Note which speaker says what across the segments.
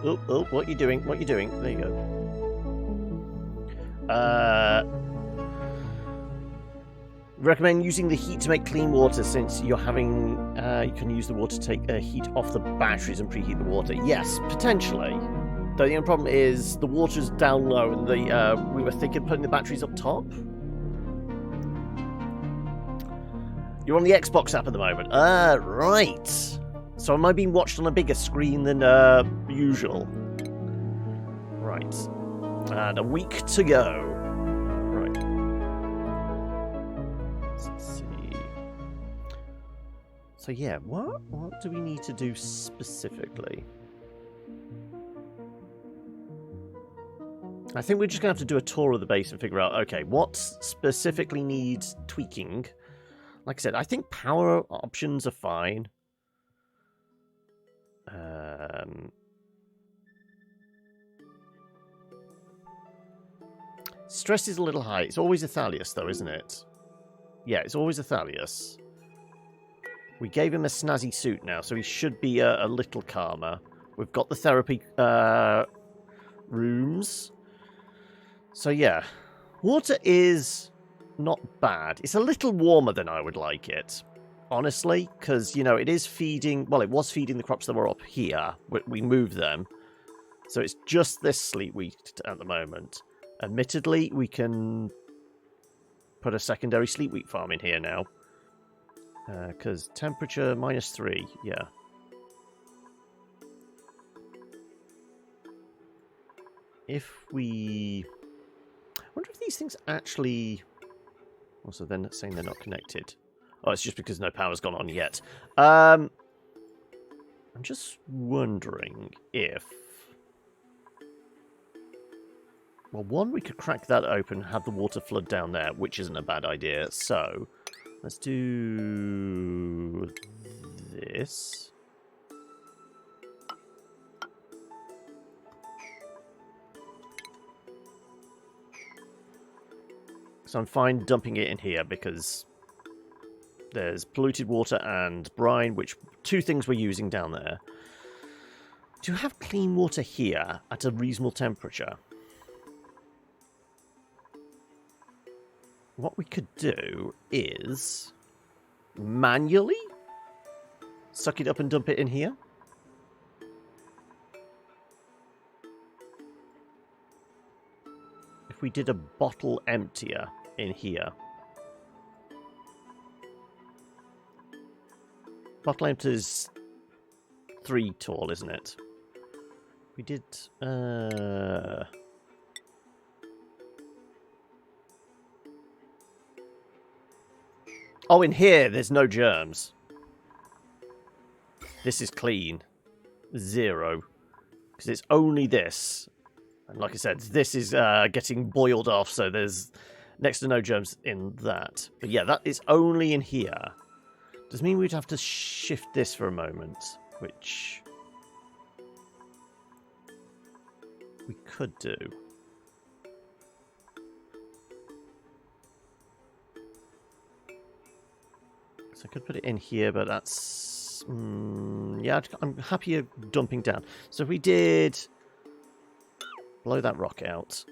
Speaker 1: Oh, what you doing? What you doing? There you go. Recommend using the heat to make clean water since you're having... you can use the water to take heat off the batteries and preheat the water. Yes, potentially. Though the only problem is the water's down low and we were thinking of putting the batteries up top. You're on the Xbox app at the moment. Right. So am I being watched on a bigger screen than usual? Right. And a week to go. Right. Let's see. So yeah, what do we need to do specifically? I think we're just going to have to do a tour of the base and figure out, okay, what specifically needs tweaking? Like I said, I think power options are fine. Stress is a little high. It's always Athalius, though, isn't it? Yeah, it's always Athalius. We gave him a snazzy suit now, so he should be a little calmer. We've got the therapy rooms. So, yeah. Water is not bad. It's a little warmer than I would like it. Honestly, because, you know, it is feeding... Well, it was feeding the crops that were up here. We moved them. So it's just this sleet wheat at the moment. Admittedly, we can put a secondary sleet wheat farm in here now. Because temperature -3, yeah. If we... I wonder if these things actually... Also, they're not saying they're not connected. Oh, it's just because no power's gone on yet. I'm just wondering if... Well, one, we could crack that open, have the water flood down there, which isn't a bad idea. So, let's do this. So I'm fine dumping it in here because there's polluted water and brine, which two things we're using down there. Do you have clean water here at a reasonable temperature? What we could do is manually suck it up and dump it in here. If we did a bottle emptier in here. Bottle emptier's 3 tall, isn't it? We did... Oh, in here, there's no germs. This is clean. 0. Because it's only this. And like I said, this is getting boiled off, so there's next to no germs in that. But yeah, that is only in here. Does mean we'd have to shift this for a moment, which we could do. So I could put it in here, but that's... yeah, I'm happier dumping down. So if we did... blow that rock out.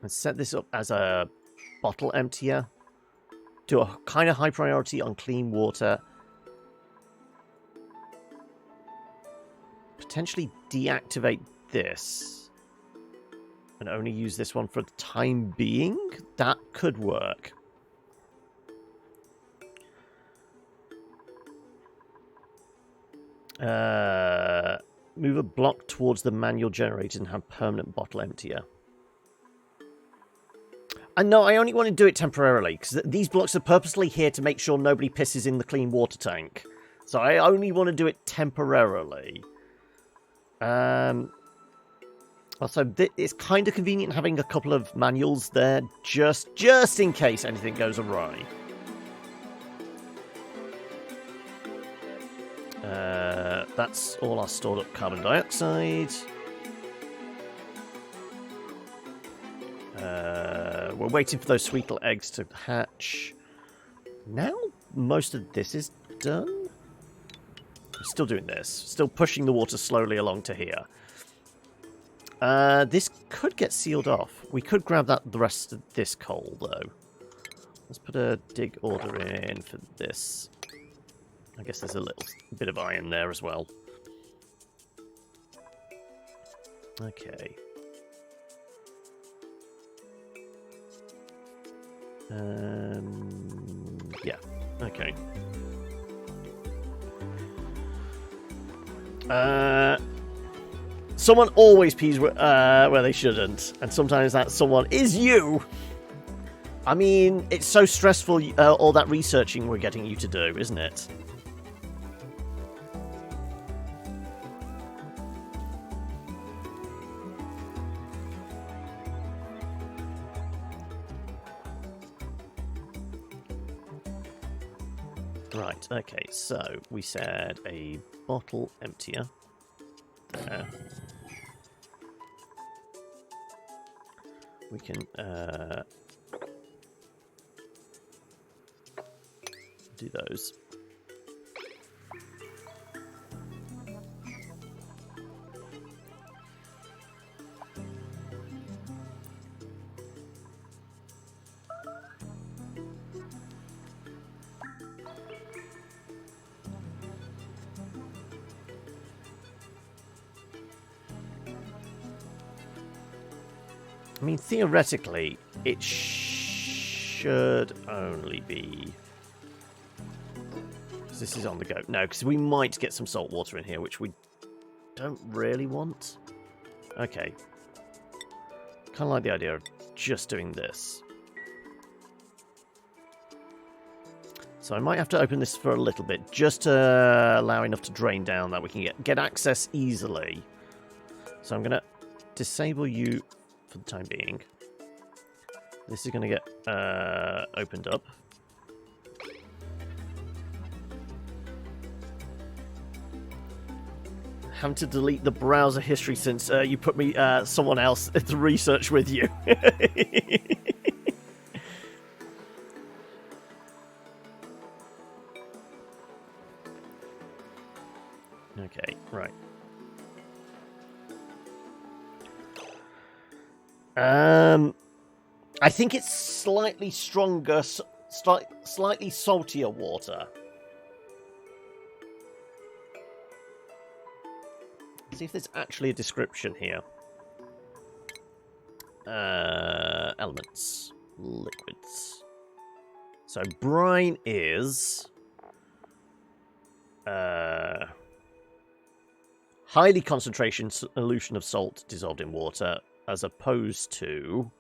Speaker 1: And set this up as a bottle emptier. Do a kind of high priority on clean water. Potentially deactivate this. And only use this one for the time being. That could work. Move a block towards the manual generator and have permanent bottle emptier. And no, I only want to do it temporarily, because these blocks are purposely here to make sure nobody pisses in the clean water tank. So I only want to do it temporarily. Also, it's kind of convenient having a couple of manuals there, just in case anything goes awry. That's all our stored up carbon dioxide. We're waiting for those sweet little eggs to hatch. Now most of this is done. I'm still doing this. Still pushing the water slowly along to here. This could get sealed off. We could grab the rest of this coal, though. Let's put a dig order in for this. I guess there's a little bit of iron there as well. Okay. Yeah. Okay. Someone always pees where they shouldn't, and sometimes that someone is you. I mean, it's so stressful, all that researching we're getting you to do, isn't it? Right, okay, so we said a bottle emptier there. We can do those. I mean, theoretically, it should only be... Because this is on the go. No, because we might get some salt water in here, which we don't really want. Okay. Kind of like the idea of just doing this. So I might have to open this for a little bit, just to allow enough to drain down that we can get access easily. So I'm going to disable you for the time being. This is going to get opened up. Having to delete the browser history since you put me someone else to research with you. Okay, right. I think it's slightly stronger, slightly saltier water. Let's see if there's actually a description here. Elements. Liquids. So brine is... highly concentrated solution of salt dissolved in water, as opposed to...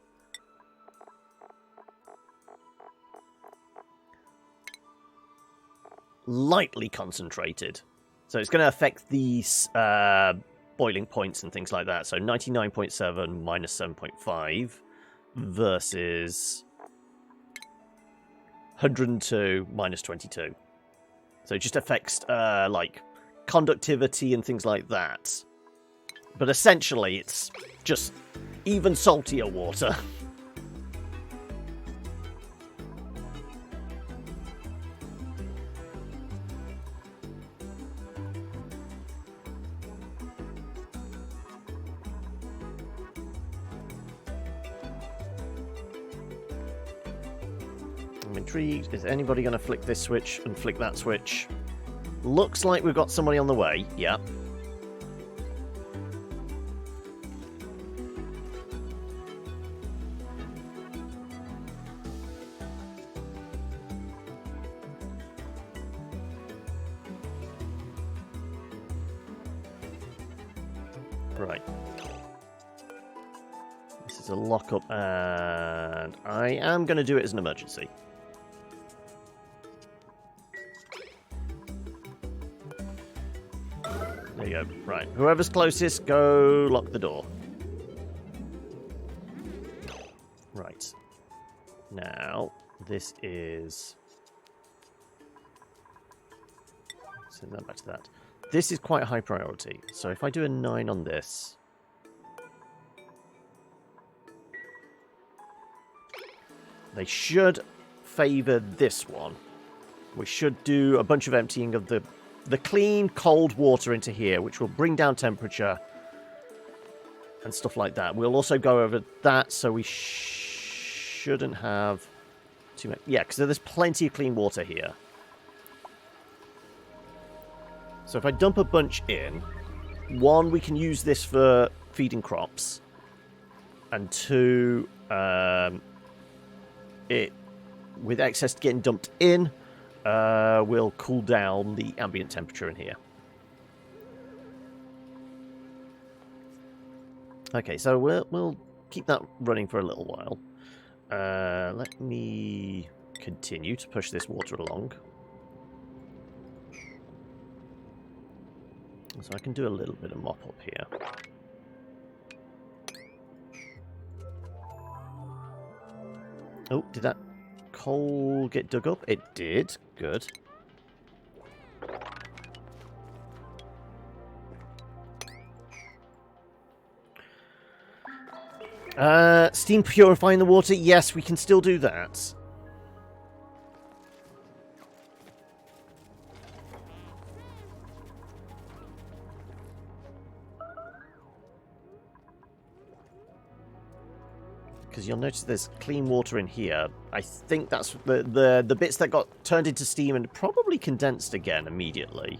Speaker 1: lightly concentrated. So it's going to affect these boiling points and things like that. So 99.7 minus 7.5 versus 102 minus 22. So it just affects like conductivity and things like that. But essentially it's just even saltier water. I'm intrigued. Is anybody going to flick this switch and flick that switch? Looks like we've got somebody on the way. Yeah. Right. This is a lockup, and I am going to do it as an emergency. There you go. Right. Whoever's closest, go lock the door. Right. Now, this is... send that back to that. This is quite high priority. So if I do a 9 on this... they should favour this one. We should do a bunch of emptying of the clean, cold water into here, which will bring down temperature and stuff like that. We'll also go over that, so we shouldn't have too much. Yeah, because there's plenty of clean water here. So if I dump a bunch in, one, we can use this for feeding crops, and two, it, with excess getting dumped in, will cool down the ambient temperature in here. Okay, so we'll keep that running for a little while. Let me continue to push this water along. So I can do a little bit of mop up here. Oh, did that coal get dug up? It did. Good. Steam purifying the water. Yes, we can still do that. Because you'll notice there's clean water in here. I think that's the bits that got turned into steam and probably condensed again immediately.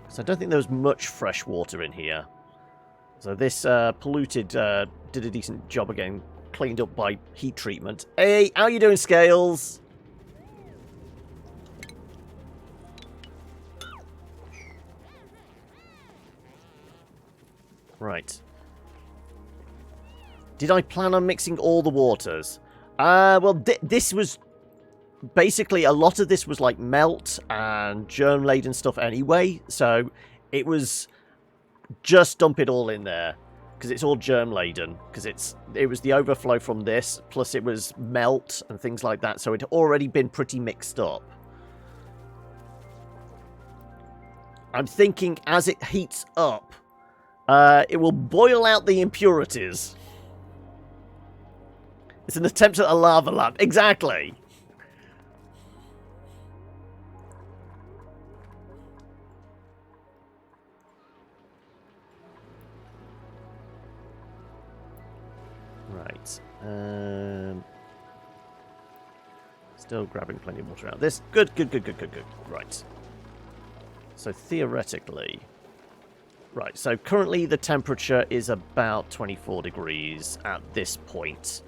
Speaker 1: So I don't think there was much fresh water in here. So this polluted did a decent job of getting cleaned up by heat treatment. Hey, how you doing, Scales? Right. Did I plan on mixing all the waters? Well, this was... Basically, a lot of this was like melt and germ-laden stuff anyway. So it was just dump it all in there. Because it's all germ-laden. Because it was the overflow from this. Plus it was melt and things like that. So it had already been pretty mixed up. I'm thinking as it heats up, it will boil out the impurities. It's an attempt at a lava lamp. Exactly. Right. Still grabbing plenty of water out of this. Good. Right. So theoretically... Right, so currently the temperature is about 24 degrees at this point.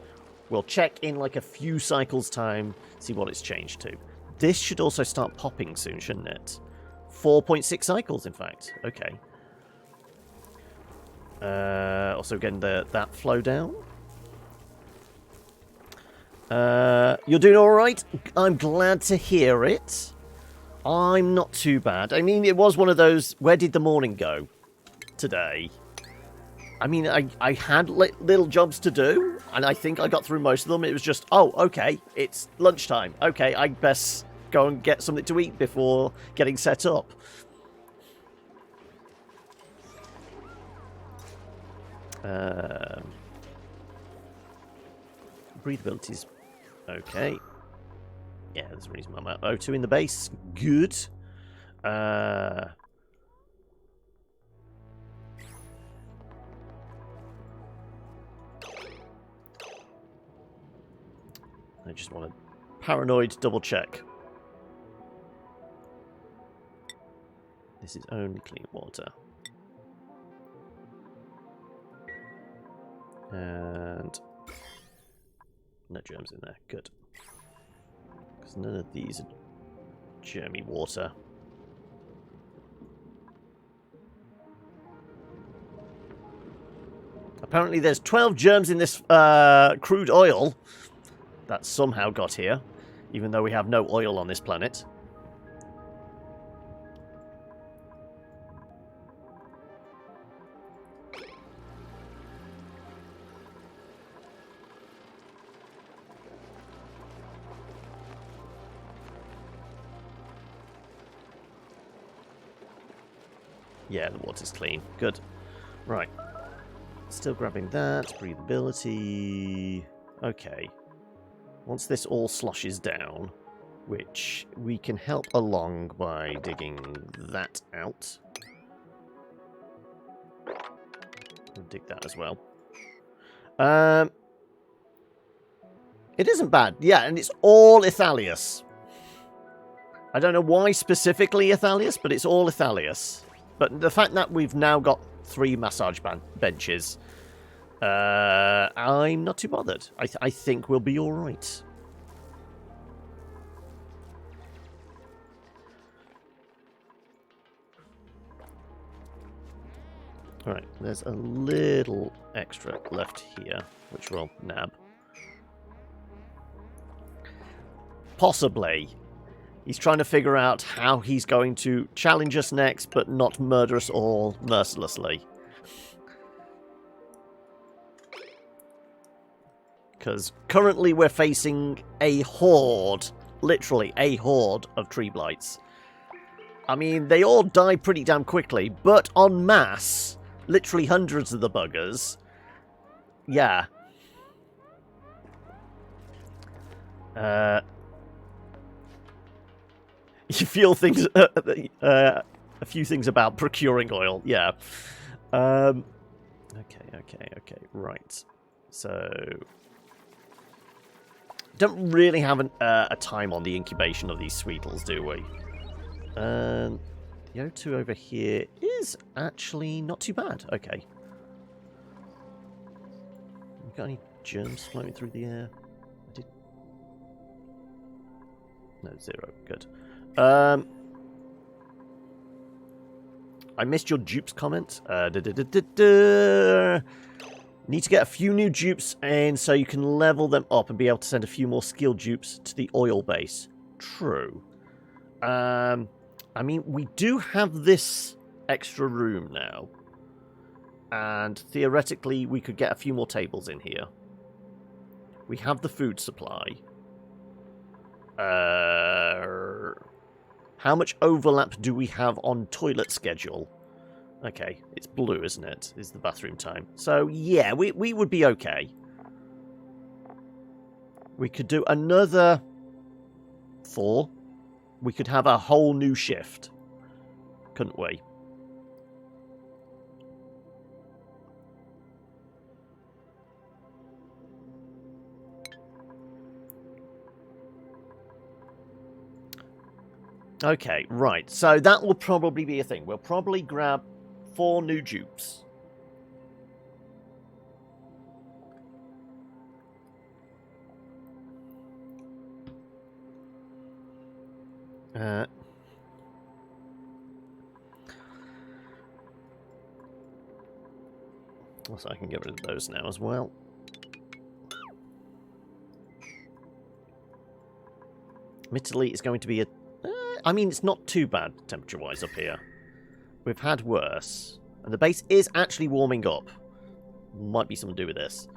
Speaker 1: We'll check in like a few cycles' time, see what it's changed to. This should also start popping soon, shouldn't it? 4.6 cycles, in fact. Okay. Also getting that flow down. You're doing alright? I'm glad to hear it. I'm not too bad. I mean, it was one of those, where did the morning go today? I mean, I had little jobs to do, and I think I got through most of them. It was just, oh, okay, it's lunchtime. Okay, I best go and get something to eat before getting set up. Breathability's okay. Yeah, there's a reason I'm at O2 in the base. Good. I just want to paranoid double check. This is only clean water. And no germs in there. Good. Because none of these are germy water. Apparently there's 12 germs in this crude oil that somehow got here, even though we have no oil on this planet. Yeah, the water's clean. Good. Right. Still grabbing that. Breathability. Okay. Once this all sloshes down, which we can help along by digging that out. We'll dig that as well. It isn't bad. Yeah, and it's all Ithalius. I don't know why specifically Ithalius, but it's all Ithalius. But the fact that we've now got 3 massage benches, I'm not too bothered. I think we'll be all right. Alright, there's a little extra left here, which we'll nab. Possibly. He's trying to figure out how he's going to challenge us next, but not murder us all mercilessly. Because currently we're facing a horde, literally a horde of tree blights. I mean, they all die pretty damn quickly, but en masse, literally hundreds of the buggers. Yeah. You feel things, a few things about procuring oil, yeah. Okay, right. So, don't really have a time on the incubation of these sweetles, do we? The O2 over here is actually not too bad. Okay. We got any germs floating through the air? No, 0. Good. I missed your dupes comment. Need to get a few new dupes in so you can level them up and be able to send a few more skilled dupes to the oil base. True. I mean, we do have this extra room now. And theoretically, we could get a few more tables in here. We have the food supply. How much overlap do we have on toilet schedule? Okay, it's blue, isn't it? Is the bathroom time. So, yeah, we would be okay. We could do another 4. We could have a whole new shift. Couldn't we? Okay, right. So that will probably be a thing. We'll probably grab 4 new dupes. So I can get rid of those now as well. Admittedly, it's going to be a... I mean, it's not too bad temperature-wise up here. We've had worse. And the base is actually warming up. Might be something to do with this.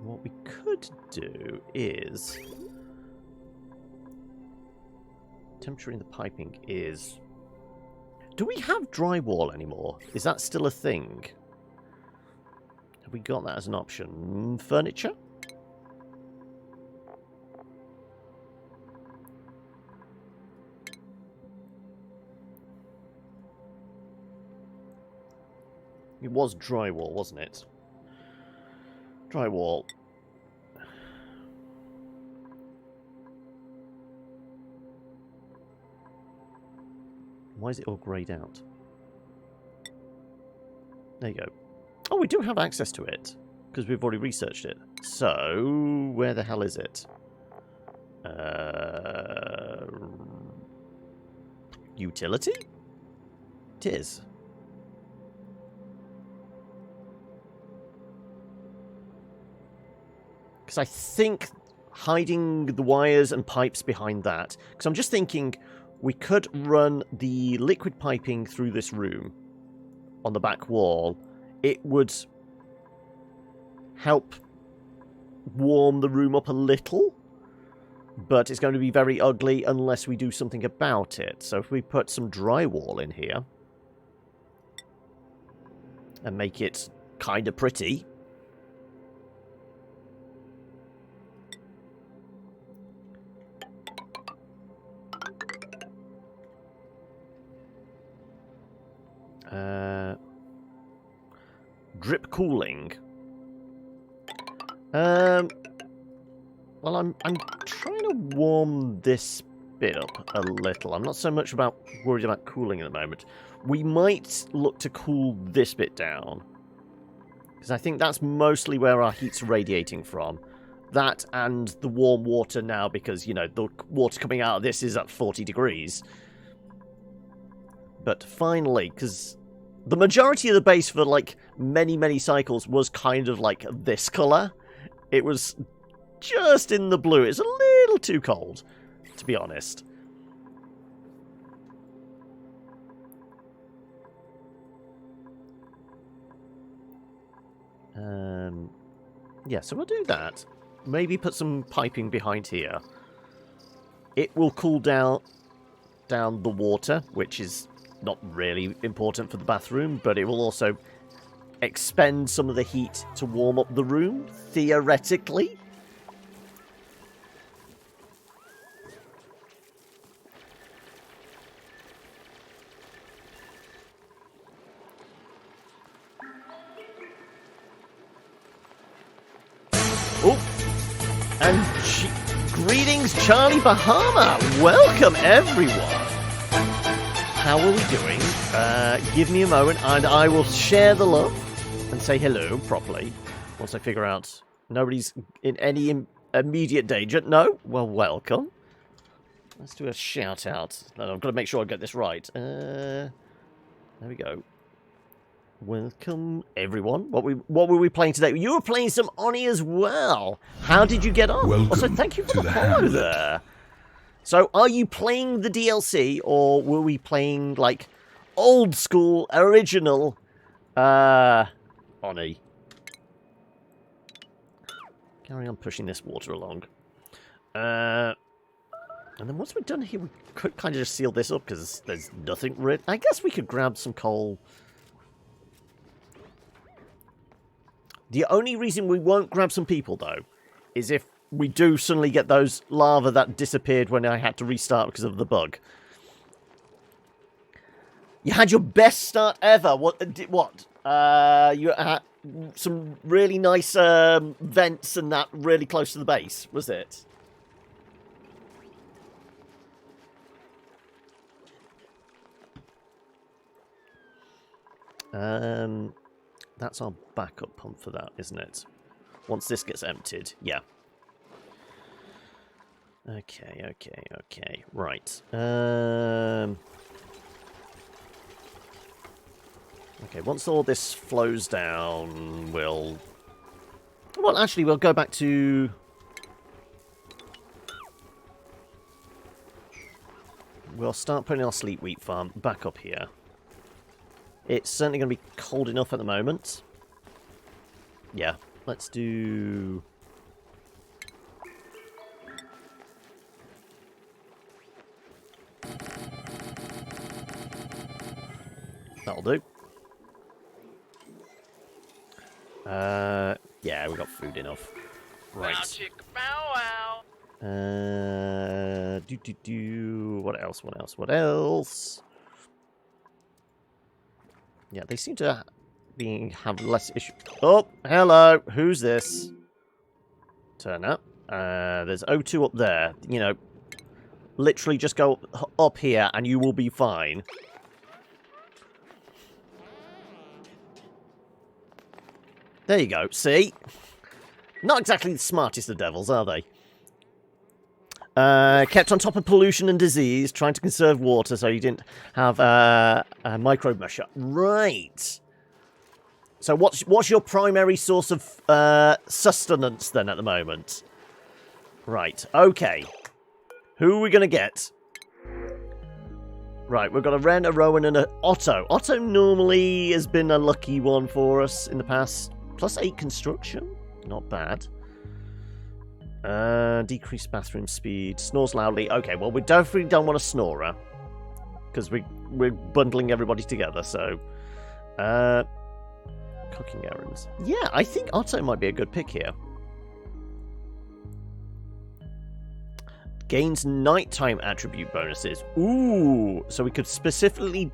Speaker 1: What we could do is... Temperature in the piping is... Do we have drywall anymore? Is that still a thing? Have we got that as an option? Furniture? It was drywall, wasn't it? Drywall. Why is it all greyed out? There you go. Oh, we do have access to it, because we've already researched it. So, where the hell is it? Utility? It is. Because I think hiding the wires and pipes behind that... Because I'm just thinking... We could run the liquid piping through this room on the back wall. It would help warm the room up a little, but it's going to be very ugly unless we do something about it. So if we put some drywall in here and make it kind of pretty. Drip cooling. Well, I'm trying to warm this bit up a little. I'm not so much worried about cooling at the moment. We might look to cool this bit down, because I think that's mostly where our heat's radiating from. That and the warm water now, because, you know, the water coming out of this is at 40 degrees. But finally, because the majority of the base for, like, many cycles was kind of like this colour. It was just in the blue. It's a little too cold, to be honest. Yeah, so we'll do that. Maybe put some piping behind here. It will cool down the water, which is not really important for the bathroom, but it will also expend some of the heat to warm up the room, theoretically. Oh, and greetings, Charlie Bahama. Welcome, everyone. How are we doing? Give me a moment, and I will share the love and say hello properly. Once I figure out nobody's in any immediate danger. No? Well, welcome. Let's do a shout out. I've got to make sure I get this right. There we go. Welcome, everyone. What were we playing today? You were playing some Oni as well. How did you get on?
Speaker 2: Welcome
Speaker 1: also, thank you for the follow there. So, are you playing the DLC, or were we playing, like, old school, original, Oni? Carry on pushing this water along. And then once we're done here, we could kind of just seal this up, because there's nothing really. I guess we could grab some coal. The only reason we won't grab some people, though, is if we do suddenly get those lava that disappeared when I had to restart because of the bug. You had your best start ever. What? You had some really nice vents and that really close to the base, was it? That's our backup pump for that, isn't it? Once this gets emptied, yeah. Okay. Right. Okay, once all this flows down, we'll... Well, actually, we'll go back to... We'll start putting our sleep wheat farm back up here. It's certainly going to be cold enough at the moment. Yeah, let's do... That'll do. Yeah, we got food enough. Right. What else? Yeah, they seem to have less issue. Oh, hello. Who's this? Turn up. There's O2 up there. You know, literally just go up here and you will be fine. There you go. See? Not exactly the smartest of devils, are they? Kept on top of pollution and disease, trying to conserve water so you didn't have a microbe musher. Right. So what's your primary source of sustenance then at the moment? Right. Okay. Who are we going to get? Right, we've got a Ren, a Rowan, and an Otto. Otto normally has been a lucky one for us in the past. +8 construction. Not bad. Decrease bathroom speed. Snores loudly. Okay, well, we definitely don't want a snorer. Because we're bundling everybody together, so... cooking errands. Yeah, I think Otto might be a good pick here. Gains nighttime attribute bonuses. Ooh, so we could specifically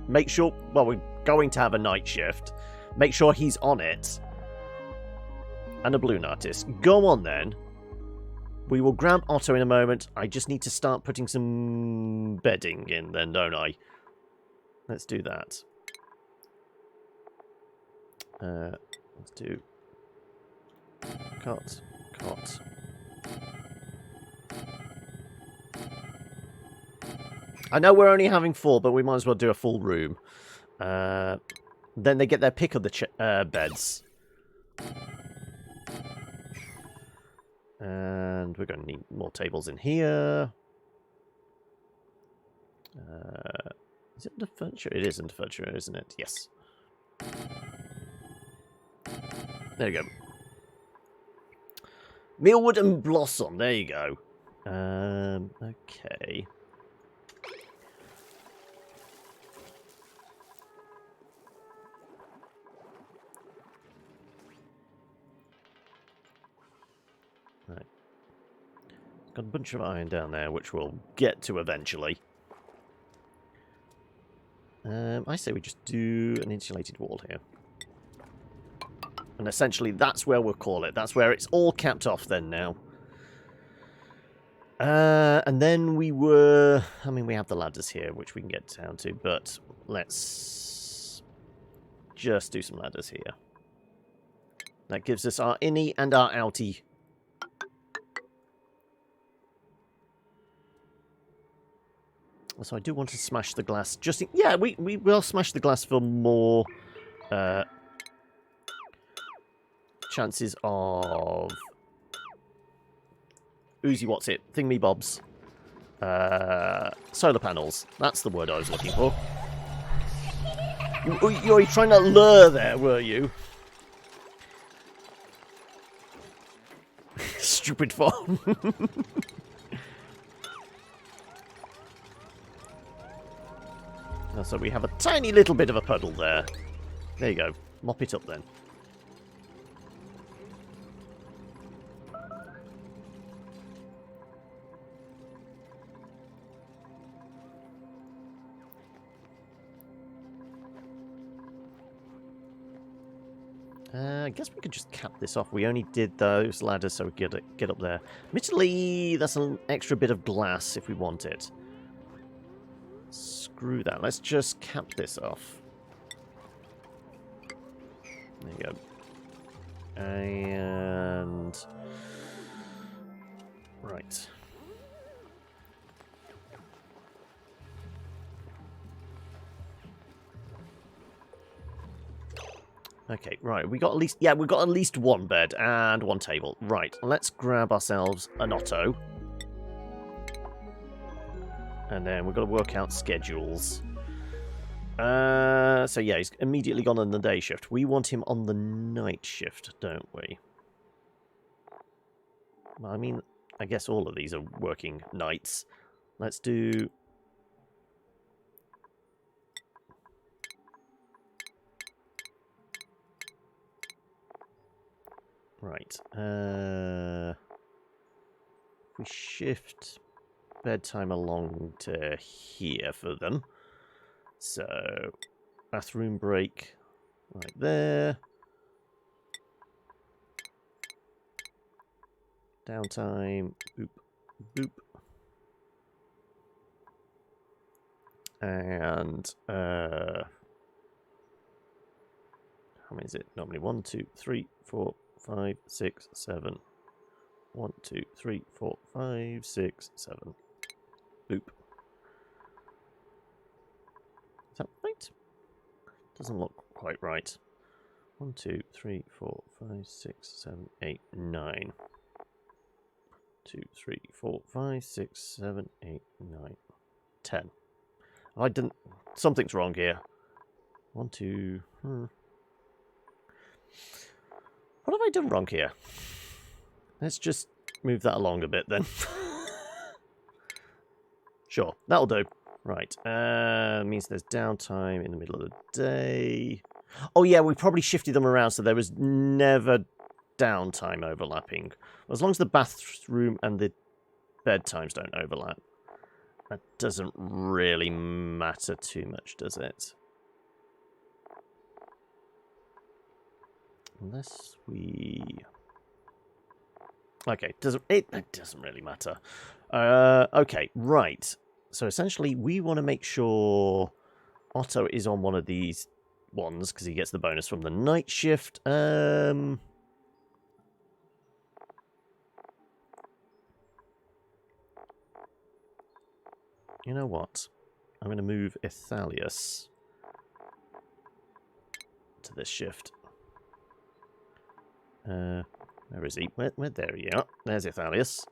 Speaker 1: make sure... Well, we're going to have a night shift. Make sure he's on it. And a balloon artist. Go on, then. We will grab Otto in a moment. I just need to start putting some bedding in then, don't I? Let's do that. Let's do... Cot. I know we're only having 4, but we might as well do a full room. Then they get their pick of the beds. And we're going to need more tables in here. Is it under furniture? It is under furniture, isn't it? Yes. There you go. Millwood and Blossom. There you go. Okay. Right. Got a bunch of iron down there, which we'll get to eventually. I say we just do an insulated wall here. And essentially, that's where we'll call it. That's where it's all capped off then now. And then we were... I mean, we have the ladders here, which we can get down to. But let's just do some ladders here. That gives us our innie and our outie. So I do want to smash the glass. Just in, yeah, we will smash the glass for more chances of Uzi, what's it? Thingy bobs. Solar panels. That's the word I was looking for. You were trying to lure there, were you? Stupid phone. So we have a tiny little bit of a puddle there. There you go. Mop it up then. I guess we could just cap this off. We only did those ladders so we could get up there. Admittedly, that's an extra bit of glass if we want it. Screw that. Let's just cap this off. There you go. And... Right. Okay, right. We got at least... Yeah, we've got at least one bed and one table. Right. Let's grab ourselves an Otto. And then we've got to work out schedules. So yeah, he's immediately gone on the day shift. We want him on the night shift, don't we? Well, I mean, I guess all of these are working nights. Let's do... Right. We shift... bedtime along to here for them. So, bathroom break right there. Downtime, boop, boop. And, how many is it? Normally 1, 2, 3, 4, 5, 6, 7. 1, 2, 3, 4, 5, 6, 7. Boop. Is that right? Doesn't look quite right. 1, 2, 3, 4, 5, 6, 7, 8, 9. 2, 3, 4, 5, 6, 7, 8, 9, 10. I didn't... Something's wrong here. 1, 2... What have I done wrong here? Let's just Move that along a bit then. Sure, that'll do. Right, means there's downtime in the middle of the day. Oh yeah, we probably shifted them around so there was never downtime overlapping. As long as the bathroom and the bedtimes don't overlap. That doesn't really matter too much, does it? Unless we... Okay, it doesn't really matter. Okay, right. So essentially, we want to make sure Otto is on one of these ones because he gets the bonus from the night shift. You know what? I'm going to move Ithalius to this shift. Where is he? Where there you are. There's Ithalius.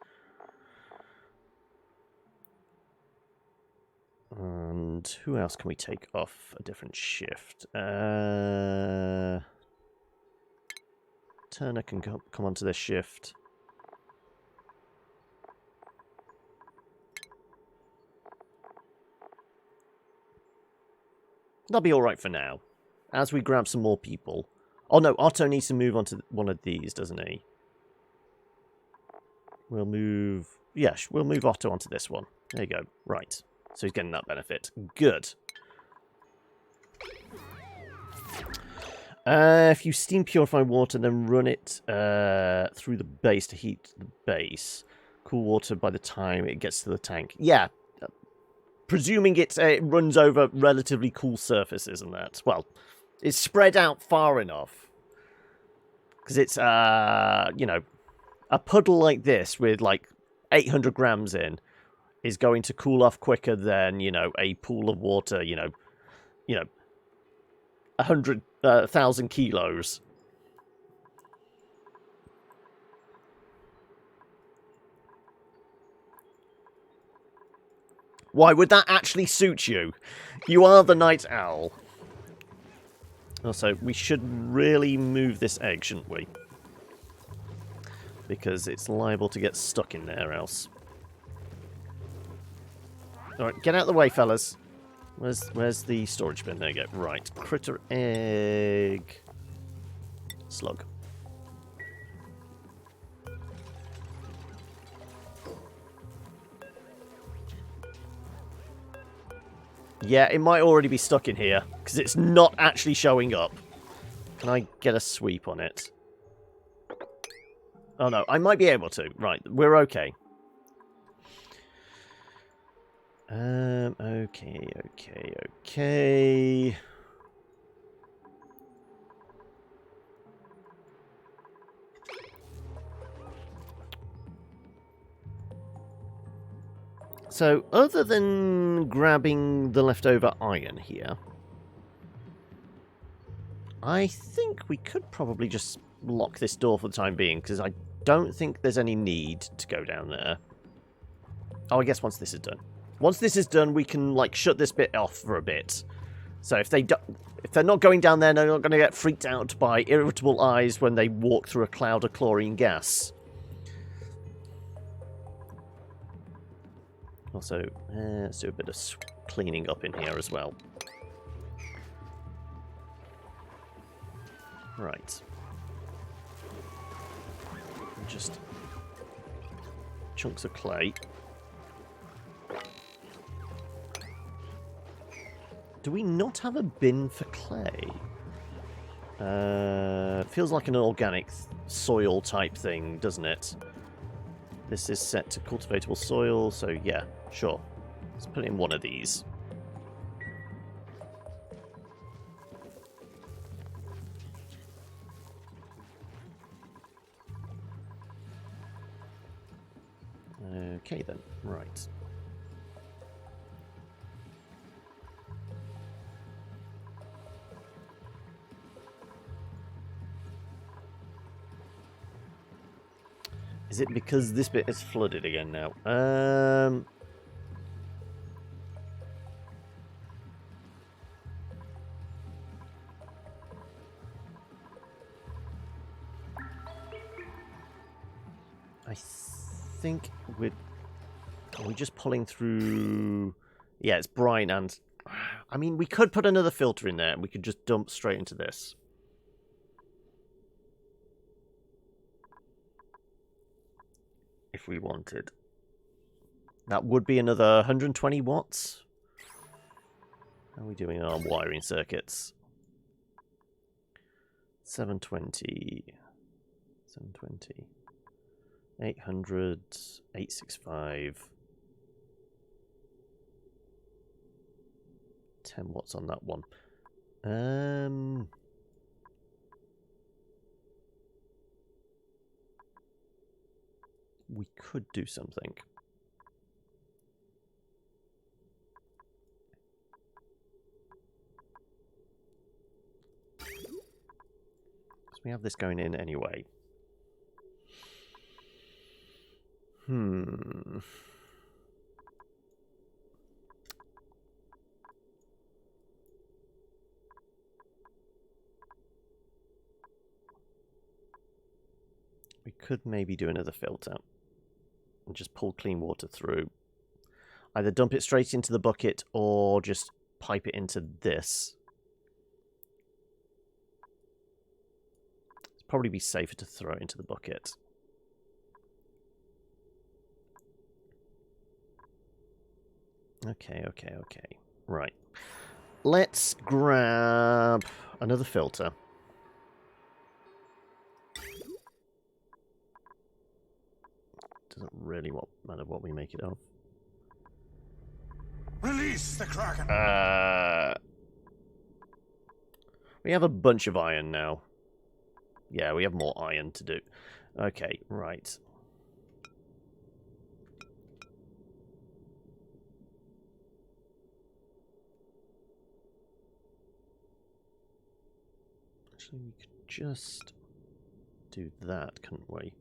Speaker 1: And who else can we take off a different shift? Turner can come onto this shift. That'll be alright for now. As we grab some more people. Oh no, Otto needs to move onto one of these, doesn't he? We'll move... Yeah, we'll move Otto onto this one. There you go. Right. So he's getting that benefit. Good. If you steam purify water, then run it through the base to heat the base. Cool water by the time it gets to the tank. Yeah. Presuming it runs over relatively cool surfaces and that. Well, it's spread out far enough. Because it's, you know, a puddle like this with like 800 grams in is going to cool off quicker than, you know, a pool of water, you know, 1,000 kilos. Why would that actually suit you? You are the night owl. Also, we should really move this egg, shouldn't we? Because it's liable to get stuck in there else. Alright, get out of the way, fellas. Where's the storage bin? There you go. Right. Critter egg. Slug. Yeah, it might already be stuck in here, because it's not actually showing up. Can I get a sweep on it? Oh no, I might be able to. Right, we're okay. Okay. So, other than grabbing the leftover iron here, I think we could probably just lock this door for the time being, because I don't think there's any need to go down there. Oh, I guess once this is done. Once this is done, we can, like, shut this bit off for a bit. So if they're not going down there, they're not going to get freaked out by irritable eyes when they walk through a cloud of chlorine gas. Also, let's do a bit of cleaning up in here as well. Right. Just chunks of clay. Do we not have a bin for clay? Feels like an organic soil type thing, doesn't it? This is set to cultivatable soil, so yeah, sure. Let's put it in one of these. Okay then, right. Is it because this bit is flooded again now? I think we're... Are we just pulling through... Yeah, it's brine and... I mean, we could put another filter in there and we could just dump straight into this. If we wanted. That would be another 120 watts. How are we doing on wiring circuits? 720. 720. 800. 865. 10 watts on that one. We could do something. Because we have this going in anyway. We could maybe do another filter and just pull clean water through. Either dump it straight into the bucket or just pipe it into this. It'd probably be safer to throw it into the bucket. Okay. Right. Let's grab another filter. Doesn't really matter what we make it of.
Speaker 2: Release the Kraken!
Speaker 1: We have a bunch of iron now. Yeah, we have more iron to do. Okay, right. Actually, we could just do that, couldn't we?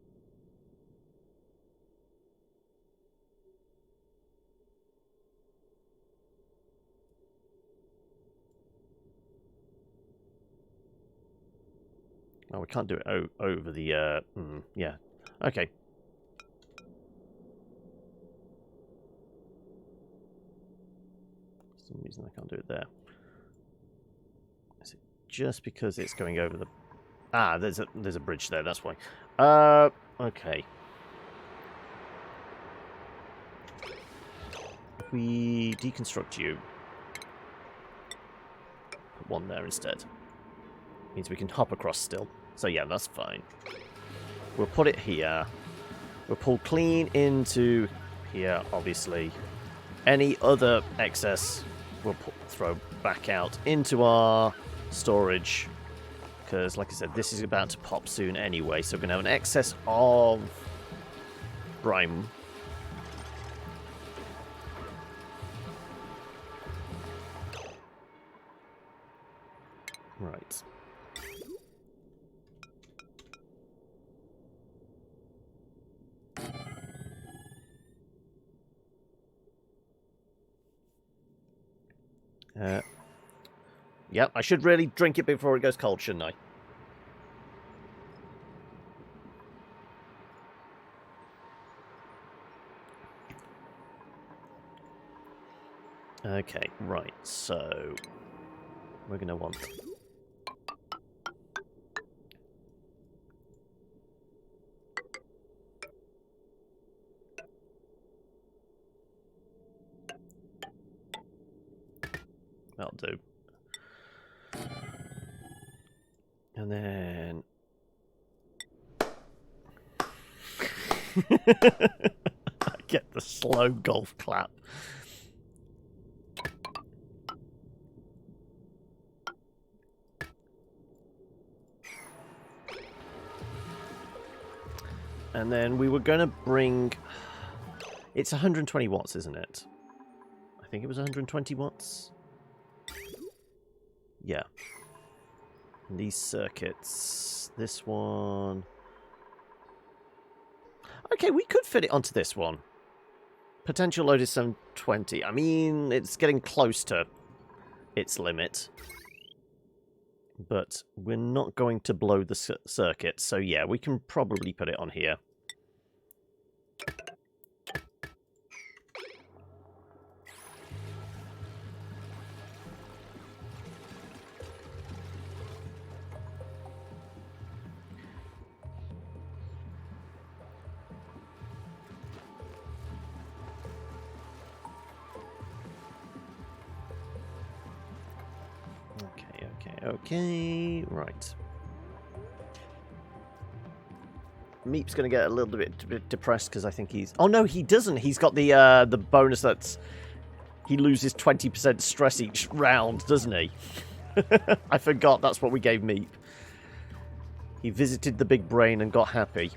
Speaker 1: Oh, we can't do it over the, yeah. Okay. For some reason I can't do it there. Is it just because it's going over the... Ah, there's a bridge there, that's why. Okay. If we deconstruct you, put one there instead. Means we can hop across still. So yeah, that's fine. We'll put it here. We'll pull clean into here, obviously. Any other excess we'll throw back out into our storage. Because, like I said, this is about to pop soon anyway. So we're going to have an excess of brine. Right. Yep, I should really drink it before it goes cold, shouldn't I? Okay, right, so we're going to want... That'll do. And then... I get the slow golf clap. And then we were going to bring... It's 120 watts, isn't it? I think it was 120 watts. Yeah. And these circuits... This one... Okay, we could fit it onto this one. Potential load is 720. I mean, it's getting close to its limit. But we're not going to blow the circuit. So yeah, we can probably put it on here. Okay. Right. Meep's going to get a little bit depressed because I think he's... Oh, no, he doesn't. He's got the bonus that's... He loses 20% stress each round, doesn't he? I forgot that's what we gave Meep. He visited the big brain and got happy.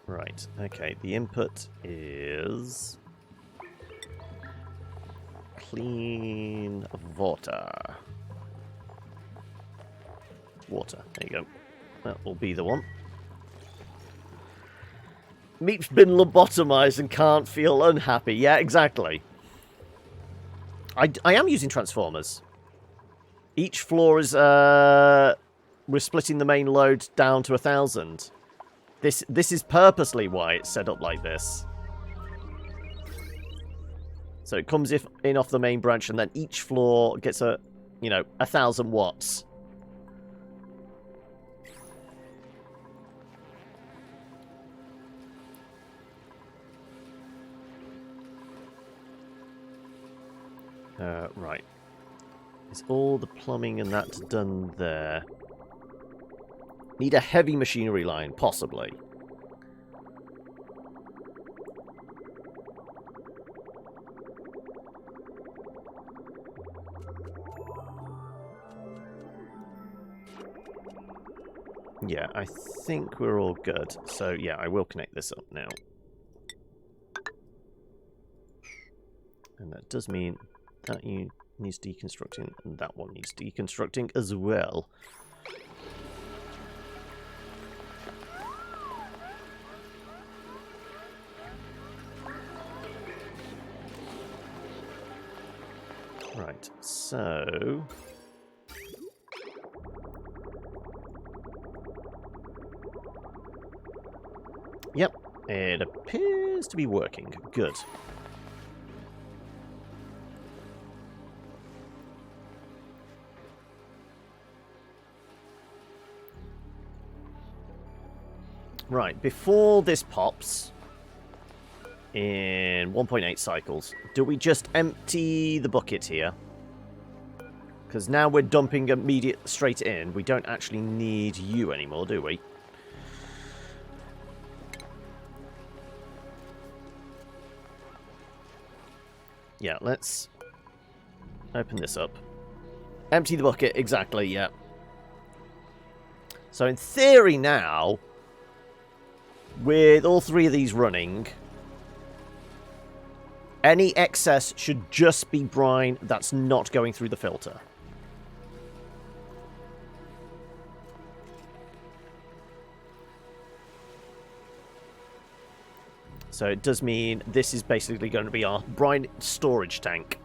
Speaker 1: Right, okay. The input is... clean water. Water, there you go. That will be the one. Meep's been lobotomized and can't feel unhappy. Yeah, exactly. I am using transformers. Each floor is... we're splitting the main load down to 1,000. This is purposely why it's set up like this. So it comes in off the main branch, and then each floor gets 1,000 watts. Right. Is all the plumbing and that done there? Need a heavy machinery line, possibly. Yeah, I think we're all good. So, yeah, I will connect this up now. And that does mean that needs deconstructing, and that one needs deconstructing as well. Right, so... Yep, it appears to be working. Good. Right, before this pops, in 1.8 cycles, do we just empty the bucket here? Because now we're dumping straight in. We don't actually need you anymore, do we? Yeah, let's open this up. Empty the bucket, exactly, yeah. So in theory now, with all three of these running, any excess should just be brine that's not going through the filter. So it does mean this is basically going to be our brine storage tank.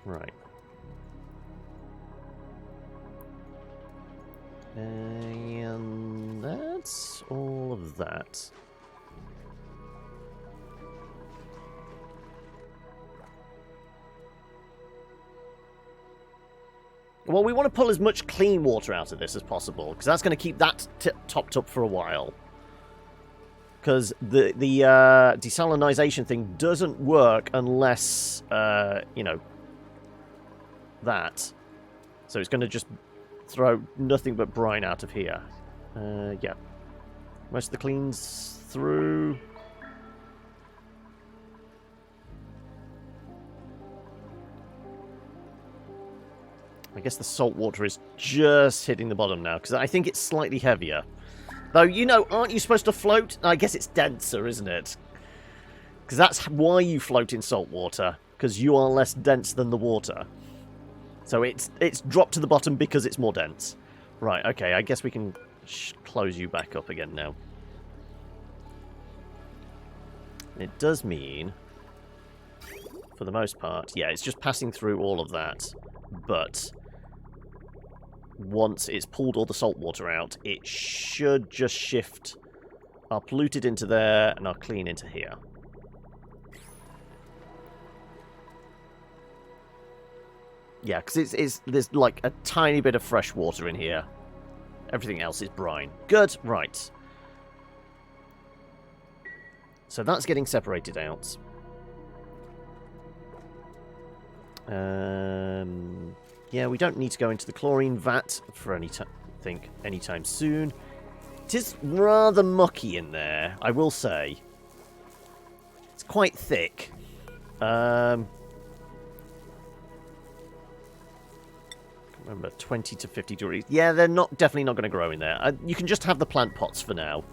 Speaker 1: Right. And that's all of that. Well, we want to pull as much clean water out of this as possible, because that's going to keep that topped up for a while. Because the desalinization thing doesn't work unless, you know, that. So it's going to just throw nothing but brine out of here. Yeah. Most of the clean's through. I guess the salt water is just hitting the bottom now, because I think it's slightly heavier. Though, you know, aren't you supposed to float? I guess it's denser, isn't it? Because that's why you float in salt water, because you are less dense than the water. So it's dropped to the bottom because it's more dense. Right, okay, I guess we can close you back up again now. It does mean, for the most part, yeah, it's just passing through all of that, but once it's pulled all the salt water out, it should just shift our polluted into there and our clean into here. Yeah, because there's like a tiny bit of fresh water in here. Everything else is brine. Good, right. So that's getting separated out. Yeah, we don't need to go into the chlorine vat for anytime soon. It is rather mucky in there, I will say. It's quite thick. Remember, 20 to 50 degrees. Yeah, they're definitely not going to grow in there. You can just have the plant pots for now.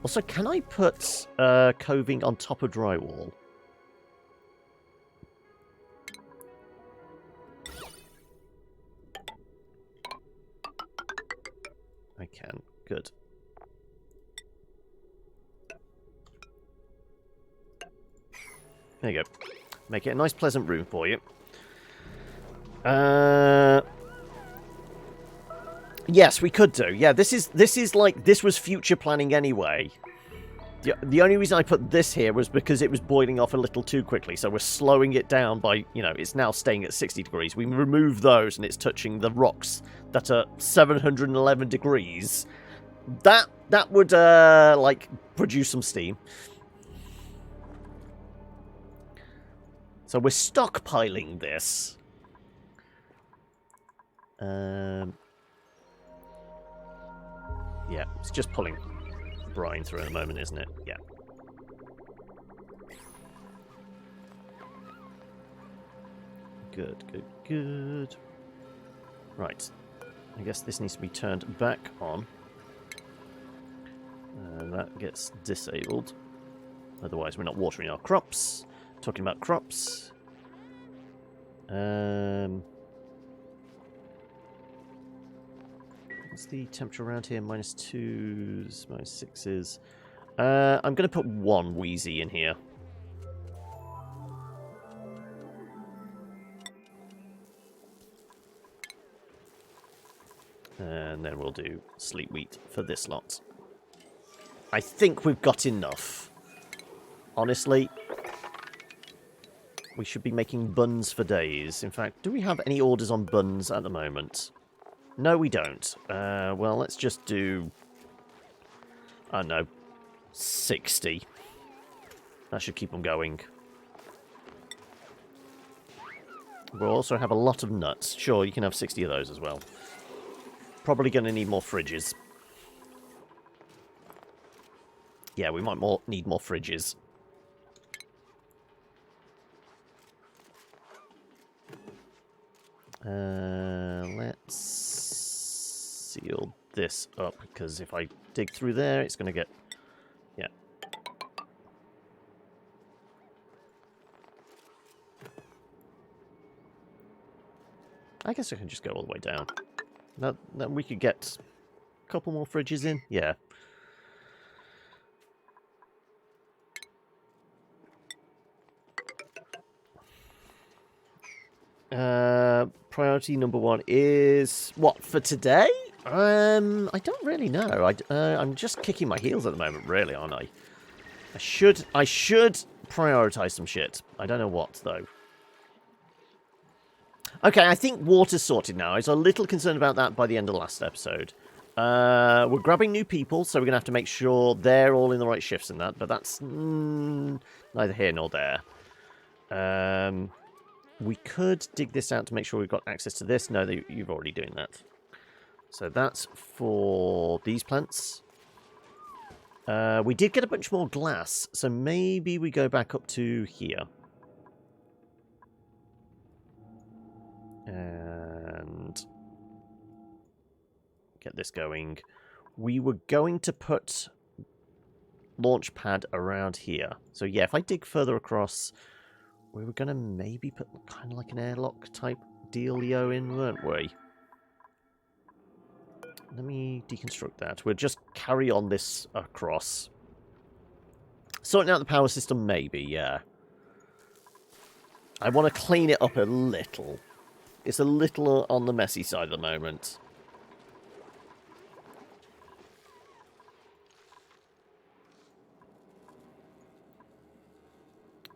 Speaker 1: Also, can I put coving on top of drywall? I can. Good. There you go. Make it a nice, pleasant room for you. Yes, we could do. Yeah, this is like, this was future planning anyway. The only reason I put this here was because it was boiling off a little too quickly, so we're slowing it down by, you know, it's now staying at 60 degrees. We remove those and it's touching the rocks that are 711 degrees. That would, like, produce some steam. So we're stockpiling this. Yeah, it's just pulling brine through in a moment, isn't it? Yeah. Good, good, good. Right. I guess this needs to be turned back on. And that gets disabled. Otherwise, we're not watering our crops. Talking about crops. What's the temperature around here? -2s, -6s. I'm going to put 1 Wheezy in here. And then we'll do sleet wheat for this lot. I think we've got enough. Honestly, we should be making buns for days. In fact, do we have any orders on buns at the moment? No, we don't. Well, let's just do, I don't know, 60. That should keep them going. We'll also have a lot of nuts. Sure, you can have 60 of those as well. Probably going to need more fridges. Yeah, we might need more fridges. Let's seal this up, because if I dig through there, it's going to get... Yeah. I guess I can just go all the way down. Then we could get a couple more fridges in. Yeah. Priority number 1 is what for today? I don't really know. I'm just kicking my heels at the moment, really, aren't I? I should prioritize some shit. I don't know what though. Okay, I think water's sorted now. I was a little concerned about that by the end of the last episode. We're grabbing new people, so we're going to have to make sure they're all in the right shifts and that, but that's neither here nor there. We could dig this out to make sure we've got access to this. No, you're already doing that. So that's for these plants. We did get a bunch more glass, so maybe we go back up to here. And get this going. We were going to put launch pad around here. So yeah, if I dig further across, we were going to maybe put kind of like an airlock type dealio in, weren't we? Let me deconstruct that. We'll just carry on this across. Sorting out the power system, maybe, yeah. I want to clean it up a little. It's a little on the messy side at the moment.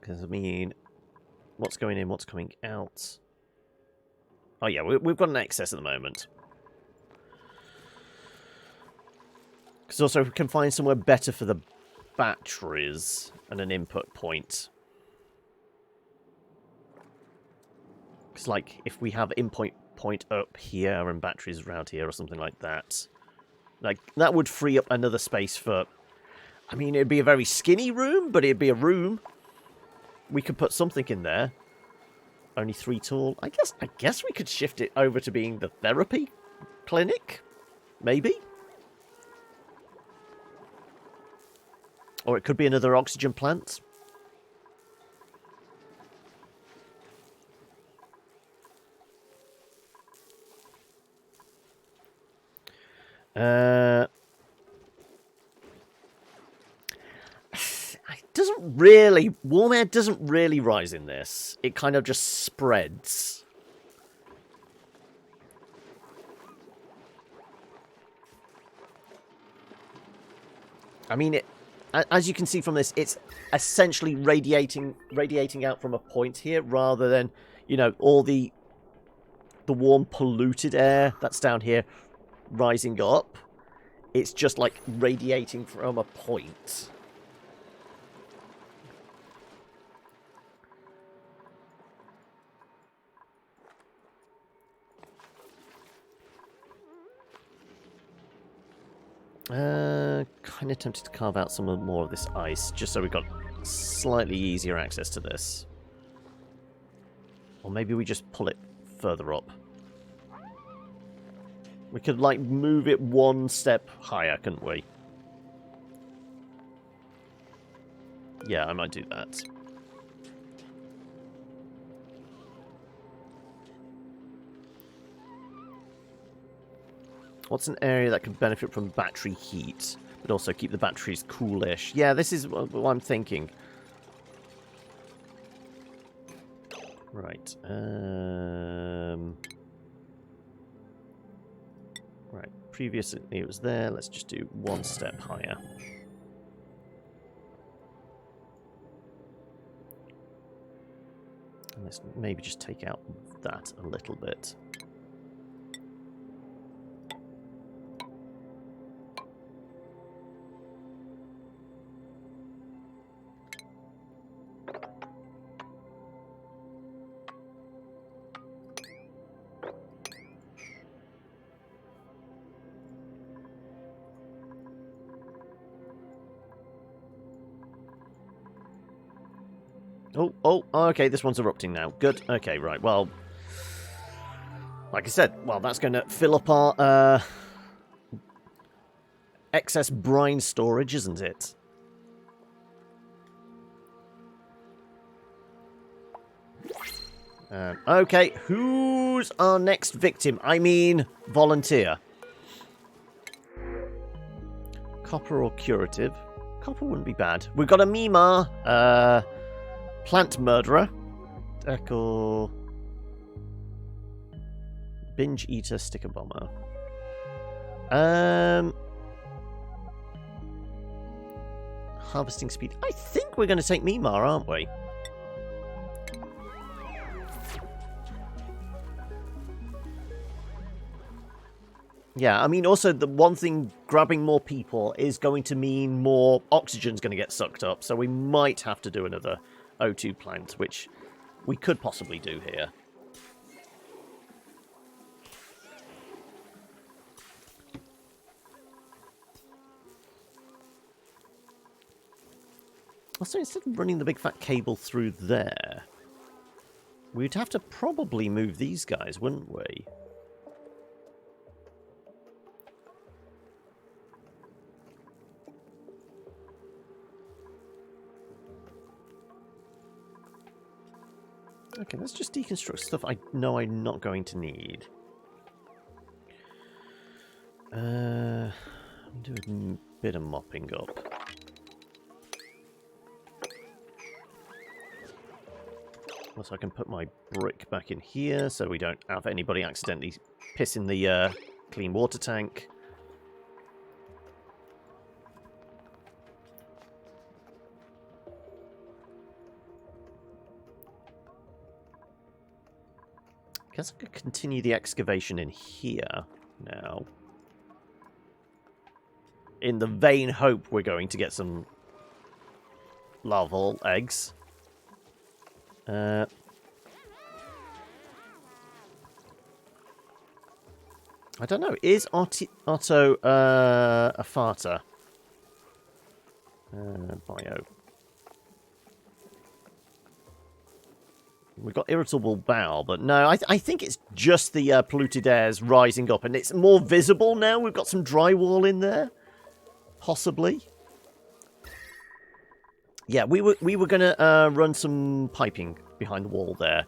Speaker 1: Because, I mean, what's going in, what's coming out? Oh yeah, we've got an excess at the moment. Because also if we can find somewhere better for the batteries and an input point. Because like if we have input point up here and batteries around here or something like that, like that would free up another space for. I mean, it'd be a very skinny room, but it'd be a room. We could put something in there. Only 3 tall. I guess we could shift it over to being the therapy clinic, maybe. Or it could be another oxygen plant. Warm air doesn't really rise in this. It kind of just spreads. I mean, as you can see from this, it's essentially radiating out from a point here, rather than, you know, all the warm polluted air that's down here rising up. It's just like radiating from a point. Kind of tempted to carve out some more of this ice, just so we've got slightly easier access to this. Or maybe we just pull it further up. We could, like, move it 1 step higher, couldn't we? Yeah, I might do that. What's an area that could benefit from battery heat, but also keep the batteries coolish? Yeah, this is what I'm thinking. Right. Right. Previously it was there. Let's just do 1 step higher. And let's maybe just take out that a little bit. Oh, okay, this one's erupting now. Good. Okay, right, well, like I said, well, that's going to fill up our excess brine storage, isn't it? Okay, who's our next victim? I mean, volunteer. Copper or curative? Copper wouldn't be bad. We've got a Mimar, plant murderer, Echo, binge eater, sticker bomber. Harvesting speed. I think we're going to take Mimar, aren't we? Yeah, I mean, also, the one thing, grabbing more people is going to mean more oxygen's going to get sucked up, so we might have to do another O2 plant, which we could possibly do here. Also, instead of running the big fat cable through there, we'd have to probably move these guys, wouldn't we? Okay, let's just deconstruct stuff I know I'm not going to need. Do a bit of mopping up. Also, I can put my brick back in here so we don't have anybody accidentally piss in the clean water tank. Guess I could continue the excavation in here now. In the vain hope we're going to get some larval eggs. I don't know. Is Otto a farter? Bio. We've got irritable bowel, but no, I think it's just the polluted airs rising up, and it's more visible now. We've got some drywall in there, possibly. Yeah, we were gonna run some piping behind the wall there,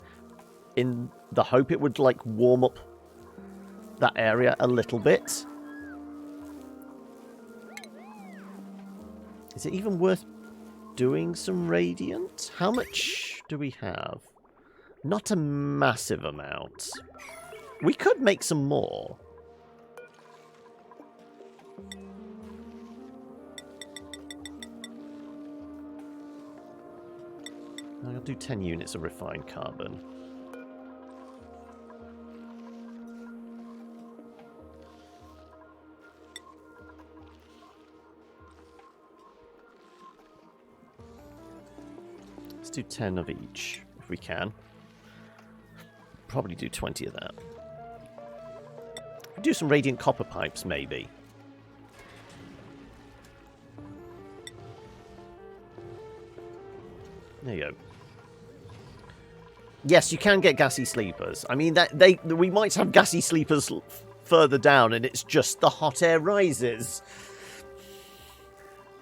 Speaker 1: in the hope it would like warm up that area a little bit. Is it even worth doing some radiant? How much do we have? Not a massive amount. We could make some more. I'll do 10 units of refined carbon. Let's do 10 of each, if we can. Probably do 20 of that. Do some radiant copper pipes, maybe. There you go. Yes, you can get gassy sleepers. I mean, we might have gassy sleepers further down, and it's just the hot air rises.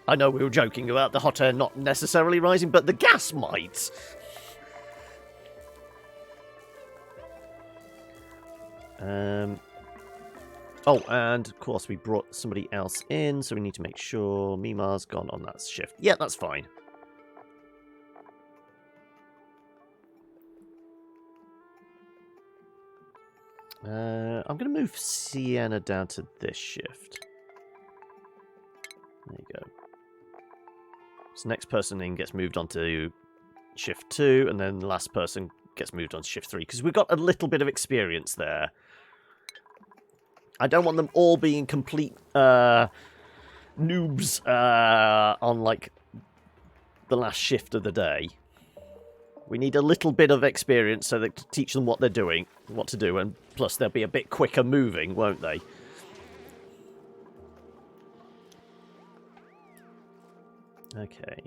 Speaker 1: I know we were joking about the hot air not necessarily rising, but the gas might. Oh, and of course we brought somebody else in, so we need to make sure Mimar's gone on that shift. Yeah, that's fine. I'm going to move Sienna down to this shift. There you go. So next person in gets moved on to shift 2, and then the last person gets moved on to shift 3, because we've got a little bit of experience there. I don't want them all being complete noobs on, like, the last shift of the day. We need a little bit of experience so that to teach them what they're doing, what to do, and plus they'll be a bit quicker moving, won't they? Okay.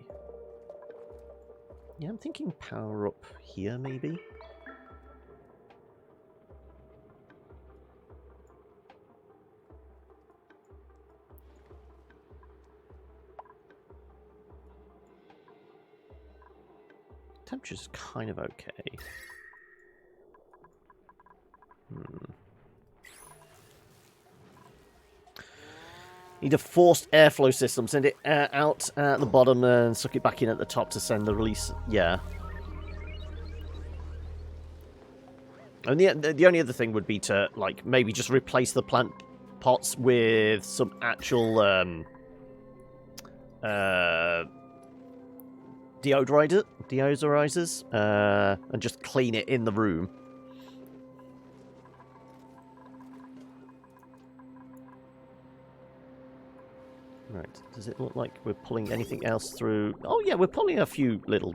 Speaker 1: Yeah, I'm thinking power up here, maybe? Temperature's kind of okay. Need a forced airflow system. Send it out at the bottom and suck it back in at the top to send the release. Yeah. And the only other thing would be to, like, maybe just replace the plant pots with some actual deodorizers, and just clean it in the room. Right, does it look like we're pulling anything else through? Oh yeah, we're pulling a few little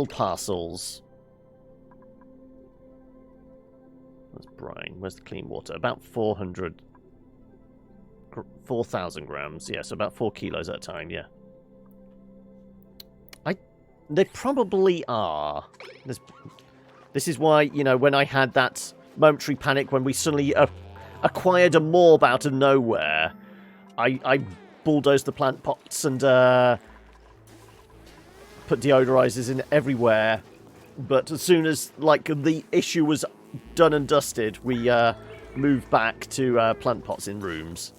Speaker 1: parcels. That's brine. Where's the clean water? About 4,000 grams. Yeah, so about 4 kilos at a time, yeah. They probably are. This is why, you know, when I had that momentary panic when we suddenly acquired a morb out of nowhere, I bulldozed the plant pots and put deodorizers in everywhere. But as soon as, like, the issue was done and dusted, we moved back to plant pots in rooms.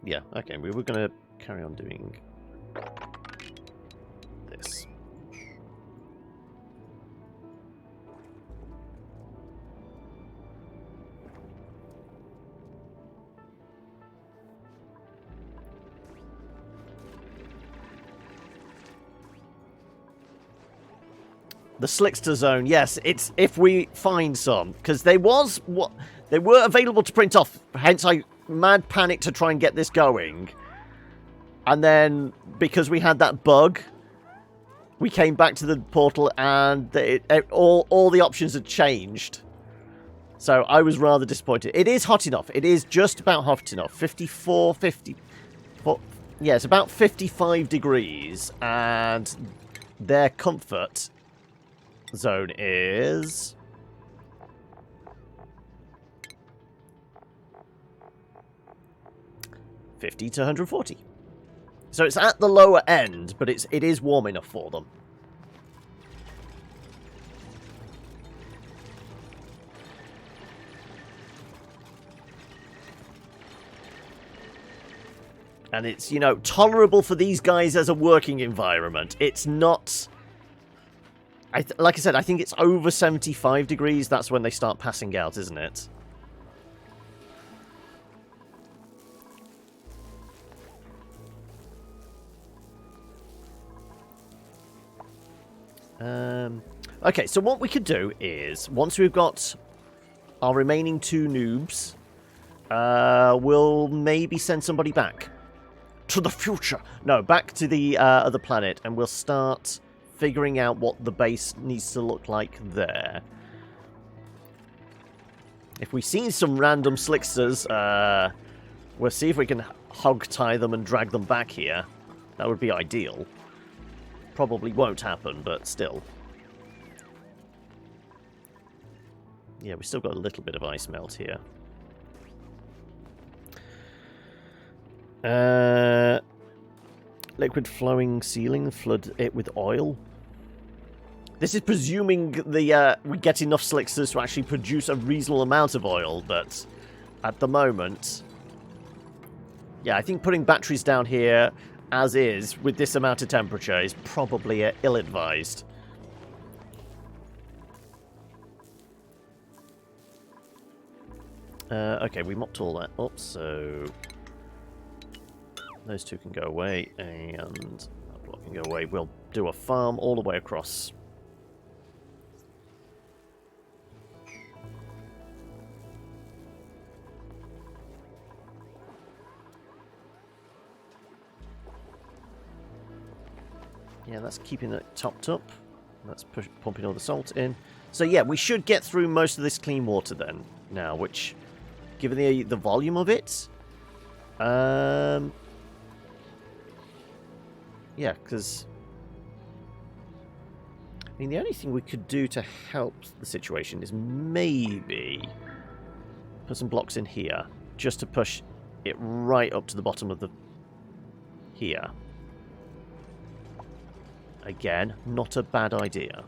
Speaker 1: Yeah, okay, we were going to carry on doing this. The Slickster Zone, yes, it's if we find some. Because they were available to print off, hence I mad panicked to try and get this going. And then, because we had that bug, we came back to the portal and all the options had changed. So I was rather disappointed. It is hot enough. It is just about hot enough. 54, 50... Yeah, it's about 55 degrees. And their comfort zone is... $50 to $140. So it's at the lower end, but it is warm enough for them. And it's, you know, tolerable for these guys as a working environment. It's not... like I said, I think it's over 75 degrees. That's when they start passing out, isn't it? Okay, so what we could do is, once we've got our remaining 2 noobs, we'll maybe send somebody back. To the future! No, back to the other planet, and we'll start figuring out what the base needs to look like there. If we see some random slicksters, we'll see if we can hog tie them and drag them back here. That would be ideal. Probably won't happen, but still. Yeah, we still got a little bit of ice melt here. Liquid flowing ceiling, flood it with oil. This is presuming we get enough slicksters to actually produce a reasonable amount of oil, but at the moment... Yeah, I think putting batteries down here as is, with this amount of temperature, is probably ill-advised. Okay, we mopped all that up, so... Those 2 can go away, and that block can go away. We'll do a farm all the way across. Yeah, that's keeping it topped up. That's pumping all the salt in. So yeah, we should get through most of this clean water then, now, which, given the volume of it, yeah, because, I mean, the only thing we could do to help the situation is maybe put some blocks in here, just to push it right up to the bottom of the... here. Again, not a bad idea.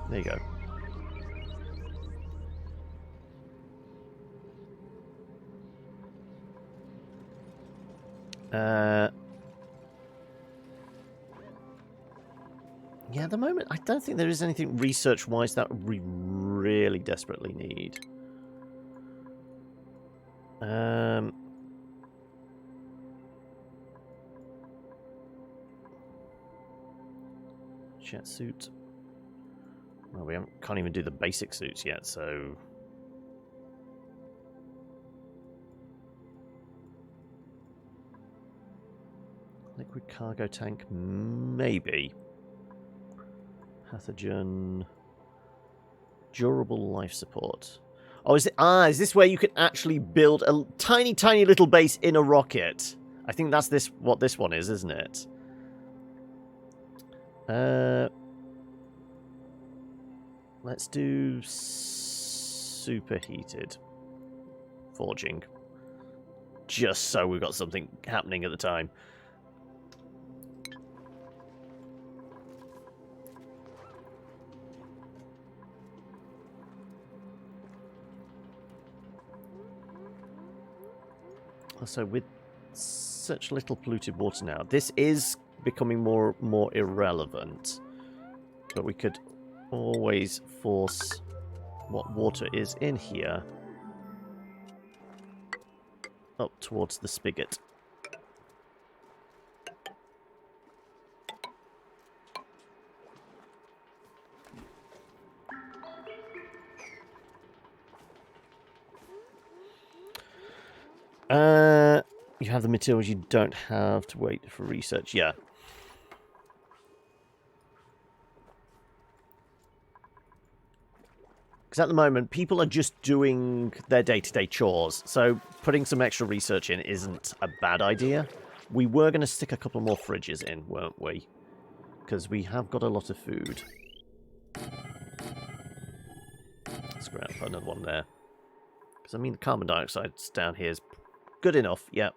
Speaker 1: There you go. Yeah, at the moment, I don't think there is anything research-wise that we really desperately need. Jet suit. Well, we can't even do the basic suits yet, so... Liquid cargo tank, maybe. Pathogen. Durable life support. Oh, is it? Ah, is this where you can actually build a tiny, tiny little base in a rocket? I think that's what this one is, isn't it? Let's do superheated forging. Just so we've got something happening at the time. Also, with such little polluted water now, this is becoming more irrelevant. But we could always force what water is in here up towards the spigot. You have the materials, you don't have to wait for research. Yeah. Because at the moment, people are just doing their day-to-day chores, so putting some extra research in isn't a bad idea. We were going to stick a couple more fridges in, weren't we? Because we have got a lot of food. Let's go out and put another one there. Because, I mean, the carbon dioxide down here is good enough, yeah.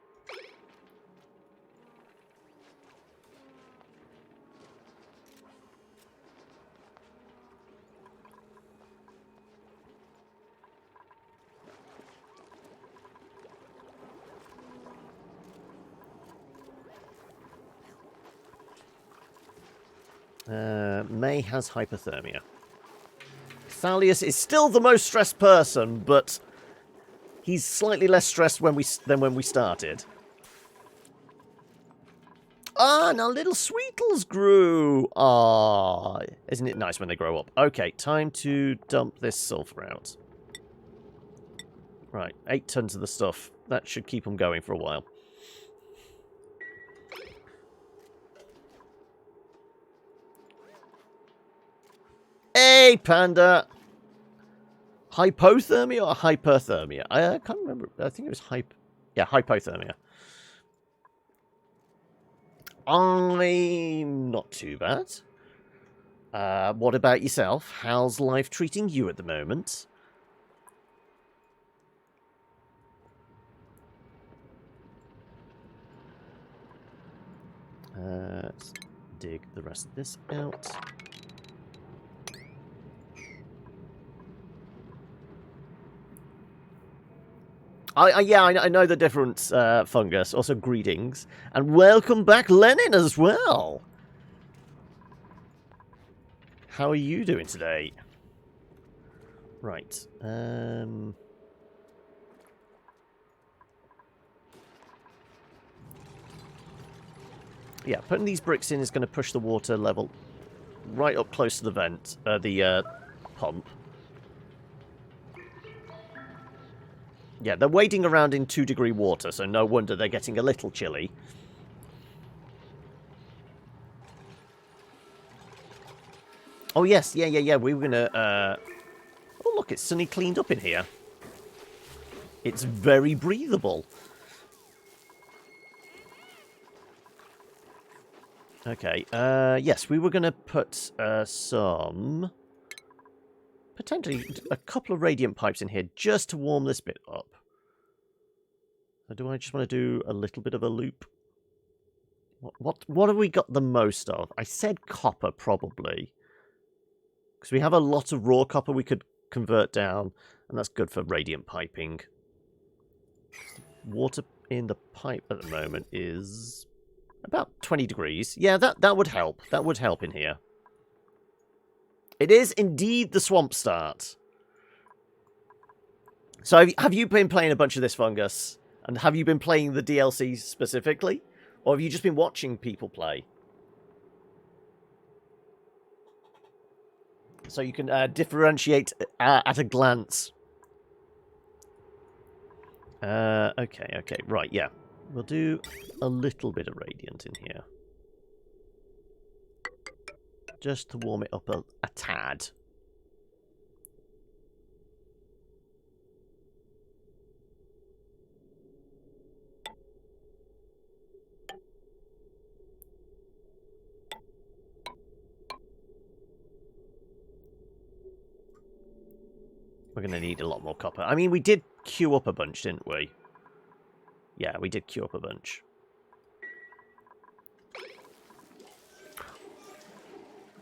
Speaker 1: May has hypothermia. Thalius is still the most stressed person, but he's slightly less stressed than when we started. Ah, now little Sweetles grew. Ah, isn't it nice when they grow up? Okay, time to dump this sulfur out. Right, 8 tons of the stuff. That should keep them going for a while. Hey, Panda! Hypothermia or hyperthermia? I can't remember. I think it was hypothermia. I'm not too bad. What about yourself? How's life treating you at the moment? Let's dig the rest of this out. I know the difference, Fungus. Also, greetings. And welcome back, Lenin, as well. How are you doing today? Right. Yeah, putting these bricks in is going to push the water level right up close to the vent, the pump. Yeah, they're wading around in 2-degree water, so no wonder they're getting a little chilly. Oh, yes, yeah. We were gonna, Oh, look, it's suddenly cleaned up in here. It's very breathable. Okay, yes, we were gonna put, some... potentially a couple of radiant pipes in here just to warm this bit up. So do I just want to do a little bit of a loop? What have we got the most of? I said copper, probably. Because we have a lot of raw copper we could convert down, and that's good for radiant piping. Water in the pipe at the moment is about 20 degrees. Yeah, that would help. That would help in here. It is indeed the swamp start. So have you been playing a bunch of this, Fungus? And have you been playing the DLC specifically? Or have you just been watching people play? So you can differentiate at a glance. Okay, right, yeah. We'll do a little bit of radiant in here. Just to warm it up a tad. We're going to need a lot more copper. I mean, we did queue up a bunch, didn't we? Yeah, we did queue up a bunch.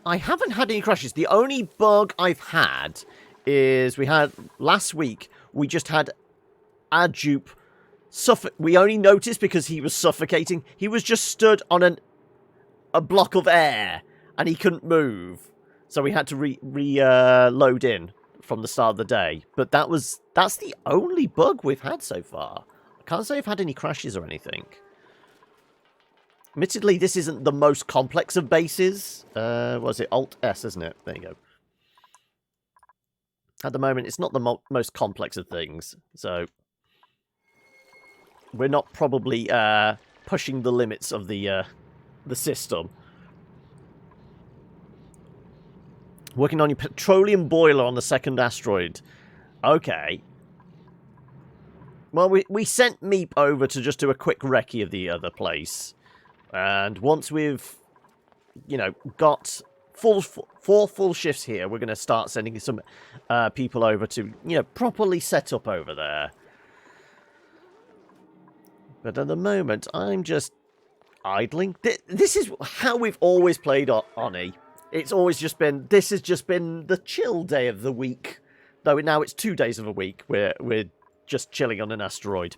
Speaker 1: I haven't had any crashes. The only bug I've had is last week, we just had our dupe we only noticed because he was suffocating. He was just stood on a block of air and he couldn't move. So we had to load in from the start of the day. But that's the only bug we've had so far. I can't say I've had any crashes or anything. Admittedly, this isn't the most complex of bases. Was it Alt-S, isn't it? There you go. At the moment, it's not the most complex of things. So we're not probably pushing the limits of the system. Working on your petroleum boiler on the second asteroid. Okay. Well, we sent Meep over to just do a quick recce of the other place. And once we've, you know, got four full shifts here, we're going to start sending some people over to, you know, properly set up over there. But at the moment, I'm just idling. This is how we've always played Oni. It's always just been, this has just been the chill day of the week. Though now it's 2 days of a week where we're just chilling on an asteroid.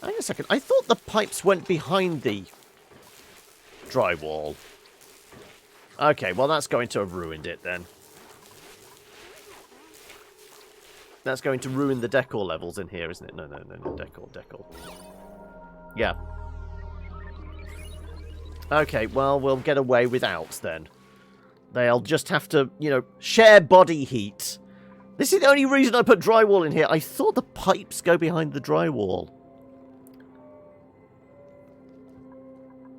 Speaker 1: Hang on a second, I thought the pipes went behind the drywall. Okay, well that's going to have ruined it then. That's going to ruin the decor levels in here, isn't it? No, decor. Yeah. Okay, well, we'll get away without, then. They'll just have to, you know, share body heat. This is the only reason I put drywall in here. I thought the pipes go behind the drywall.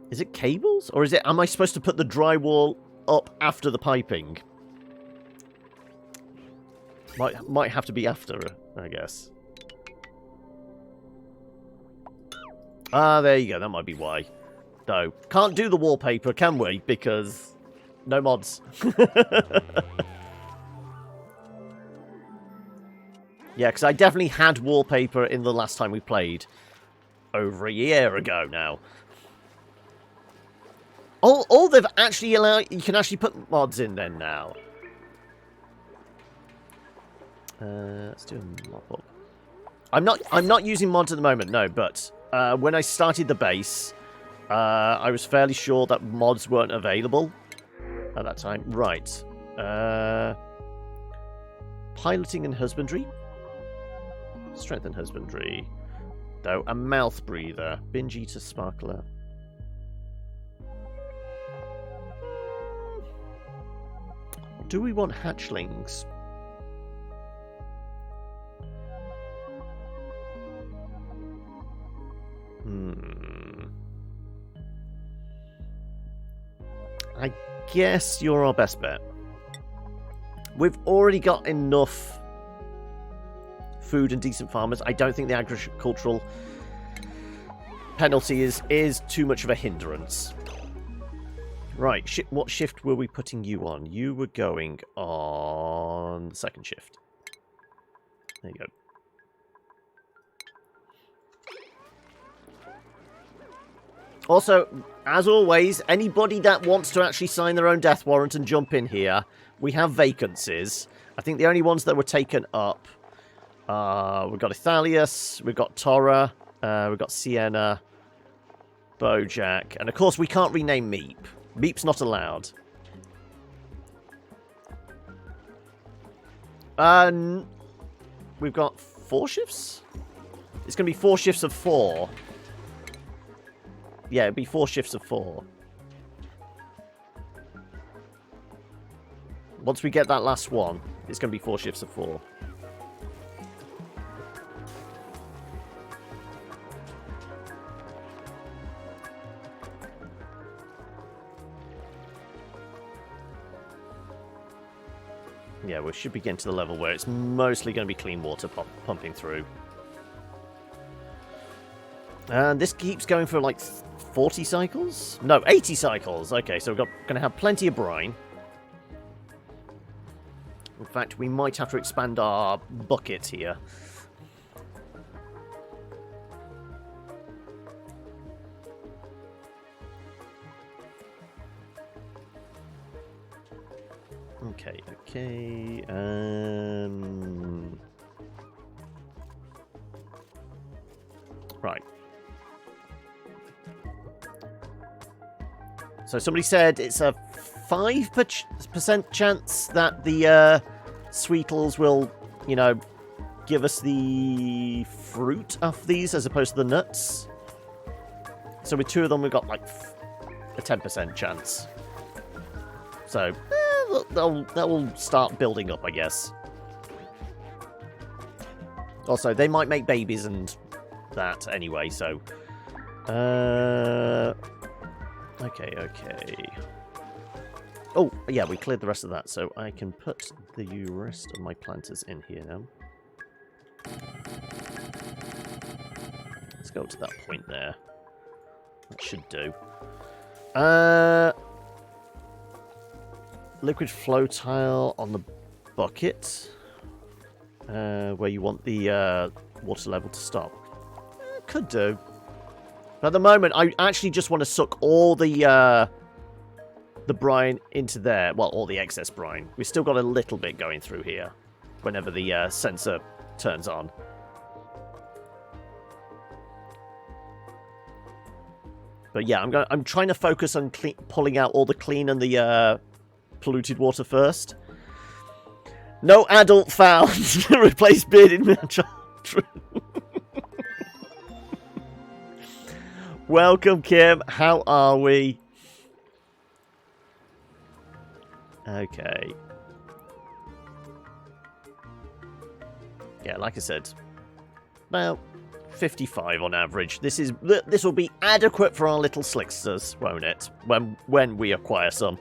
Speaker 1: Is it cables? Or is it, am I supposed to put the drywall up after the piping? Might have to be after, I guess. Ah, there you go. That might be why. Though, can't do the wallpaper, can we? Because no mods. Yeah, because I definitely had wallpaper in the last time we played. Over a year ago now. Oh, they've actually allowed... You can actually put mods in then now. Let's do a mop up. I'm not using mods at the moment, no, but when I started the base... I was fairly sure that mods weren't available at that time. Right. Piloting and husbandry. Strength and husbandry. Though, a mouth breather. Binge eater sparkler. Do we want hatchlings? I guess you're our best bet. We've already got enough food and decent farmers. I don't think the agricultural penalty is too much of a hindrance. Right, what shift were we putting you on? You were going on the second shift. There you go. Also, as always, anybody that wants to actually sign their own death warrant and jump in here, we have vacancies. I think the only ones that were taken up, we've got Ithalius, we've got Tora, we've got Sienna, Bojack, and of course we can't rename Meep. Meep's not allowed. We've got 4 shifts? It's going to be 4 shifts of 4. Yeah, it'd be 4 shifts of 4. Once we get that last one, it's going to be 4 shifts of 4. Yeah, we should be getting to the level where it's mostly going to be clean water pumping through. And this keeps going for like 40 cycles? No, 80 cycles. Okay, so we're going to have plenty of brine. In fact, we might have to expand our bucket here. Okay. Right. So somebody said it's a 5% chance that the Sweetles will, you know, give us the fruit off these as opposed to the nuts. So with 2 of them, we've got like a 10% chance. So that will start building up, I guess. Also, they might make babies and that anyway, so... Okay. Oh, yeah, we cleared the rest of that, so I can put the rest of my planters in here now. Let's go to that point there. That should do. Liquid flow tile on the bucket. Where you want the water level to stop. Could do. But at the moment, I actually just want to suck all the brine into there. Well, all the excess brine. We've still got a little bit going through here whenever the sensor turns on. But yeah, I'm trying to focus on pulling out all the clean and the polluted water first. No adult found to replace bearded children. Welcome, Kim. How are we? Okay. Yeah, like I said, about 55 on average. This will be adequate for our little slicksters, won't it? When we acquire some.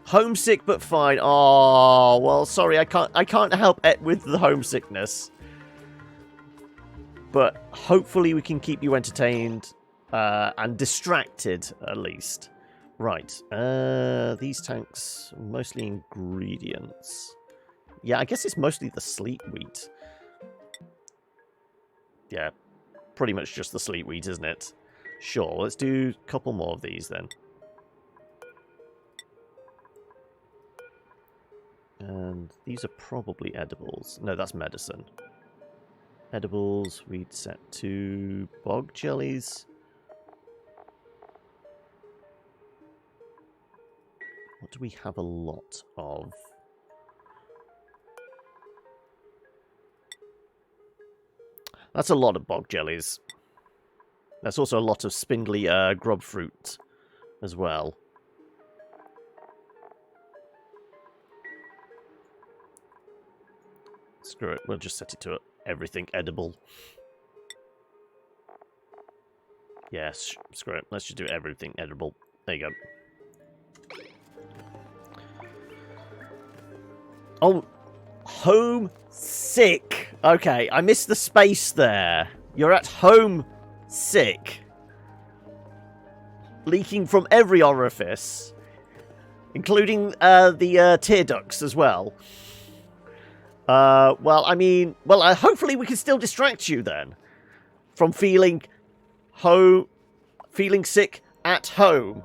Speaker 1: Homesick but fine. Oh, well, sorry, I can't help it with the homesickness. But hopefully we can keep you entertained and distracted at least. Right. These tanks mostly ingredients. Yeah, I guess it's mostly the sleet wheat. Yeah, pretty much just the sleet wheat, isn't it? Sure, let's do a couple more of these then. And these are probably edibles. No, that's medicine. Edibles, we'd set to bog jellies. What do we have a lot of? That's a lot of bog jellies. That's also a lot of spindly grub fruit as well. Screw it, we'll just set it to everything edible. Yes, screw it, let's just do everything edible. There you go. Oh, homesick. Okay, I missed the space there. You're at home sick. Leaking from every orifice. Including the tear ducts as well. Well, I mean... Well, hopefully we can still distract you then. From feeling... feeling sick at home.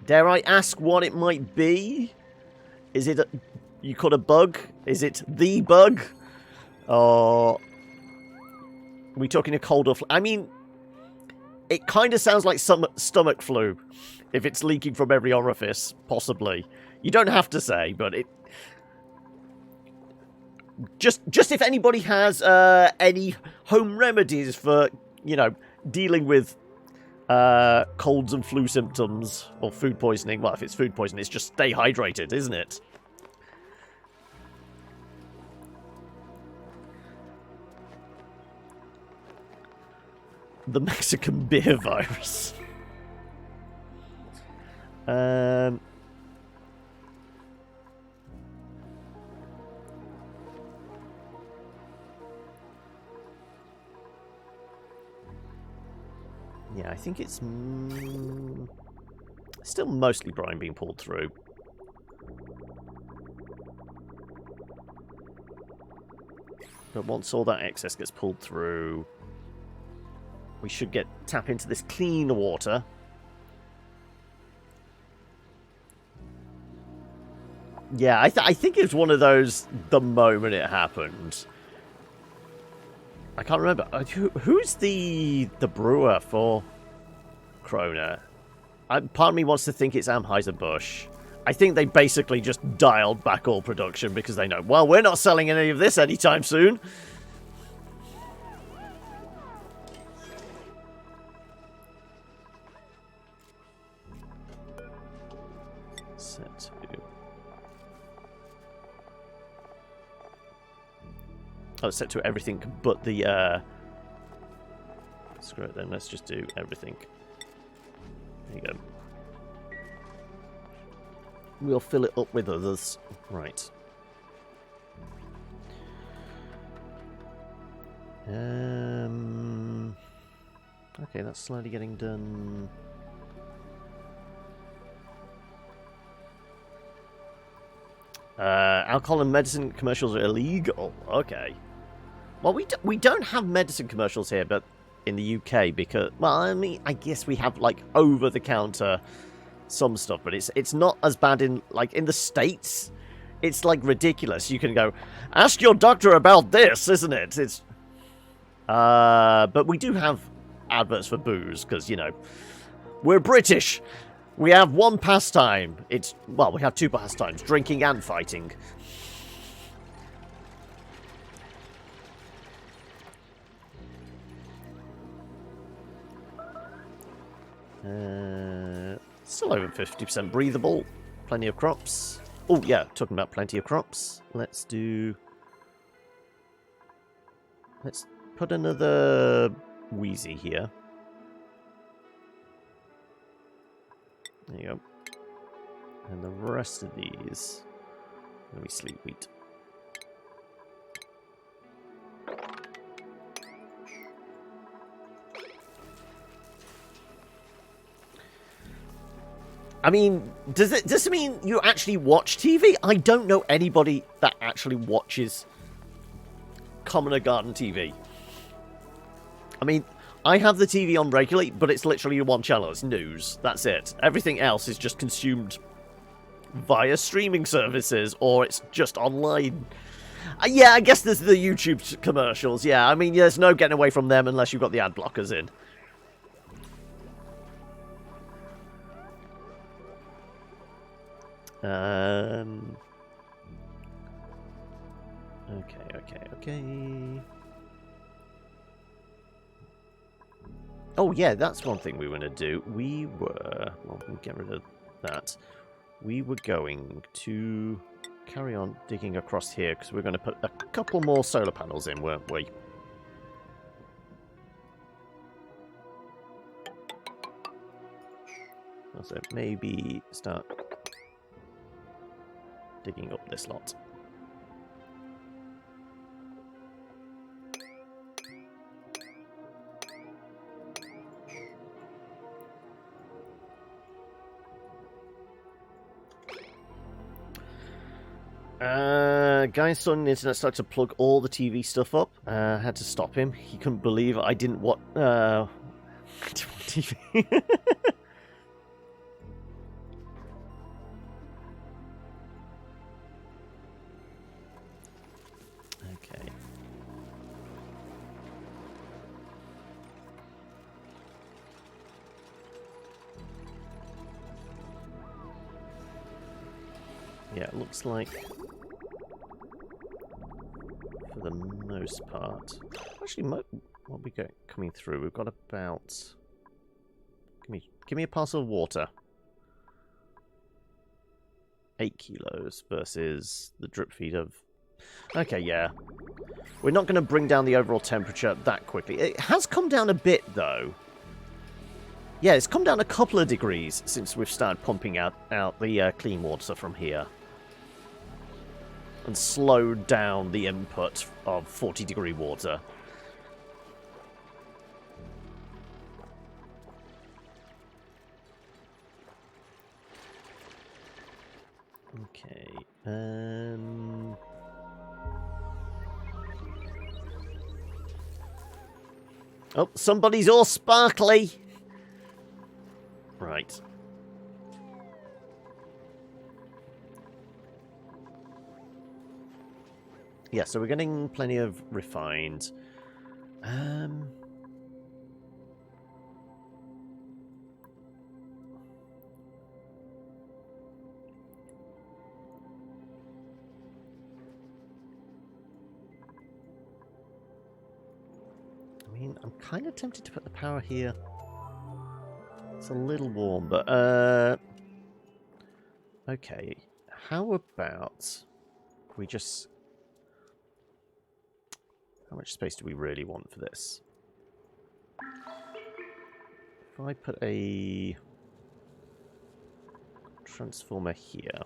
Speaker 1: Dare I ask what it might be? Is it you caught a bug? Is it the bug? Or are we talking a cold or flu? I mean, it kind of sounds like some stomach flu. If it's leaking from every orifice, possibly. You don't have to say, but it... Just if anybody has any home remedies for, you know, dealing with colds and flu symptoms or food poisoning. Well, if it's food poisoning, it's just stay hydrated, isn't it? The Mexican beer virus. Yeah, I think it's still mostly brine being pulled through. But once all that excess gets pulled through, we should tap into this clean water. Yeah, I think it was one of those the moment it happened. I can't remember. Who's the brewer for Krona? Part of me wants to think it's Anheuser-Busch. I think they basically just dialed back all production because they know, well, we're not selling any of this anytime soon. Set to... Oh, set to everything but the... Screw it then, let's just do everything. There you go. We'll fill it up with others. Right. Okay, that's slowly getting done. Alcohol and medicine commercials are illegal. Okay. Well, we don't have medicine commercials here, but in the UK because, well, I mean, I guess we have like over the counter some stuff, but it's not as bad in like in the States. It's like ridiculous. You can go ask your doctor about this, isn't it? It's but we do have adverts for booze because, you know, we're British. We have one pastime. Well, we have two pastimes, drinking and fighting. Still over 50% breathable. Plenty of crops. Oh, yeah, talking about plenty of crops. Let's put another Wheezy here. There you go. And the rest of these will be sleep wheat. I mean, does it mean you actually watch TV? I don't know anybody that actually watches Commoner Garden TV. I mean, I have the TV on regularly, but it's literally one channel. It's news. That's it. Everything else is just consumed via streaming services, or it's just online. Yeah, I guess there's the YouTube commercials. Yeah, I mean, there's no getting away from them unless you've got the ad blockers in. Okay. Oh, yeah, that's one thing we were going to do. Well, we'll get rid of that. We were going to carry on digging across here because we're going to put a couple more solar panels in, weren't we? So maybe start digging up this lot. Guy's son on the internet started to plug all the TV stuff up. Had to stop him. He couldn't believe I didn't watch TV. Okay. Yeah, it looks like for the most part. Actually, what we got coming through? We've got about. Give me a parcel of water. 8 kilos versus the drip feed of. Okay, yeah. We're not going to bring down the overall temperature that quickly. It has come down a bit, though. Yeah, it's come down a couple of degrees since we've started pumping out the clean water from here. And slowed down the input of 40-degree water. Okay. Oh, somebody's all sparkly. Right. Yeah, so we're getting plenty of refined. I mean, I'm kind of tempted to put the power here. It's a little warm, but okay. How about we just... How much space do we really want for this? If I put a transformer here...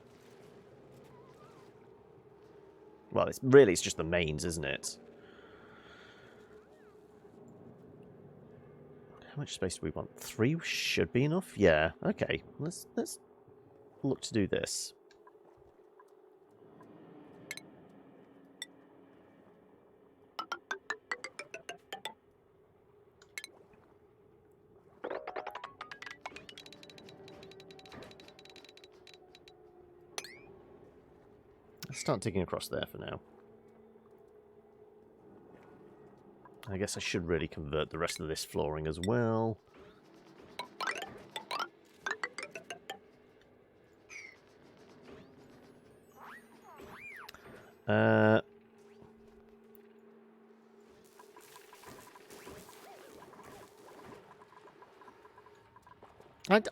Speaker 1: Well, it's just the mains, isn't it? How much space do we want? 3 should be enough? Yeah, okay. Let's look to do this. Let's start digging across there for now. I guess I should really convert the rest of this flooring as well.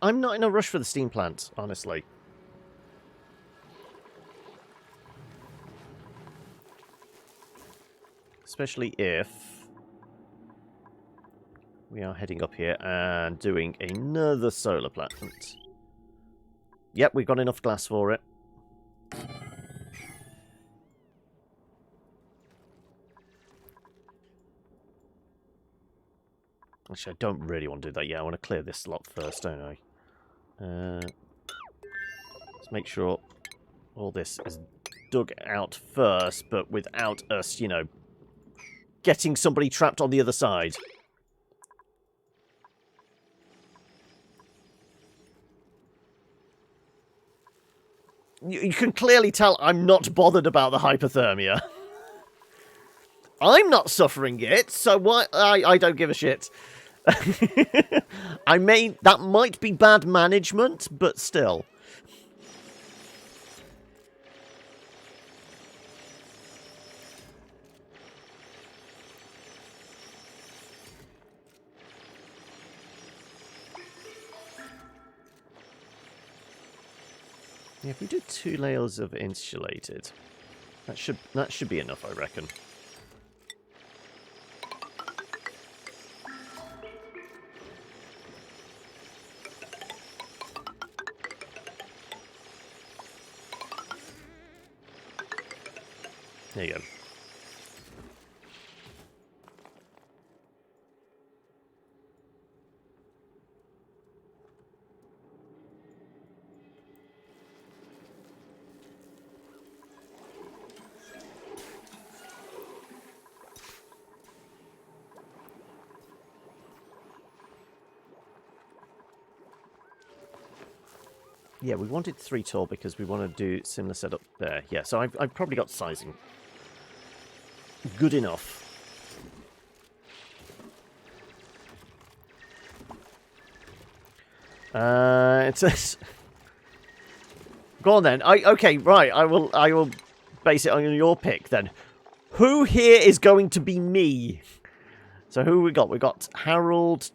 Speaker 1: I'm not in a rush for the steam plant, honestly. Especially if we are heading up here and doing another solar plant. Yep, we've got enough glass for it. Actually, I don't really want to do that yet. I want to clear this lot first, don't I? Let's make sure all this is dug out first, but without us, you know, getting somebody trapped on the other side. You can clearly tell I'm not bothered about the hypothermia. I'm not suffering it, so why? I don't give a shit. That might be bad management, but still. Yeah, if we do 2 layers of insulated, that should be enough, I reckon. There you go. Yeah, we wanted 3 tall because we want to do similar setup there. Yeah, so I've probably got sizing good enough. It says... Go on then. Okay, right. I will base it on your pick then. Who here is going to be me? So who we got? We got Harold,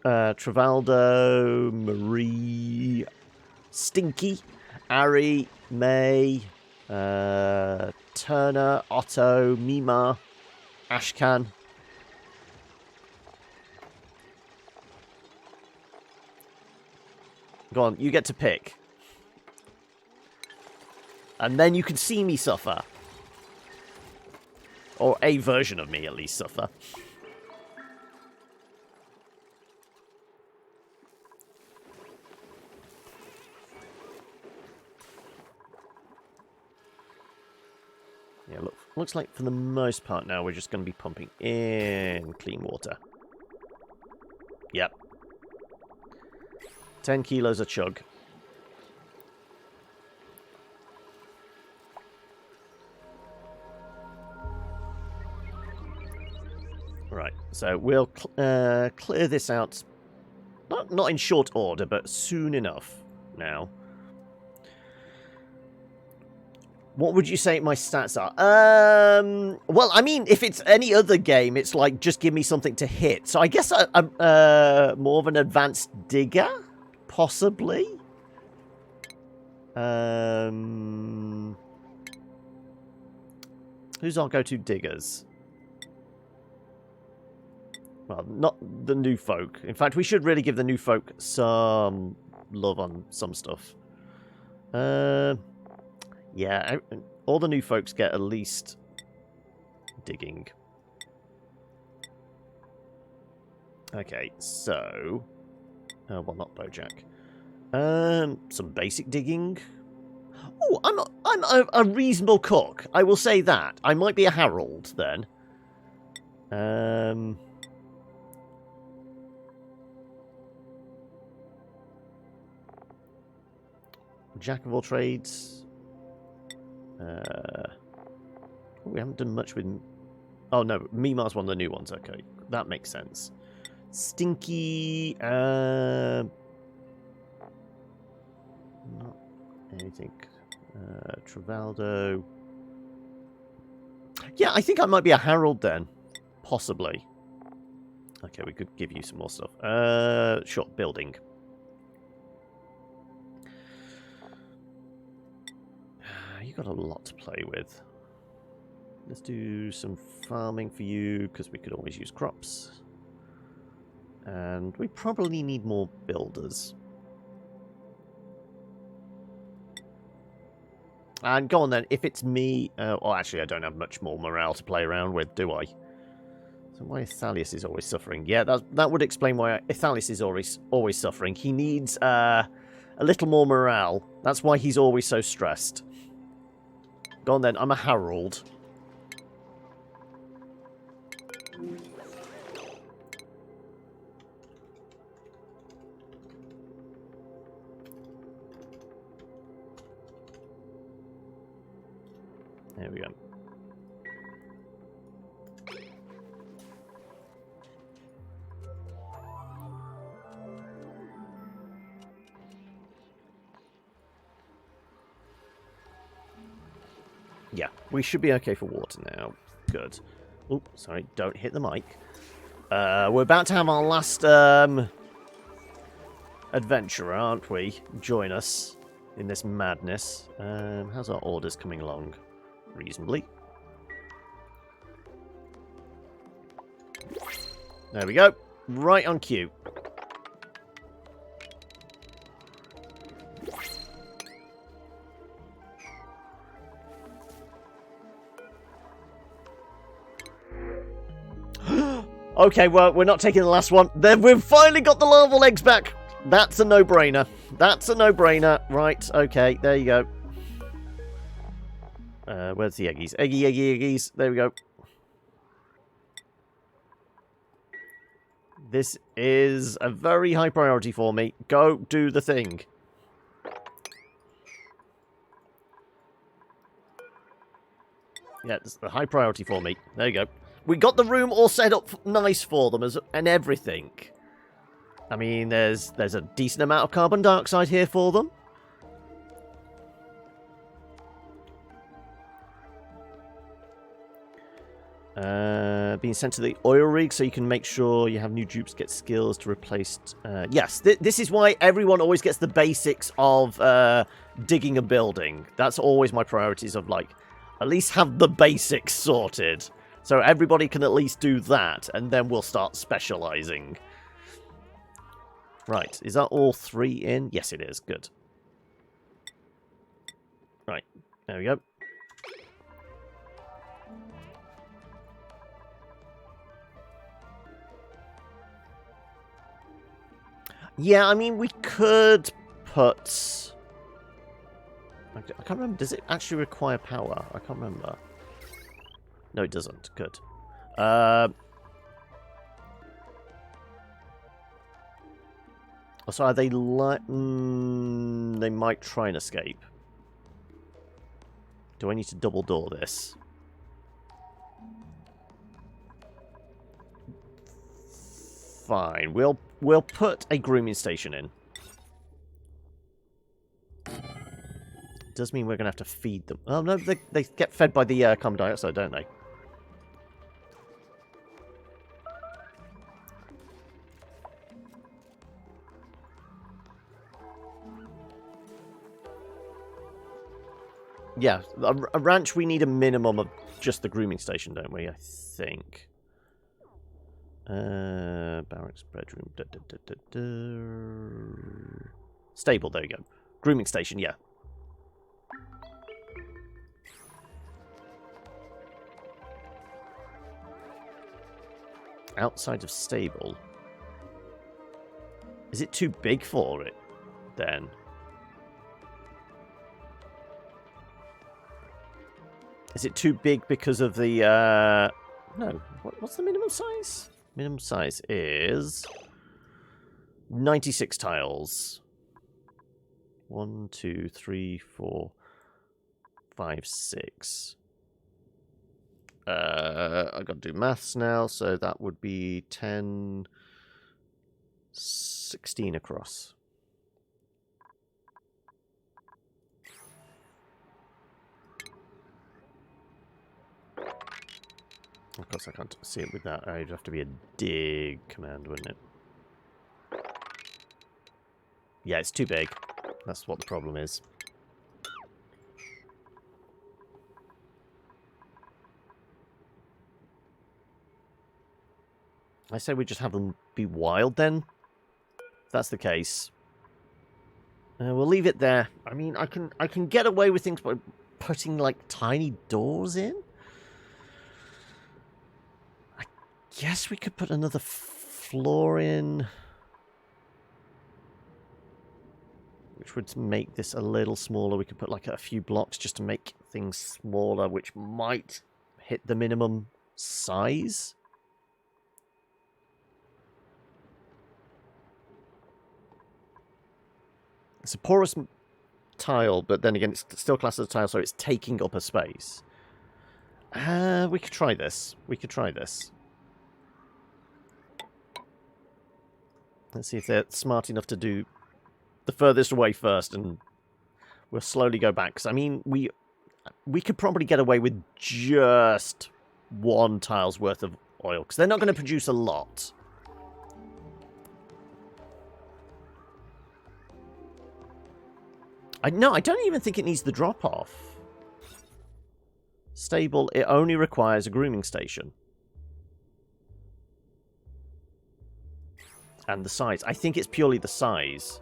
Speaker 1: Travaldo, Marie, Stinky, Ari, May, Turner, Otto, Mima, Ashkan. Go on, you get to pick. And then you can see me suffer. Or a version of me, at least, suffer. Yeah, looks like for the most part now we're just going to be pumping in clean water. Yep. 10 kilos a chug. So we'll clear this out. Not in short order, but soon enough now. What would you say my stats are? Well, I mean, if it's any other game, it's like, just give me something to hit. So I guess I'm more of an advanced digger? Possibly? Who's our go-to diggers? Well, not the new folk. In fact, we should really give the new folk some love on some stuff. Yeah, all the new folks get at least digging. Okay, so... well, not Bojack. Some basic digging. Oh, I'm a reasonable cook. I will say that. I might be a Harold, then. Jack of all trades. We haven't done much with... Oh, no. Mimar's one of the new ones. Okay. That makes sense. Stinky... Not anything. Travaldo... Yeah, I think I might be a Harold then. Possibly. Okay, we could give you some more stuff. Sure, building. You got a lot to play with. Let's do some farming for you, because we could always use crops. And we probably need more builders. And go on then, if it's me... well, actually, I don't have much more morale to play around with, do I? So why Ithalius is always suffering? Yeah, that would explain why Ithalius is always suffering. He needs a little more morale. That's why he's always so stressed. Go on then, I'm a Harold. There we go. Yeah, we should be okay for water now. Good. Oh, sorry, don't hit the mic. We're about to have our last adventure, aren't we? Join us in this madness. How's our orders coming along? Reasonably. There we go. Right on cue. Okay, well, we're not taking the last one. Then we've finally got the larval eggs back. That's a no-brainer. That's a no-brainer. Right, okay, there you go. Where's the eggies? Eggies. There we go. This is a very high priority for me. Go do the thing. Yeah, it's a high priority for me. There you go. We got the room all set up nice for them and everything. I mean, there's a decent amount of carbon dioxide here for them. Being sent to the oil rig so you can make sure you have new dupes get skills to replace... yes, this is why everyone always gets the basics of digging a building. That's always my priorities of, like, at least have the basics sorted. So everybody can at least do that, and then we'll start specializing. Right, is that all three in? Yes, it is. Good. Right, there we go. Yeah, I mean, we could put... I can't remember. Does it actually require power? I can't remember. No, it doesn't. Good. So are they like... they might try and escape. Do I need to double door this? fine. We'll put a grooming station in. Does mean we're going to have to feed them. Oh, no, they get fed by the carbon dioxide, don't they? Yeah, a ranch, we need a minimum of just the grooming station, don't we? I think. Barracks, bedroom. Stable, there you go. Grooming station, yeah. Outside of stable. Is it too big for it, then? Is it too big because of the, no. What's the minimum size? Minimum size is 96 tiles. 1, 2, 3, 4, 5, 6. I've got to do maths now, so that would be 10, 16 across. Of course, I can't see it with that. It'd have to be a dig command, wouldn't it? Yeah, it's too big. That's what the problem is. I say we just have them be wild, then. If that's the case. We'll leave it there. I mean, I can get away with things by putting, like, tiny doors in. Guess we could put another floor in, which would make this a little smaller. We could put like a few blocks just to make things smaller, which might hit the minimum size. It's a porous tile, but then again, it's still classed as a tile, so it's taking up a space. We could try this. We could try this. Let's see if they're smart enough to do the furthest away first, and we'll slowly go back. Because, I mean, we could probably get away with just 1 tile's worth of oil, because they're not going to produce a lot. No, I don't even think it needs the drop-off. Stable, it only requires a grooming station. And the size. I think it's purely the size.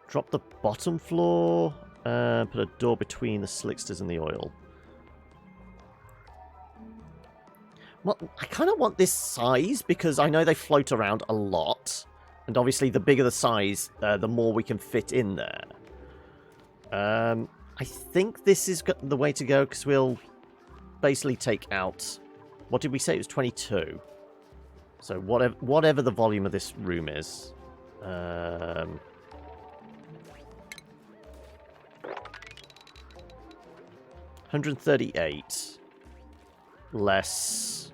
Speaker 1: Drop the bottom floor. Put a door between the slicksters and the oil. Well, I kind of want this size because I know they float around a lot. And obviously the bigger the size, the more we can fit in there. I think this is the way to go because we'll basically take out... What did we say? It was 22. So whatever the volume of this room is. 138 less...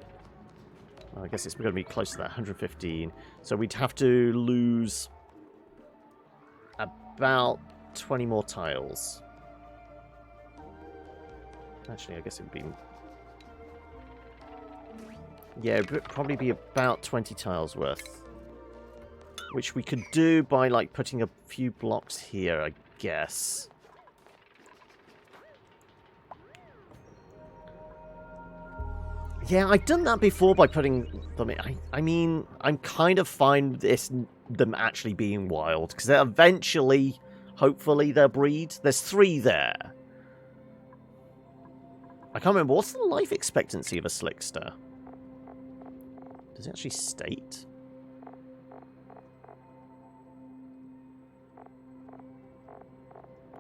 Speaker 1: Well, I guess it's going to be close to that, 115. So we'd have to lose about 20 more tiles. Actually, I guess it would be... Yeah, it would probably be about 20 tiles worth. Which we could do by, like, putting a few blocks here, I guess. Yeah, I've done that before by putting them in. I mean, I'm kind of fine with them actually being wild. Because eventually, hopefully, they'll breed. There's 3 there. I can't remember. What's the life expectancy of a slickster? Does it actually state?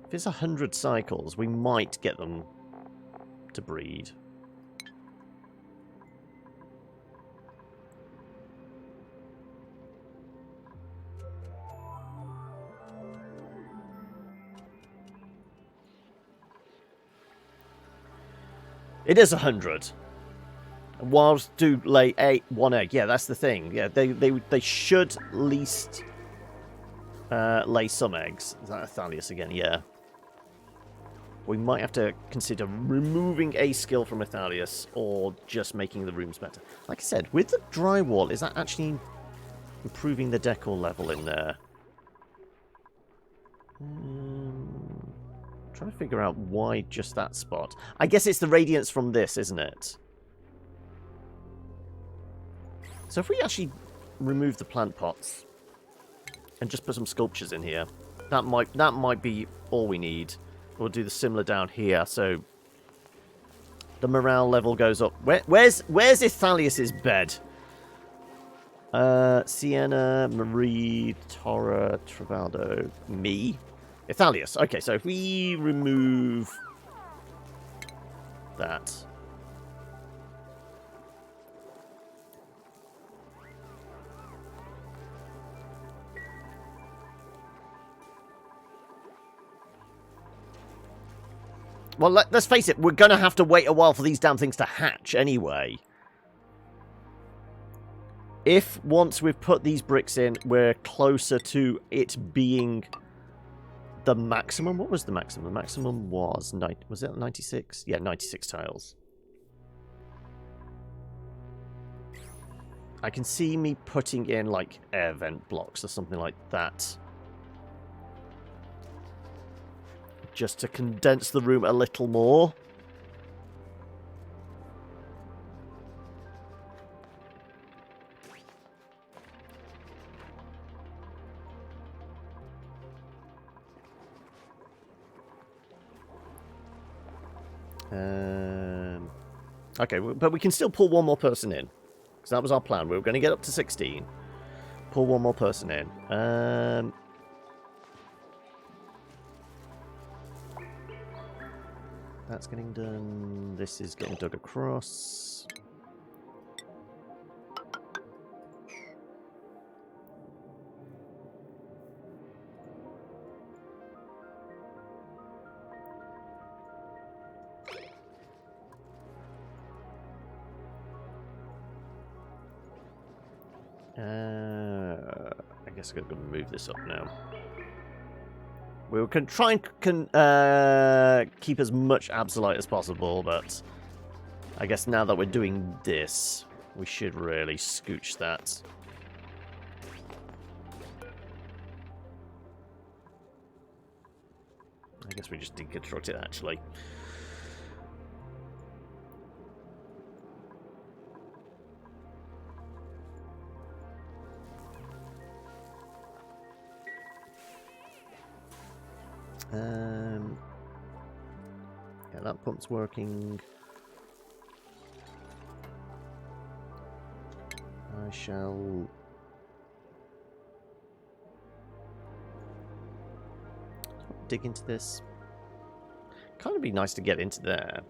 Speaker 1: If it's 100 cycles, we might get them to breed. It is 100. And whilst do lay one egg. Yeah, that's the thing. Yeah, they should at least lay some eggs. Is that Athalius again? Yeah. We might have to consider removing a skill from Athalius or just making the rooms better. Like I said, with the drywall, is that actually improving the decor level in there? Trying to figure out why just that spot. I guess it's the radiance from this, isn't it? So if we actually remove the plant pots and just put some sculptures in here, that might be all we need. We'll do the similar down here, so the morale level goes up. Where's Ithalius's bed? Sienna, Marie, Tora, Travaldo, me, Ithalius. Okay, so if we remove that. Well, let's face it, we're going to have to wait a while for these damn things to hatch anyway. If once we've put these bricks in, we're closer to it being the maximum. What was the maximum? The maximum was it 96? Yeah, 96 tiles. I can see me putting in like air vent blocks or something like that. Just to condense the room a little more. Okay, but we can still pull one more person in. Because that was our plan. We were going to get up to 16. Pull one more person in. That's getting done. This is getting dug across. I guess I'm going to move this up now. We can try and keep as much Absolite as possible, but I guess now that we're doing this, we should really scooch that. I guess we just deconstruct it, actually. Yeah, that pump's working. I shall dig into this. Kind of be nice to get into there.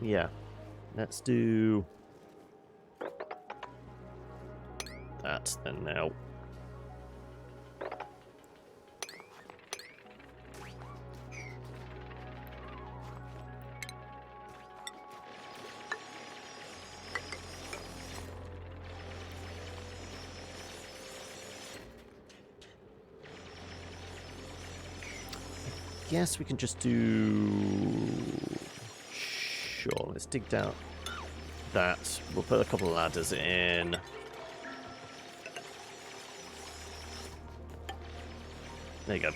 Speaker 1: Yeah, let's do that then now. Yes, we can just do... Sure, let's dig down that. We'll put a couple of ladders in. There you go.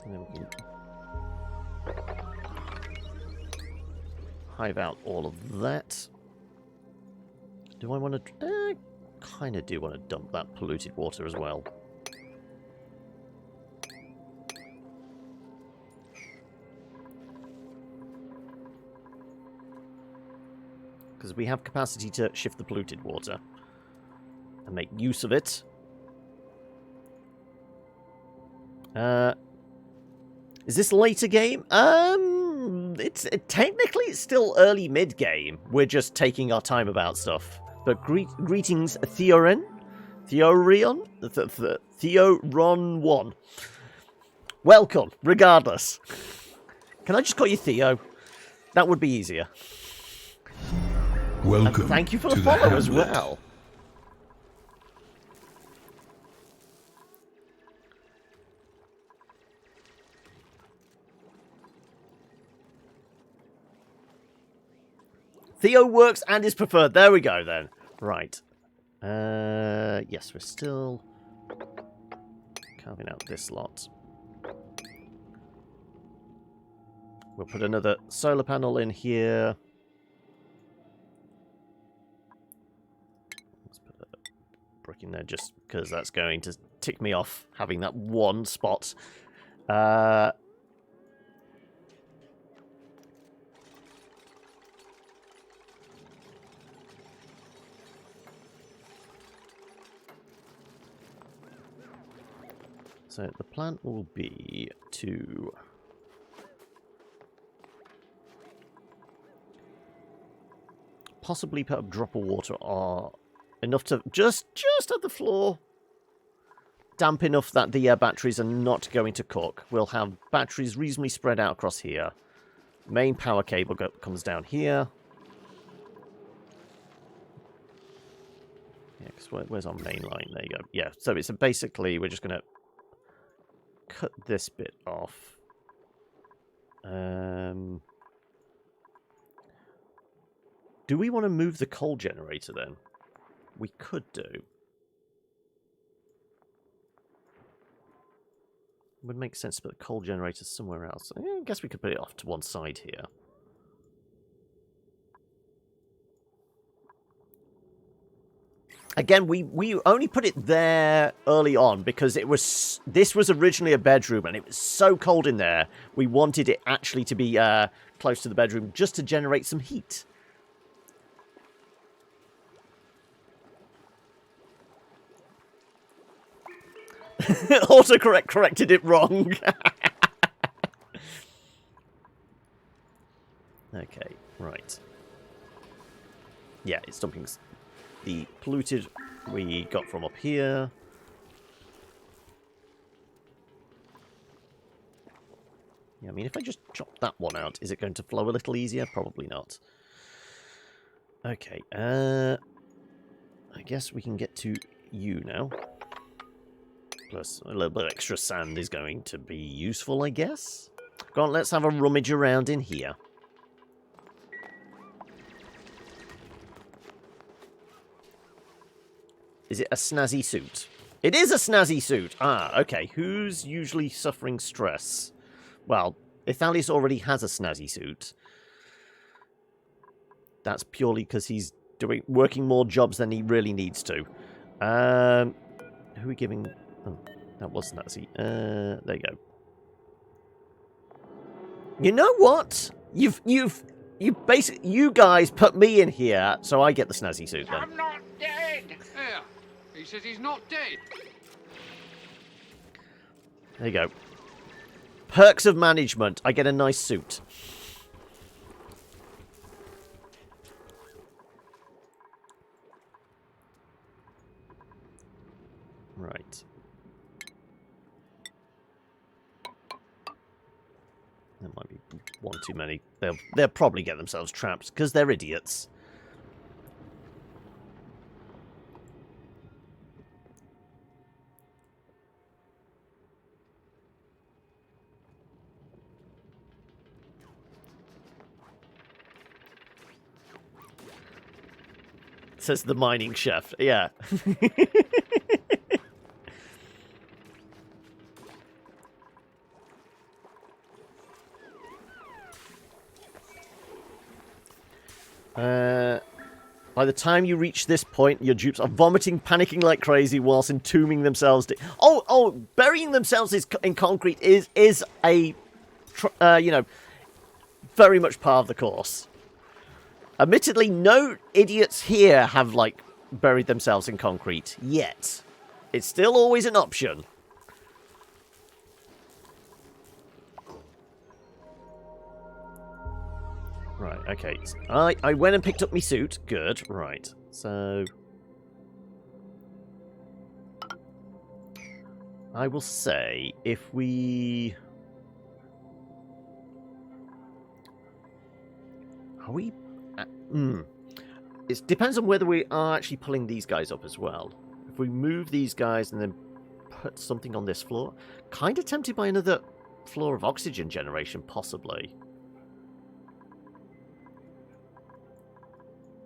Speaker 1: And then we can hive out all of that. Do I want to... kind of do want to dump that polluted water as well. Because we have capacity to shift the polluted water and make use of it. Is this later game? Technically it's still early mid game. We're just taking our time about stuff. But greetings, Theorion, Theoron 1. Welcome, regardless. Can I just call you Theo? That would be easier.
Speaker 2: Welcome.
Speaker 1: And thank you for the follow as well. Theo works and is preferred. There we go, then. Right. Yes, we're still carving out this lot. We'll put another solar panel in here. Let's put a brick in there just because that's going to tick me off, having that one spot. So the plan will be to possibly put a drop of water or enough to just at the floor, damp enough that the batteries are not going to cook. We'll have batteries reasonably spread out across here. Main power cable comes down here. Yeah, because where's our main line? There you go. Yeah, so it's basically we're just going to cut this bit off. Do we want to move the coal generator then? We could do. Would make sense to put the coal generator somewhere else. I guess we could put it off to one side here. Again, we only put it there early on because this was originally a bedroom and it was so cold in there. We wanted it actually to be close to the bedroom just to generate some heat. Autocorrect corrected it wrong. Okay, right. Yeah, it's dumping the polluted we got from up here. Yeah, I mean, if I just chop that one out, is it going to flow a little easier? Probably not. Okay, I guess we can get to you now. Plus, a little bit of extra sand is going to be useful, I guess. Go on, let's have a rummage around in here. Is it a snazzy suit? It is a snazzy suit! Ah, okay. Who's usually suffering stress? Well, Ithalius already has a snazzy suit. That's purely because he's working more jobs than he really needs to. Who are we giving... Oh, that was snazzy. There you go. You know what? You guys put me in here, so I get the snazzy suit then.
Speaker 3: I'm not dead! Yeah, he says he's not dead.
Speaker 1: There you go. Perks of management. I get a nice suit. Right. There might be one too many. They'll probably get themselves trapped because they're idiots. Says the mining chef. Yeah. By the time you reach this point, your dupes are vomiting, panicking like crazy, whilst entombing themselves. Burying themselves in concrete is a, very much part of the course. Admittedly, no idiots here have, buried themselves in concrete yet. It's still always an option. okay. I went and picked up my suit. Good. Right. So... I will say, if we... Are we... It depends on whether we are actually pulling these guys up as well. If we move these guys and then put something on this floor... Kind of tempted by another floor of oxygen generation, possibly.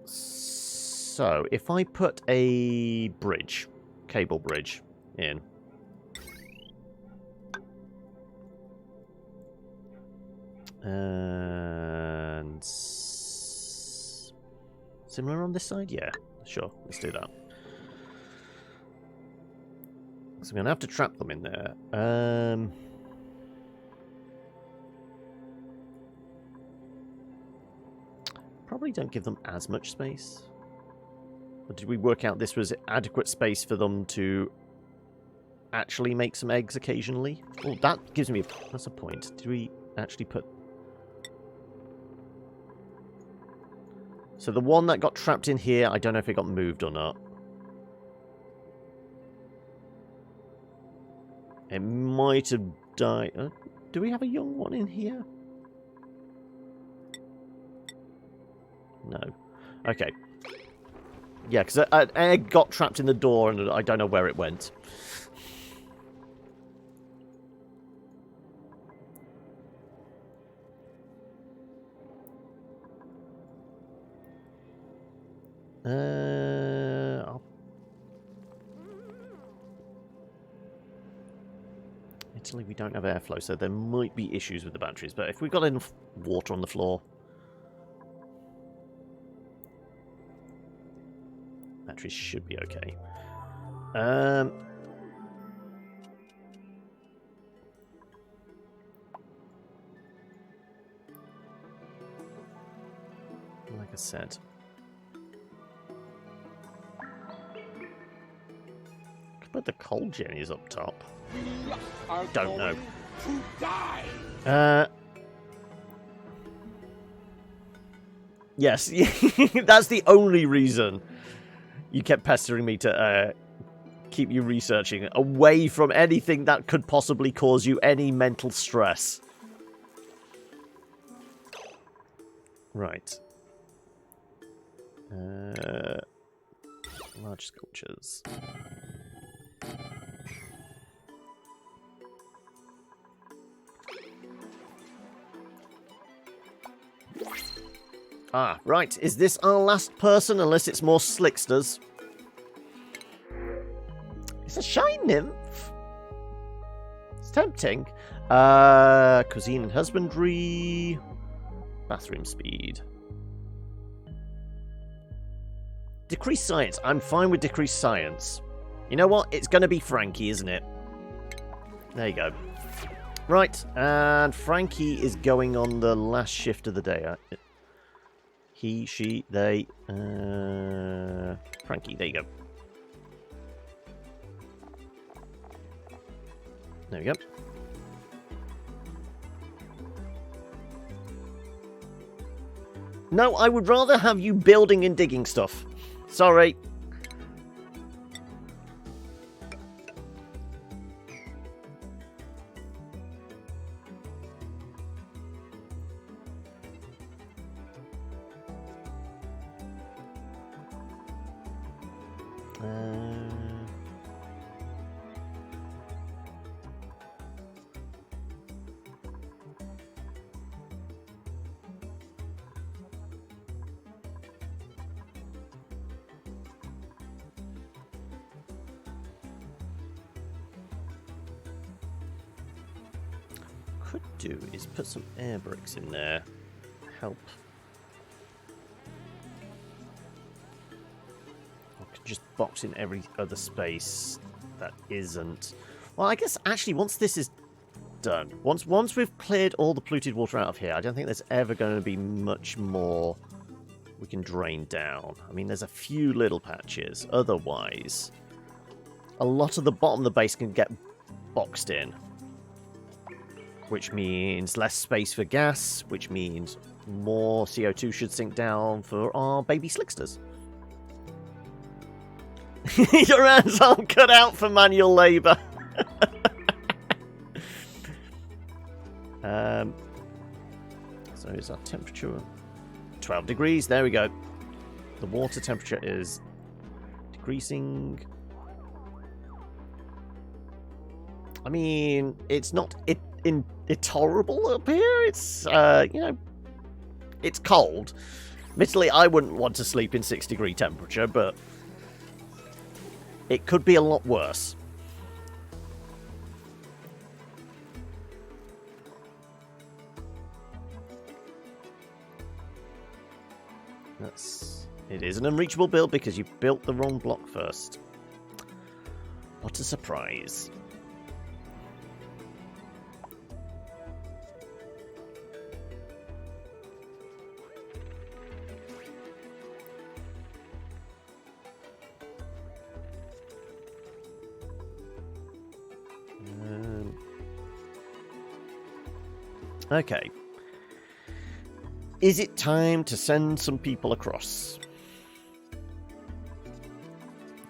Speaker 1: So, if I put a bridge, cable bridge, in... And... Similar on this side? Yeah, sure. Let's do that. So I'm going to have to trap them in there. Probably don't give them as much space. Or did we work out this was adequate space for them to actually make some eggs occasionally? Oh, that gives me... That's a point. Did we actually put... So the one that got trapped in here, I don't know if it got moved or not. It might have died. Do we have a young one in here? No. Okay. Yeah, because an egg got trapped in the door and I don't know where it went. Italy, we don't have airflow, so there might be issues with the batteries. But if we've got enough water on the floor, batteries should be okay. Like I said. But the coal gen is up top. Don't know. Yes, that's the only reason you kept pestering me to keep you researching, away from anything that could possibly cause you any mental stress. Right. Large sculptures. Ah, right. Is this our last person, unless it's more slicksters? It's a shine nymph. It's tempting. Cuisine and husbandry. Bathroom speed. Decreased science. I'm fine with decreased science. You know what? It's going to be Frankie, isn't it? There you go. Right, and Frankie is going on the last shift of the day. He, she, they, Frankie, there you go. There we go. No, I would rather have you building and digging stuff. Sorry. Could do is put some air bricks in there. Help. I could just box in every other space that isn't. Well, I guess actually once this is done, once we've cleared all the polluted water out of here, I don't think there's ever going to be much more we can drain down. I mean, there's a few little patches. Otherwise, a lot of the bottom of the base can get boxed in. Which means less space for gas, which means more CO2 should sink down for our baby slicksters. Your hands aren't cut out for manual labour. So is our temperature 12 degrees? There we go. The water temperature is decreasing. I mean, it's not intolerable up here. It's you know, it's cold. Admittedly, I wouldn't want to sleep in 6-degree temperature, but it could be a lot worse. It is an unreachable build because you built the wrong block first. What a surprise. Okay. Is it time to send some people across?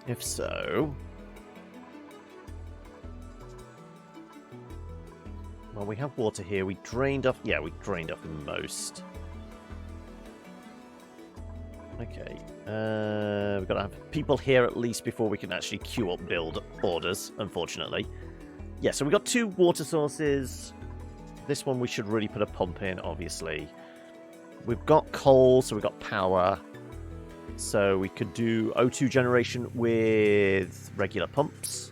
Speaker 1: If so... Well, we have water here. We drained off... Yeah, we drained off most. Okay. We've got to have people here at least before we can actually queue up build orders, unfortunately. Yeah, so we've got 2 water sources. This one we should really put a pump in, obviously. We've got coal, so we've got power. So we could do O2 generation with regular pumps.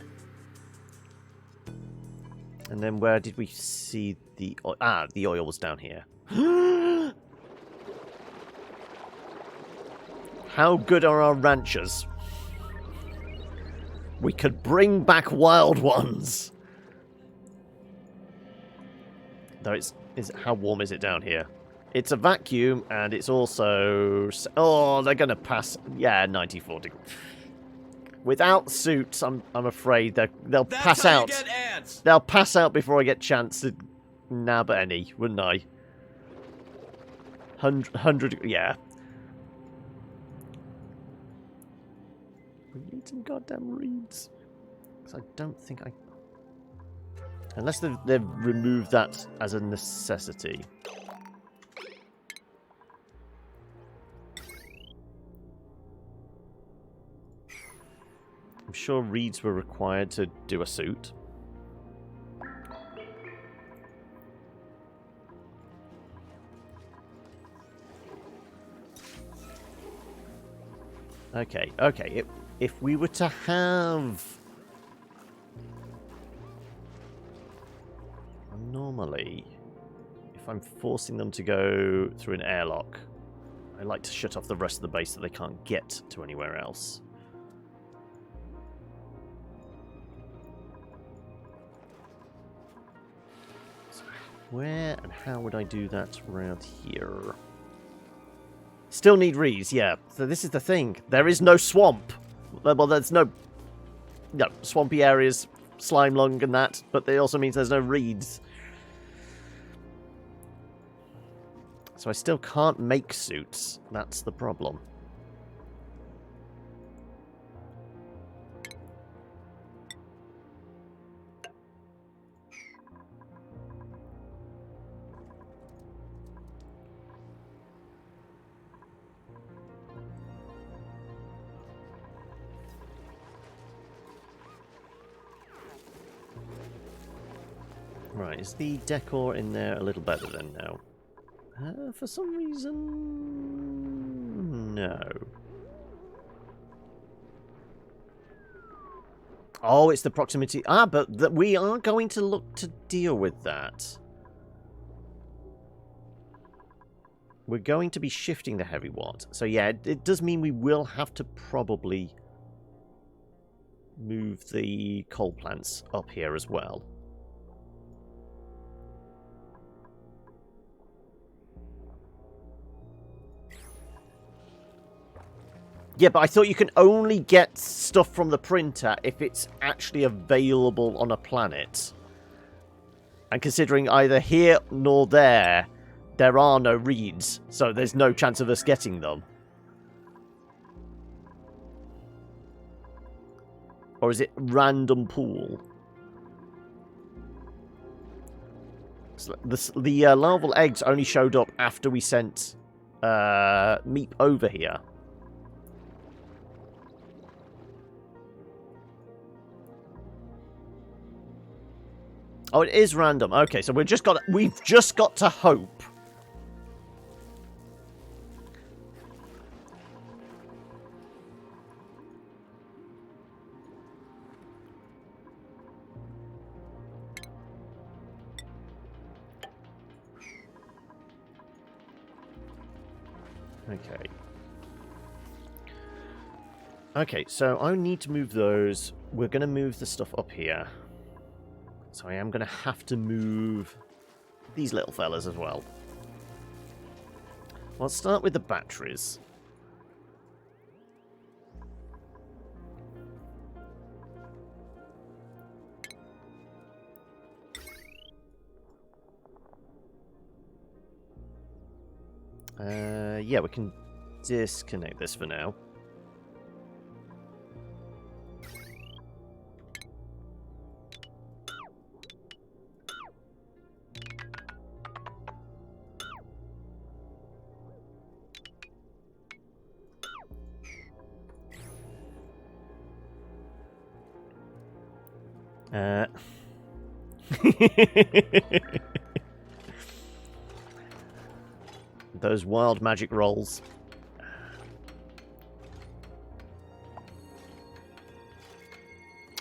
Speaker 1: And then where did we see the oil? Ah, the oil was down here. How good are our ranchers? We could bring back wild ones. Though how warm is it down here? It's a vacuum, and it's also... Oh, they're going to pass... Yeah, 94 degrees. Without suits, I'm afraid they'll pass out. They'll pass out before I get a chance to nab any, wouldn't I? 100... Yeah. We need some goddamn reeds. Because I don't think I... Unless they've removed that as a necessity. I'm sure reeds were required to do a suit. Okay, okay. If we were to have... Normally, if I'm forcing them to go through an airlock, I like to shut off the rest of the base so they can't get to anywhere else. So where and how would I do that around here? Still need reeds, yeah. So this is the thing. There is no swamp. Well, there's no swampy areas, slime lung and that, but it also means there's no reeds. So I still can't make suits. That's the problem. Right, is the decor in there a little better than now? For some reason... No. Oh, it's the proximity... Ah, but we are going to look to deal with that. We're going to be shifting the heavy watt. So yeah, it does mean we will have to probably move the coal plants up here as well. Yeah, but I thought you can only get stuff from the printer if it's actually available on a planet. And considering either here nor there, there are no reeds, so there's no chance of us getting them. Or is it random pool? So the larval eggs only showed up after we sent Meep over here. Oh, it is random. Okay, so we've just got to hope. Okay. Okay, so I need to move those. We're going to move the stuff up here. So I am going to have to move these little fellas as well. Let's start with the batteries. Yeah, we can disconnect this for now. Those wild magic rolls.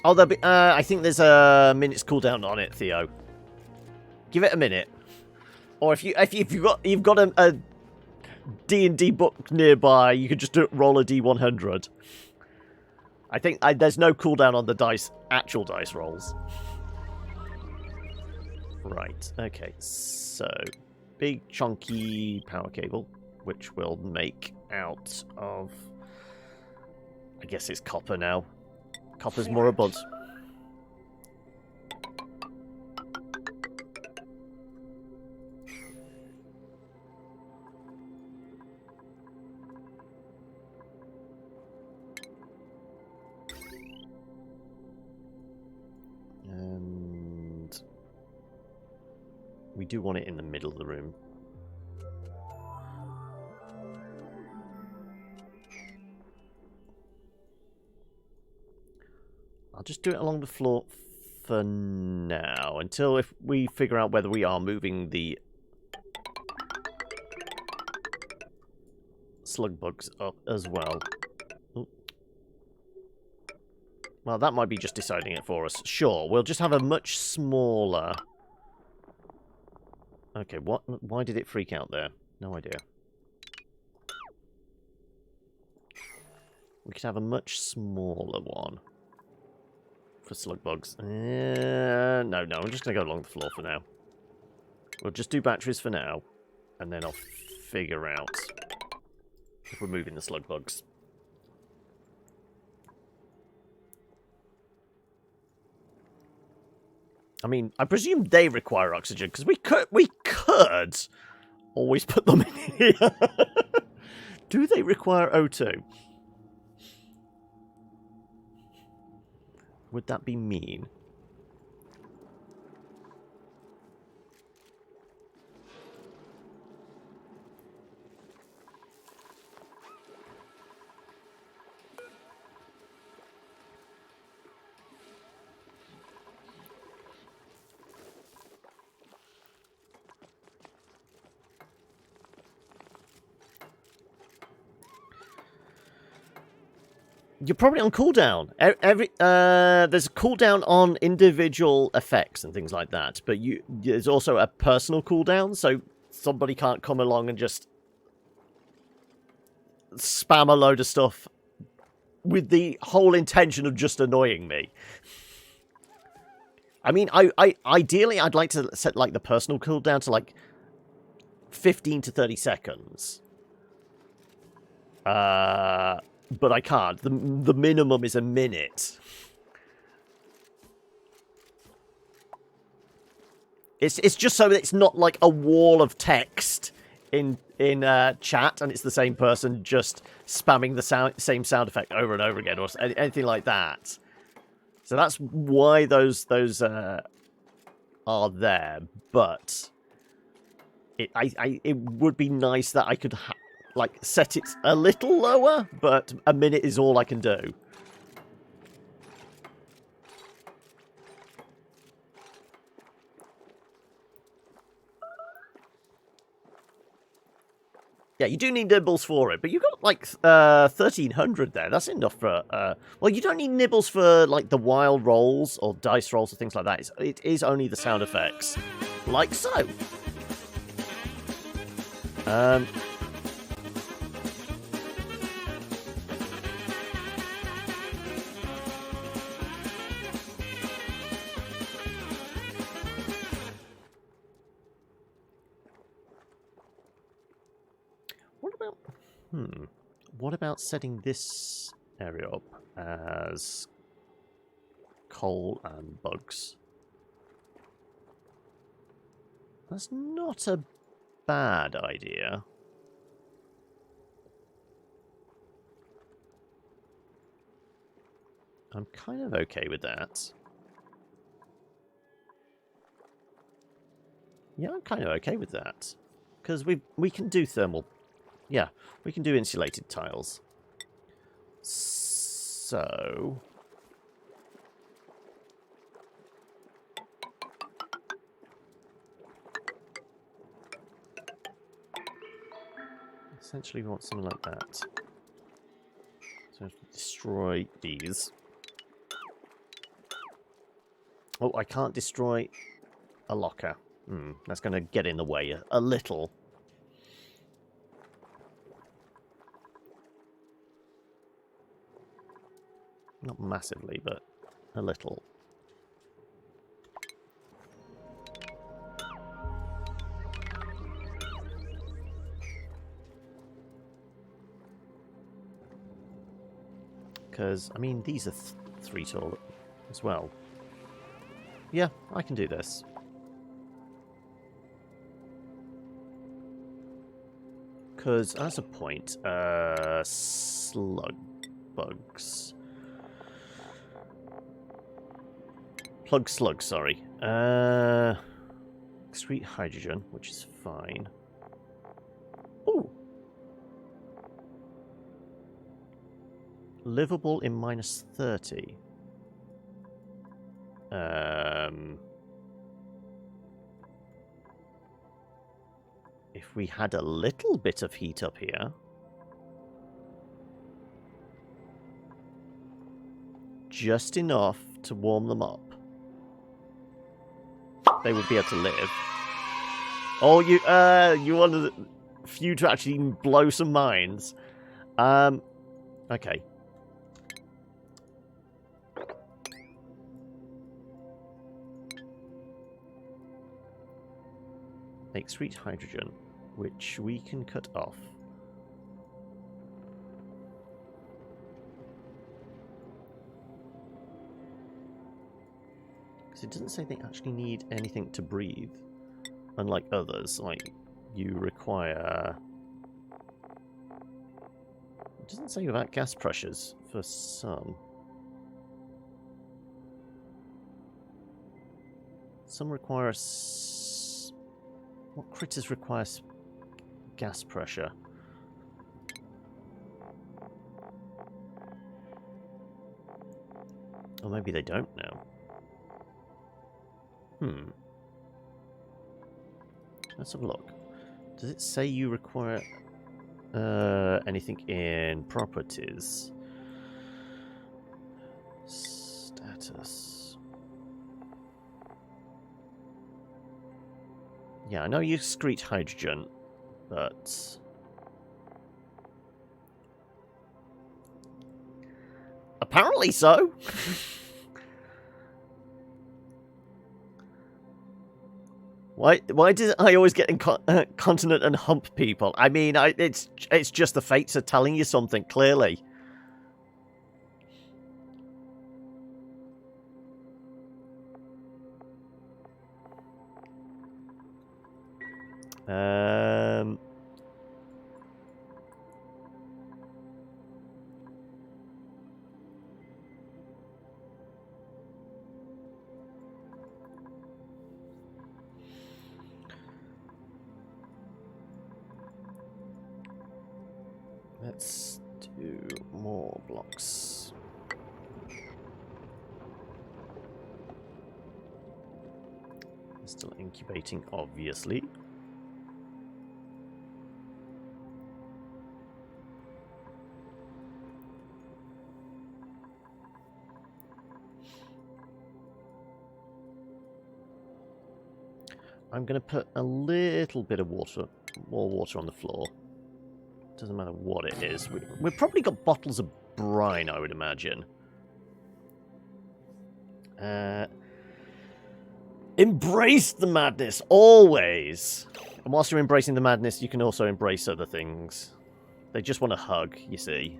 Speaker 1: Oh, there'll be, I think there's a minute's cooldown on it, Theo. Give it a minute. Or if you've got a D&D book nearby, you could just roll a D100. I think there's no cooldown on the actual dice rolls. Right, okay, so big chunky power cable, which we'll make out of, I guess it's copper now. Copper's more abundant. And we do want it in the middle of the room. I'll just do it along the floor for now, until if we figure out whether we are moving the slug bugs up as well. Ooh. Well, that might be just deciding it for us. Sure, we'll just have a much smaller... Okay, what? Why did it freak out there? No idea. We could have a much smaller one. For slug bugs. No, I'm just going to go along the floor for now. We'll just do batteries for now. And then I'll figure out if we're moving the slug bugs. I mean, I presume they require oxygen, because we could always put them in here. Do they require O2? Would that be mean? You're probably on cooldown. There's a cooldown on individual effects and things like that, but there's also a personal cooldown, so somebody can't come along and just spam a load of stuff with the whole intention of just annoying me. I mean, ideally, I'd like to set like the personal cooldown to like 15 to 30 seconds. But I can't. The minimum is a minute. It's just so it's not like a wall of text in chat, and it's the same person just spamming the same sound effect over and over again, or anything like that. So that's why those are there. But it would be nice that I could like set it a little lower, but a minute is all I can do. Yeah, you do need nibbles for it, but you got like 1,300 there. That's enough for. Well, you don't need nibbles for like the wild rolls or dice rolls or things like that. It is only the sound effects, like so. What about setting this area up as coal and bugs? That's not a bad idea. I'm kind of okay with that. Yeah, I'm kind of okay with that. Because we can do thermal. Yeah, we can do insulated tiles. So... essentially we want something like that. So I have to destroy these. Oh, I can't destroy a locker. That's going to get in the way a little. Not massively, but a little. Because, I mean, these are 3 tall as well. Yeah, I can do this. Because, as a point, slug bugs. Plug slug, sorry. Excrete hydrogen, which is fine. Ooh. Livable in -30. If we had a little bit of heat up here. Just enough to warm them up. They would be able to live. Oh, you wanted a few to actually blow some minds. Okay. Excrete hydrogen, which we can cut off. Because it doesn't say they actually need anything to breathe. Unlike others, like you require... it doesn't say about gas pressures for some. Some require... what critters require gas pressure? Or maybe they don't now. Let's have a look. Does it say you require anything in properties? Status. Yeah, I know you excrete hydrogen, but... apparently so! Why did I always get incontinent and hump people? I mean, it's just the fates are telling you something, clearly. Um... Let's do more blocks. Still incubating, obviously. I'm going to put a little bit of water, more water on the floor. Doesn't matter what it is. We've probably got bottles of brine, I would imagine. Embrace the madness, always! And whilst you're embracing the madness, you can also embrace other things. They just want a hug, you see.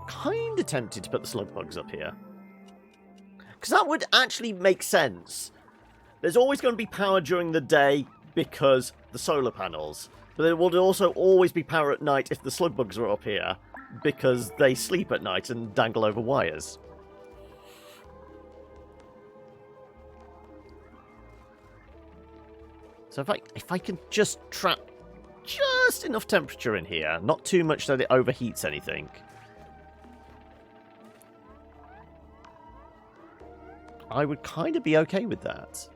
Speaker 1: Kind of tempted to put the slug bugs up here. Because that would actually make sense. There's always going to be power during the day because the solar panels. But there would also always be power at night if the slug bugs are up here because they sleep at night and dangle over wires. So if I can just trap just enough temperature in here, not too much that it overheats anything. I would kind of be okay with that.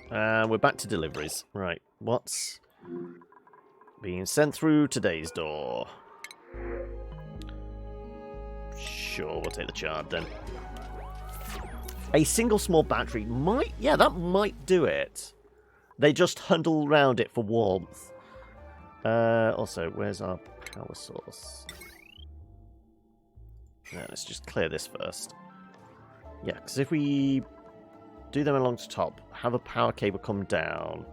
Speaker 1: And we're back to deliveries. Right, what's being sent through today's door? Sure, we'll take the chard then. A single small battery might... Yeah, that might do it. They just huddle around it for warmth. Also, where's our power source? Yeah, let's just clear this first. Yeah, because if we do them along the top, have a power cable come down.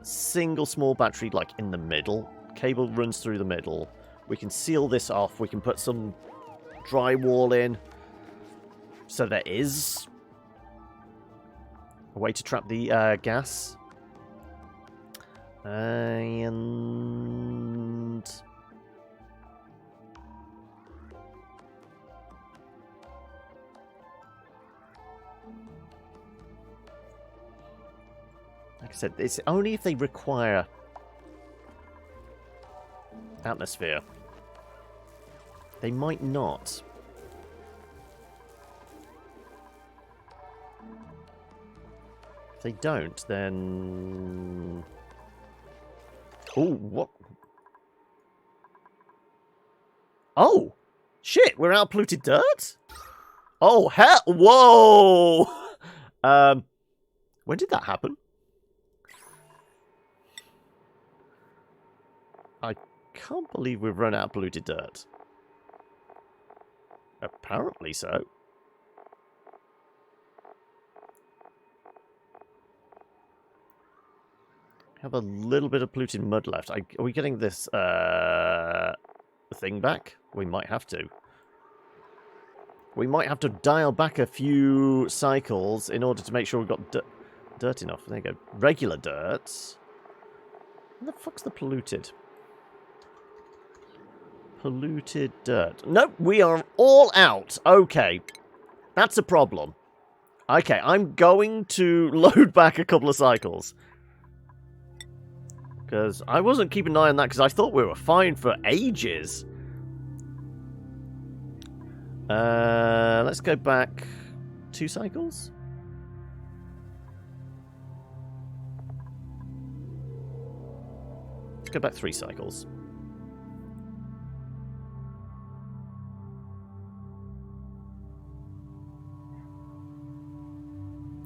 Speaker 1: Single small battery, like, in the middle. Cable runs through the middle. We can seal this off. We can put some drywall in. So there is a way to trap the gas. And... like I said, it's only if they require atmosphere. They might not. If they don't, then... Oh, what? Oh! Shit, we're out of polluted dirt? Oh, hell! Whoa! When did that happen? I can't believe we've run out of polluted dirt. Apparently so. Have a little bit of polluted mud left. Are we getting this thing back? We might have to. We might have to dial back a few cycles in order to make sure we've got dirt enough. There you go. Regular dirt. Where the fuck's the polluted? Polluted dirt. Nope, we are all out. Okay. That's a problem. Okay, I'm going to load back a couple of cycles. Because I wasn't keeping an eye on that because I thought we were fine for ages. Let's go back 2 cycles. Let's go back 3 cycles.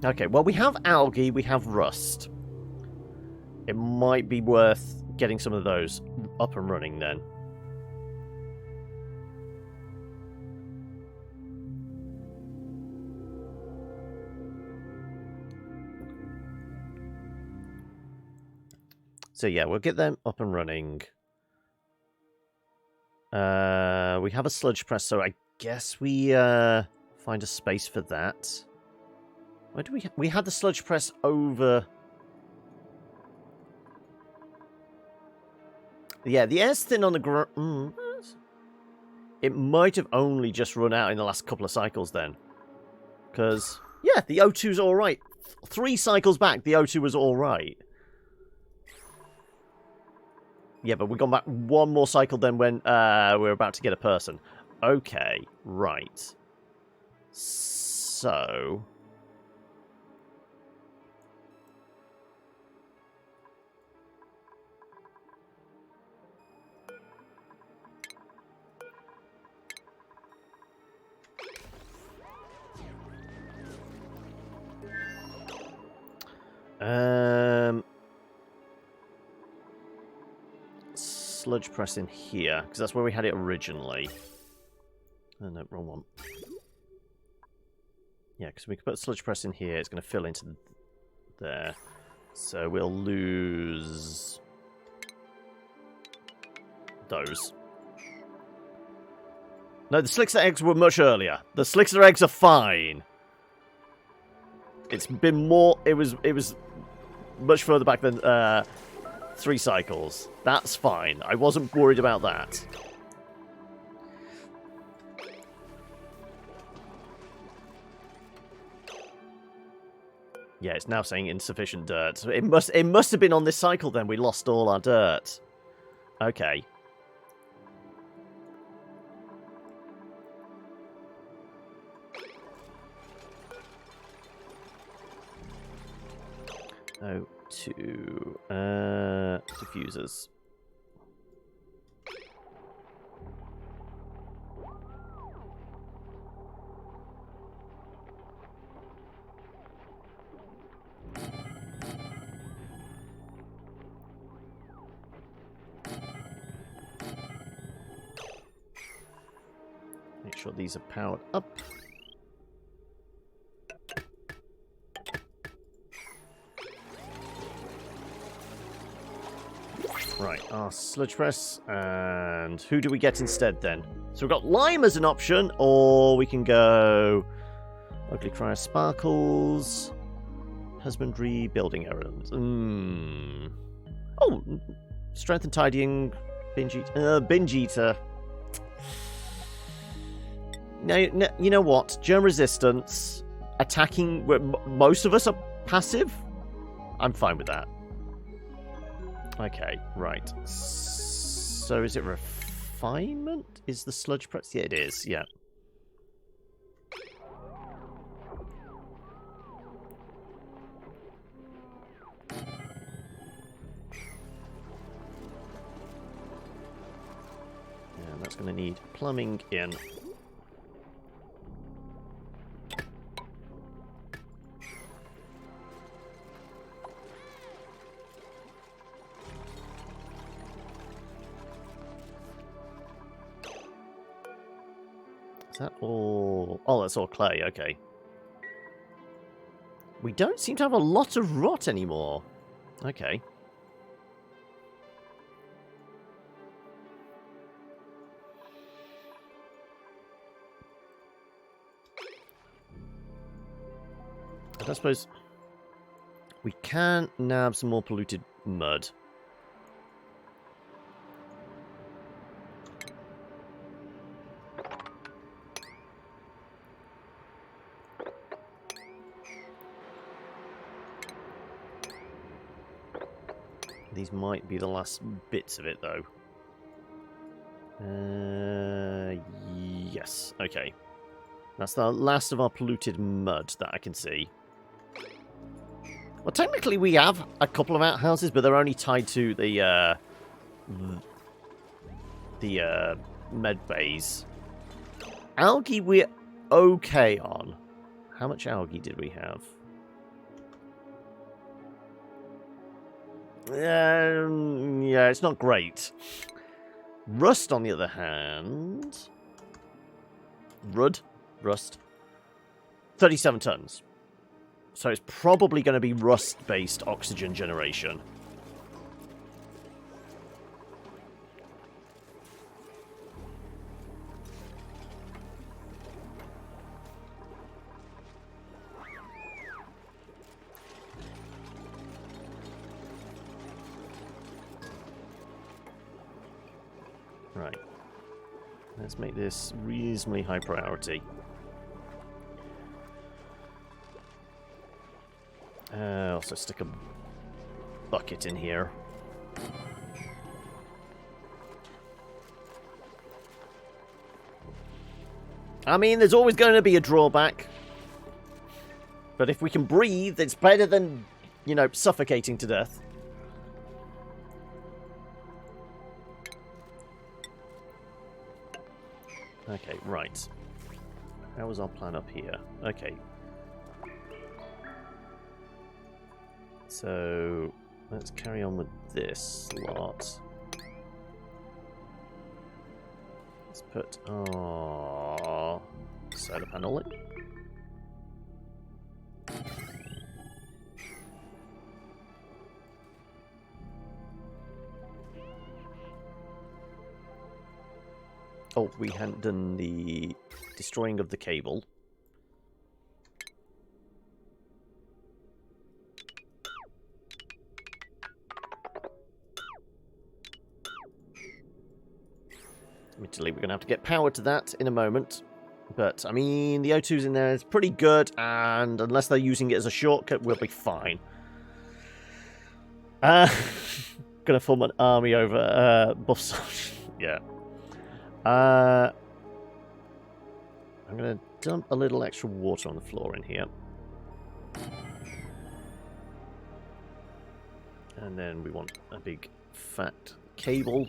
Speaker 1: Okay, well, we have algae, we have rust. It might be worth getting some of those up and running then. So yeah, we'll get them up and running. We have a sludge press, so I guess we find a space for that. Where do we had the sludge press over? Yeah, the air's thin on the ground. It might have only just run out in the last couple of cycles then. Because, yeah, the O2's alright. 3 cycles back, the O2 was alright. Yeah, but we've gone back one more cycle then when we're about to get a person. Okay, right. So... sludge press in here, because that's where we had it originally. Oh, no, wrong one. Yeah, because we can put sludge press in here, it's going to fill into there. So we'll lose those. No, the Slickster eggs were much earlier. The Slickster eggs are fine. It's been more... It was much further back than 3 cycles. That's fine. I wasn't worried about that. Yeah, it's now saying insufficient dirt. So it must have been on this cycle then we lost all our dirt. Okay. Oh, 2 diffusers. Make sure these are powered up. Right, our sludge press, and who do we get instead then? So we've got lime as an option, or we can go ugly cryo sparkles, husbandry, building errands. Oh, strength and tidying, binge eater. Now, you know what? Germ resistance, attacking, most of us are passive. I'm fine with that. Okay, right. So is it refinement? Is the sludge press? Yeah, it is, yeah. And that's going to need plumbing in. That all... Oh, that's all clay, okay. We don't seem to have a lot of rot anymore. Okay. I suppose we can nab some more polluted mud. These might be the last bits of it, though. Yes. Okay. That's the last of our polluted mud that I can see. Well, technically we have a couple of outhouses, but they're only tied to the med bays. Algae we're okay on. How much algae did we have? Yeah, it's not great. Rust, on the other hand... Rust. 37 tons. So it's probably going to be rust-based oxygen generation. Let's make this reasonably high priority. Also stick a bucket in here. I mean, there's always going to be a drawback. But if we can breathe, it's better than, you know, suffocating to death. Okay, right. How was our plan up here? Okay. So, let's carry on with this slot. Let's put our solar panel in. Oh, we hadn't done the destroying of the cable. Admittedly, we're going to have to get power to that in a moment. But, I mean, the O2's in there is pretty good, and unless they're using it as a shortcut, we'll be fine. Gonna form an army over buff soldiers. Yeah. I'm going to dump a little extra water on the floor in here. And then we want a big fat cable.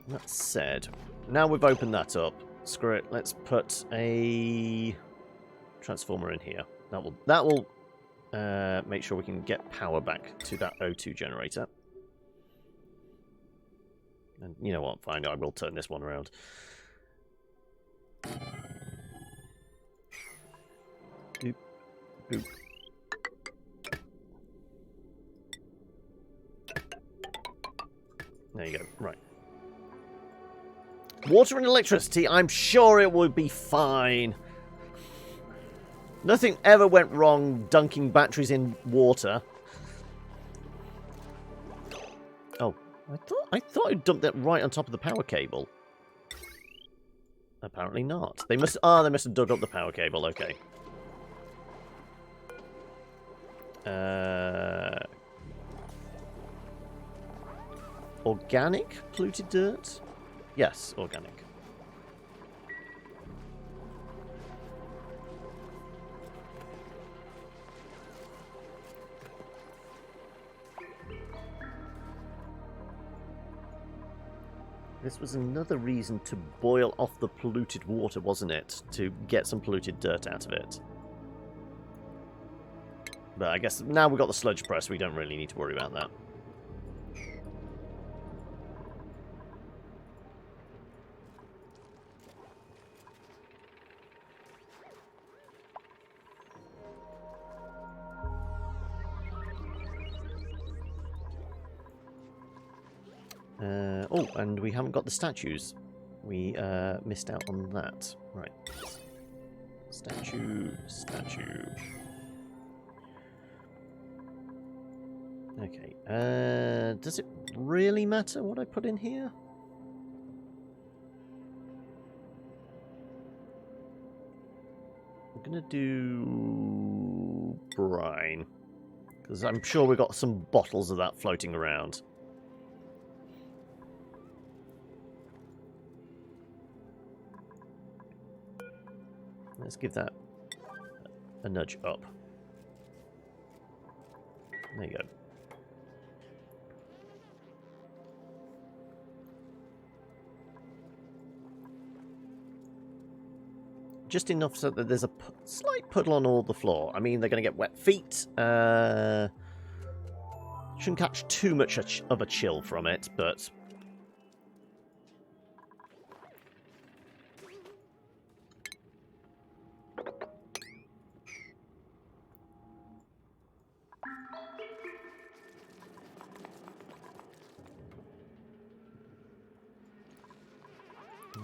Speaker 1: That said, now we've opened that up, screw it, let's put a transformer in here. That will make sure we can get power back to that O2 generator. And you know what, fine, I will turn this one around. Boop, boop. There you go, right. Water and electricity, I'm sure it would be fine. Nothing ever went wrong dunking batteries in water. Oh, I thought I dumped that right on top of the power cable. Apparently not. They must have dug up the power cable, okay. Organic polluted dirt? Yes, organic. This was another reason to boil off the polluted water, wasn't it? To get some polluted dirt out of it. But I guess now we've got the sludge press, we don't really need to worry about that. Oh, and we haven't got the statues. We missed out on that. Right. Statue. Okay. Does it really matter what I put in here? I'm gonna do brine. Because I'm sure we've got some bottles of that floating around. Let's give that a nudge up. There you go. Just enough so that there's a slight puddle on all the floor. I mean, they're going to get wet feet. Shouldn't catch too much of a chill from it, but...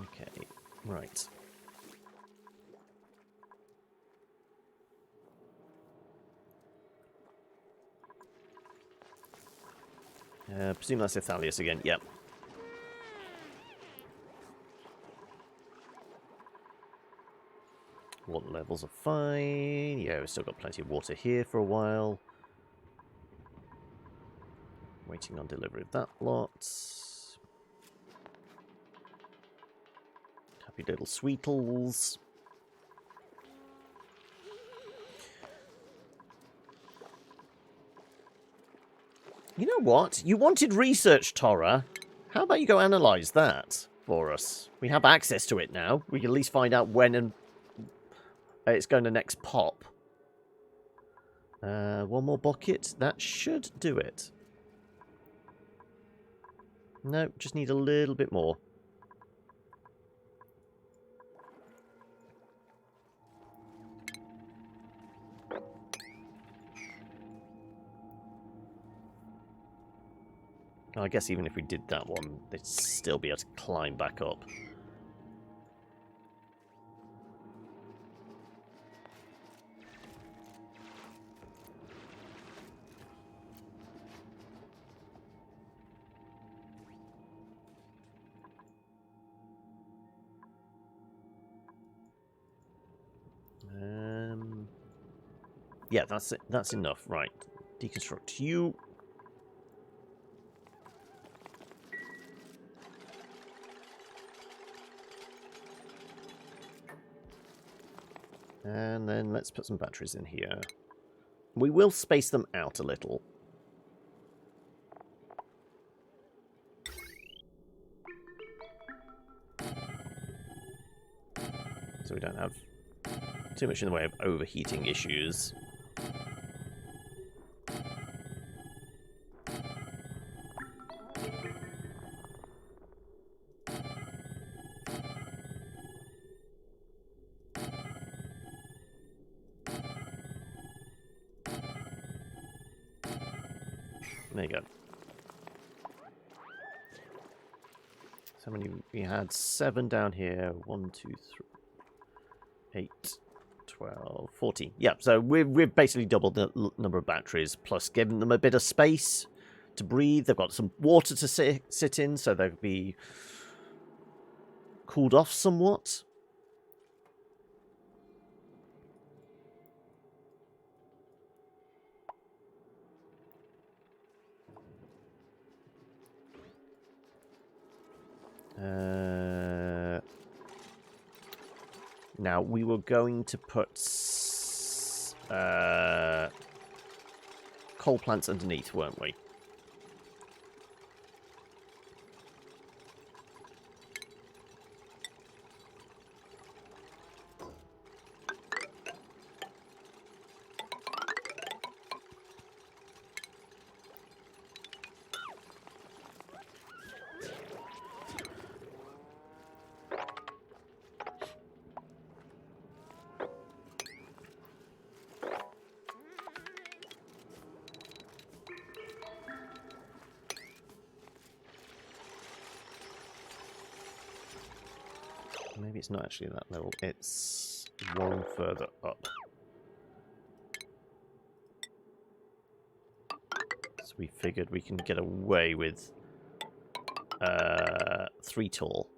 Speaker 1: Okay, right. Presume that's Ithalius again. Yep. Water levels are fine. Yeah, we've still got plenty of water here for a while. Waiting on delivery of that lot. Happy little sweetles. You know what? You wanted research, Tora. How about you go analyze that for us? We have access to it now. We can at least find out when and it's going to next pop. One more bucket. That should do it. No, just need a little bit more. I guess even if we did that one, they'd still be able to climb back up. Yeah, that's it. That's enough. Right. Deconstruct you. And then let's put some batteries in here. We will space them out a little. So we don't have too much in the way of overheating issues. There you go. So many we had 7 down here. 1, 2, 3, 8, 12, 14. Yeah, so we've basically doubled the number of batteries, plus given them a bit of space to breathe. They've got some water to sit in, so they'll be cooled off somewhat. Now, we were going to put coal plants underneath, weren't we? Maybe it's not actually that level, it's one further up. So we figured we can get away with 3 tall.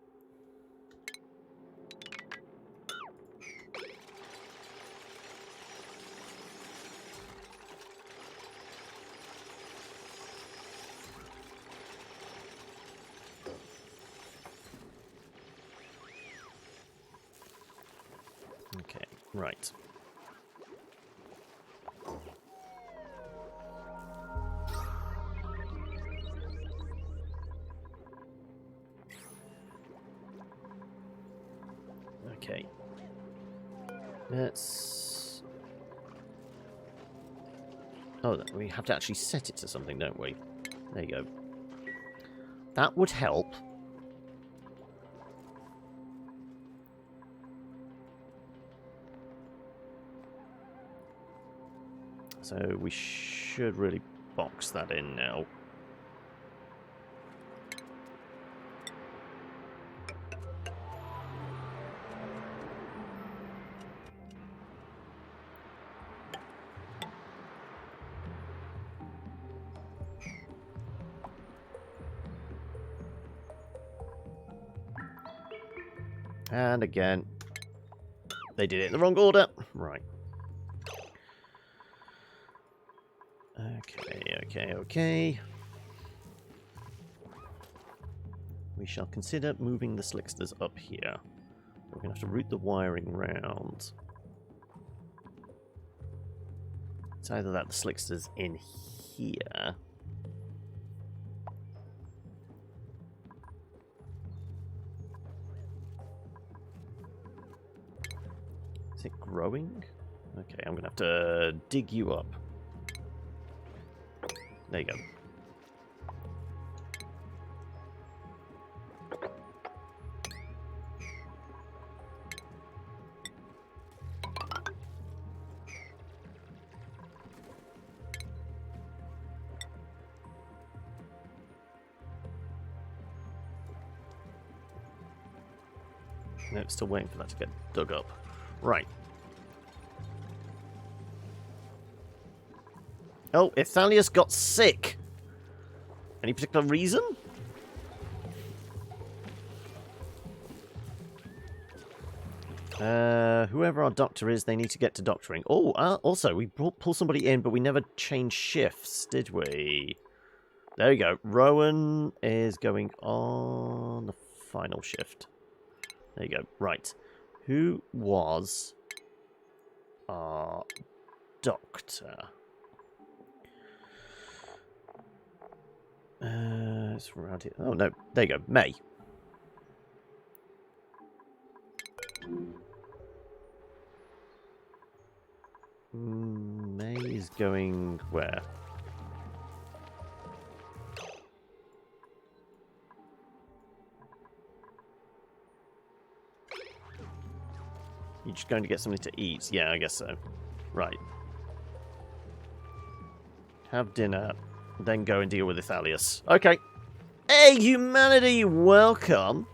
Speaker 1: Okay, right. Okay. Let's... Oh, we have to actually set it to something, don't we? There you go. That would help. So we should really box that in now. And again, they did it in the wrong order. Right. Okay. We shall consider moving the slicksters up here. We're going to have to route the wiring round. It's either that the slicksters in here. Is it growing? Okay, I'm going to have to dig you up. There you go. No, still waiting for that to get dug up. Right. Oh, Ithalius got sick. Any particular reason? Whoever our doctor is, they need to get to doctoring. Oh, also, we pull somebody in, but we never changed shifts, did we? There you go. Rowan is going on the final shift. There you go. Right. Who was our doctor? It's around here. Oh, no. There you go. May. May is going where? You're just going to get something to eat? Yeah, I guess so. Right. Have dinner, then go and deal with Ithalius. Okay. Hey, humanity, welcome.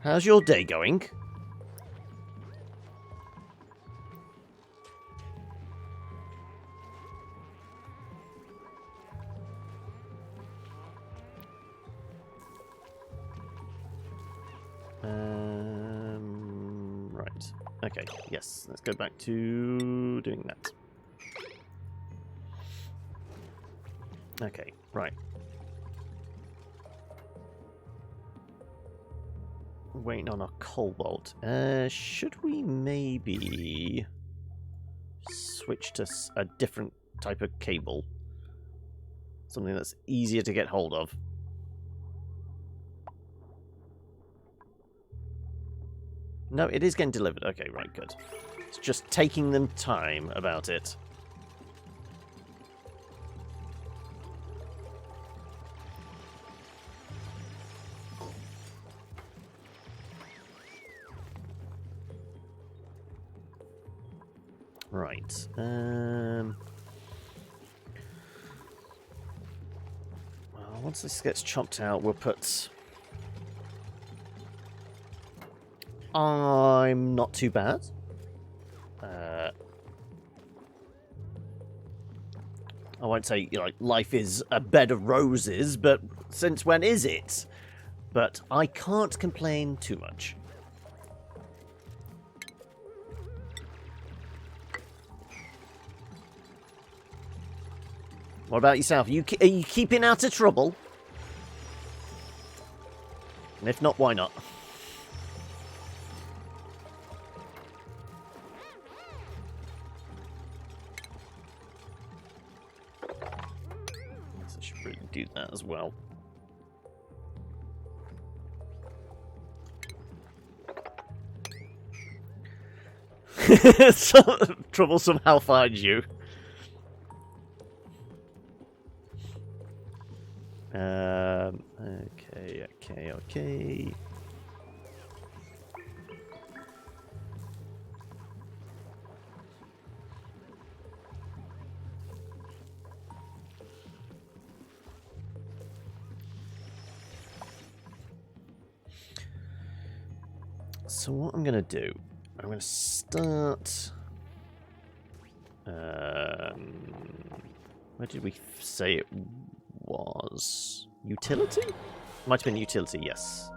Speaker 1: How's your day going? Right. Okay, yes, let's go back to doing that. Okay, right. Waiting on our cobalt. Should we maybe switch to a different type of cable? Something that's easier to get hold of. No, it is getting delivered. Okay, right, good. It's just taking them time about it. Right. Well, once this gets chopped out, we'll put... I'm not too bad. I won't say, you know, like, life is a bed of roses, but since when is it? But I can't complain too much. What about yourself? Are you keeping out of trouble? And if not, why not? I should really do that as well. Trouble somehow finds you. Okay. So what I'm going to do, I'm going to start... where did we say it was? Utility? Might have been utility, yes.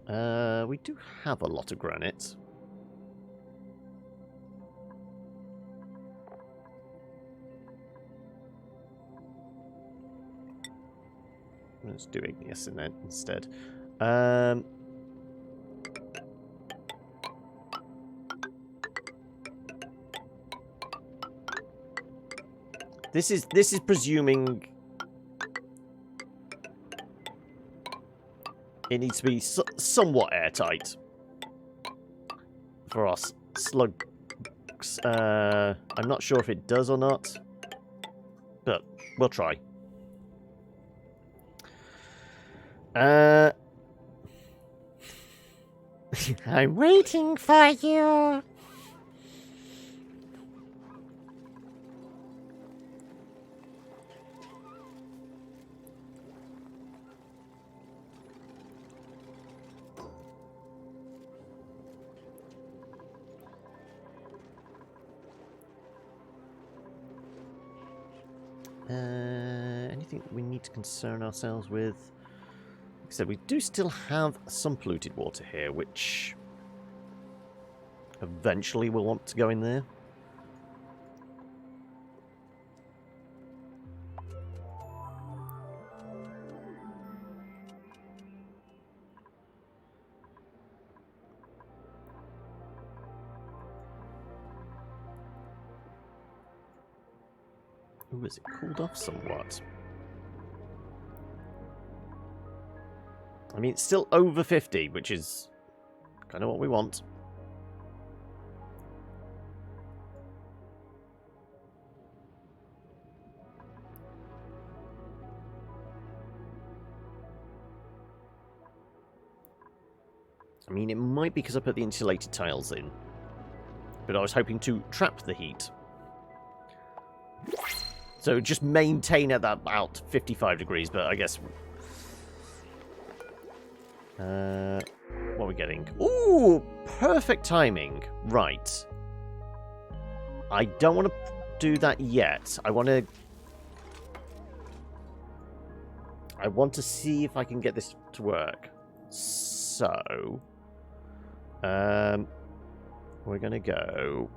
Speaker 1: We do have a lot of granite. Let's do igneous in that instead. This is presuming it needs to be somewhat airtight for us slugs. I'm not sure if it does or not, but we'll try. I'm waiting for you. Anything we need to concern ourselves with? Like I said, we do still have some polluted water here, which eventually we'll want to go in there. Ooh, is it cooled off somewhat? I mean, it's still over 50, which is kind of what we want. I mean, it might be because I put the insulated tiles in, but I was hoping to trap the heat. So just maintain at that about 55 degrees, but I guess... what are we getting? Ooh, perfect timing. Right. I don't want to do that yet. I want to see if I can get this to work. So... we're going to go...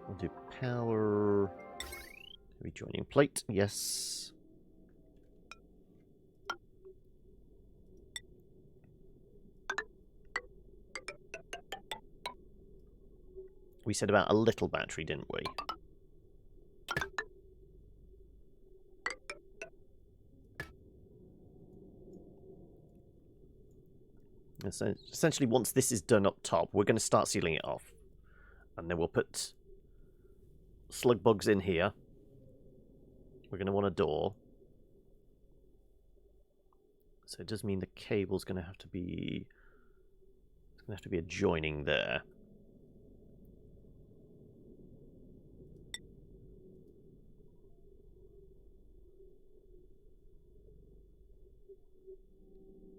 Speaker 1: We'll do power... Rejoining plate, yes. We said about a little battery, didn't we? And so essentially, once this is done up top, we're going to start sealing it off. And then we'll put slug bugs in here. We're going to want a door. So it does mean the cable's going to have to be... It's going to have to be adjoining there.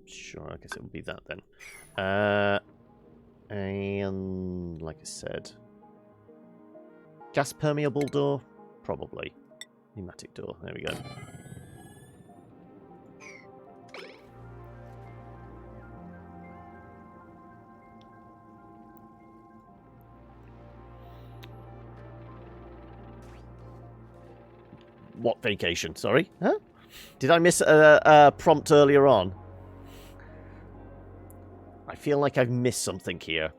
Speaker 1: Sure, I guess it would be that then. And like I said... Gas permeable door? Probably. Pneumatic door. There we go. What vacation? Sorry? Huh? Did I miss a prompt earlier on? I feel like I've missed something here.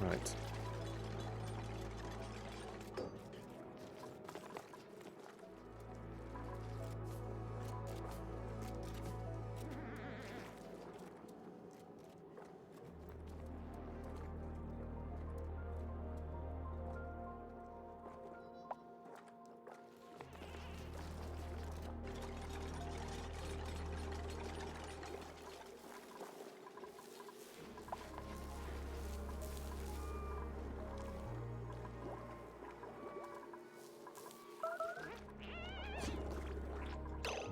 Speaker 1: Right.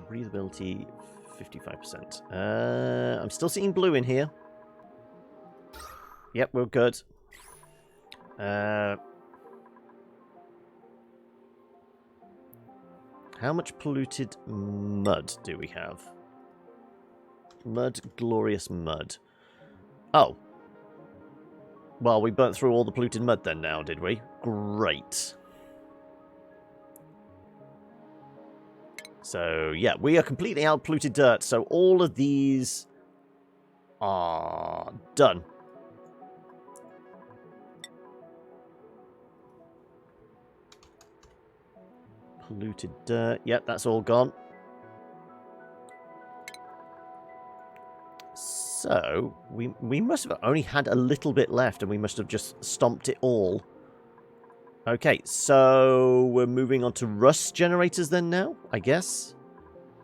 Speaker 1: Breathability, 55%. I'm still seeing blue in here. Yep, we're good. How much polluted mud do we have? Mud, glorious mud. Oh. Well, we burnt through all the polluted mud then now, did we? Great. So, yeah, we are completely out of polluted dirt, so all of these are done. Polluted dirt. Yep, that's all gone. So, we must have only had a little bit left, and we must have just stomped it all. Okay, so we're moving on to rust generators then now, I guess.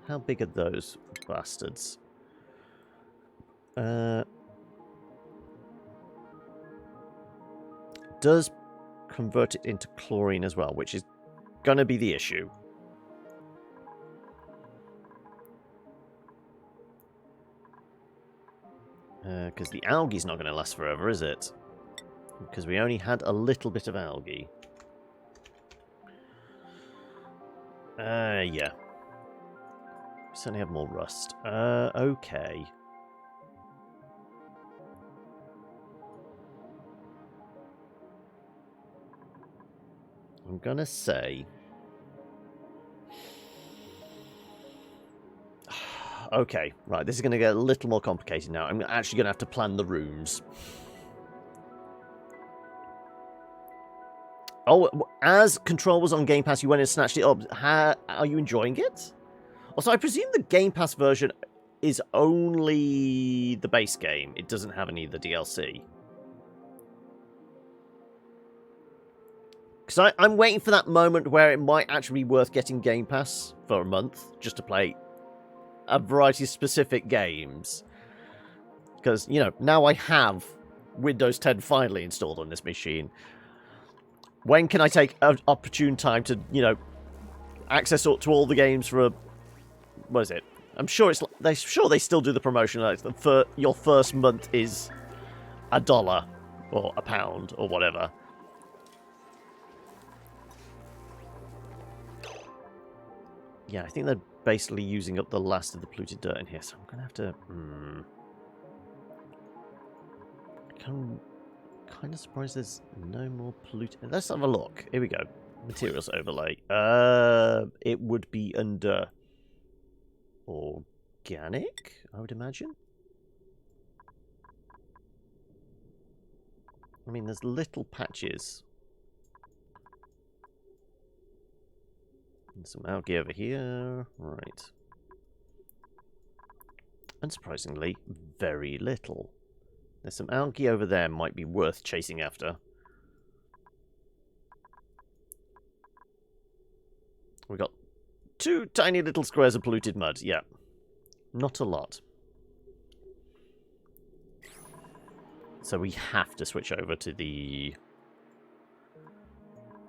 Speaker 1: How big are those bastards? Does convert it into chlorine as well, which is going to be the issue. Because the algae's not going to last forever, is it? Because we only had a little bit of algae. Yeah. We certainly have more rust. Okay. I'm going to say... Okay, right, this is going to get a little more complicated now. I'm actually going to have to plan the rooms. Oh, as Control was on Game Pass, you went and snatched it up. Are you enjoying it? Also, I presume the Game Pass version is only the base game. It doesn't have any of the DLC. Because I'm waiting for that moment where it might actually be worth getting Game Pass for a month just to play a variety of specific games. Because, you know, now I have Windows 10 finally installed on this machine. When can I take an opportune time to, you know, access to all the games for a... What is it? I'm sure they still do the promotion. Like for your first month is $1 or £1 or whatever. Yeah, I think they're basically using up the last of the polluted dirt in here, so I'm going to have to... I'm kind of surprised there's no more polluted... Let's have a look. Here we go. Materials overlay. It would be under... Organic, I would imagine. I mean, there's little patches. And some algae over here. Right. Unsurprisingly, very little. There's some algae over there might be worth chasing after. We've got 2 tiny little squares of polluted mud. Yeah. Not a lot. So we have to switch over to the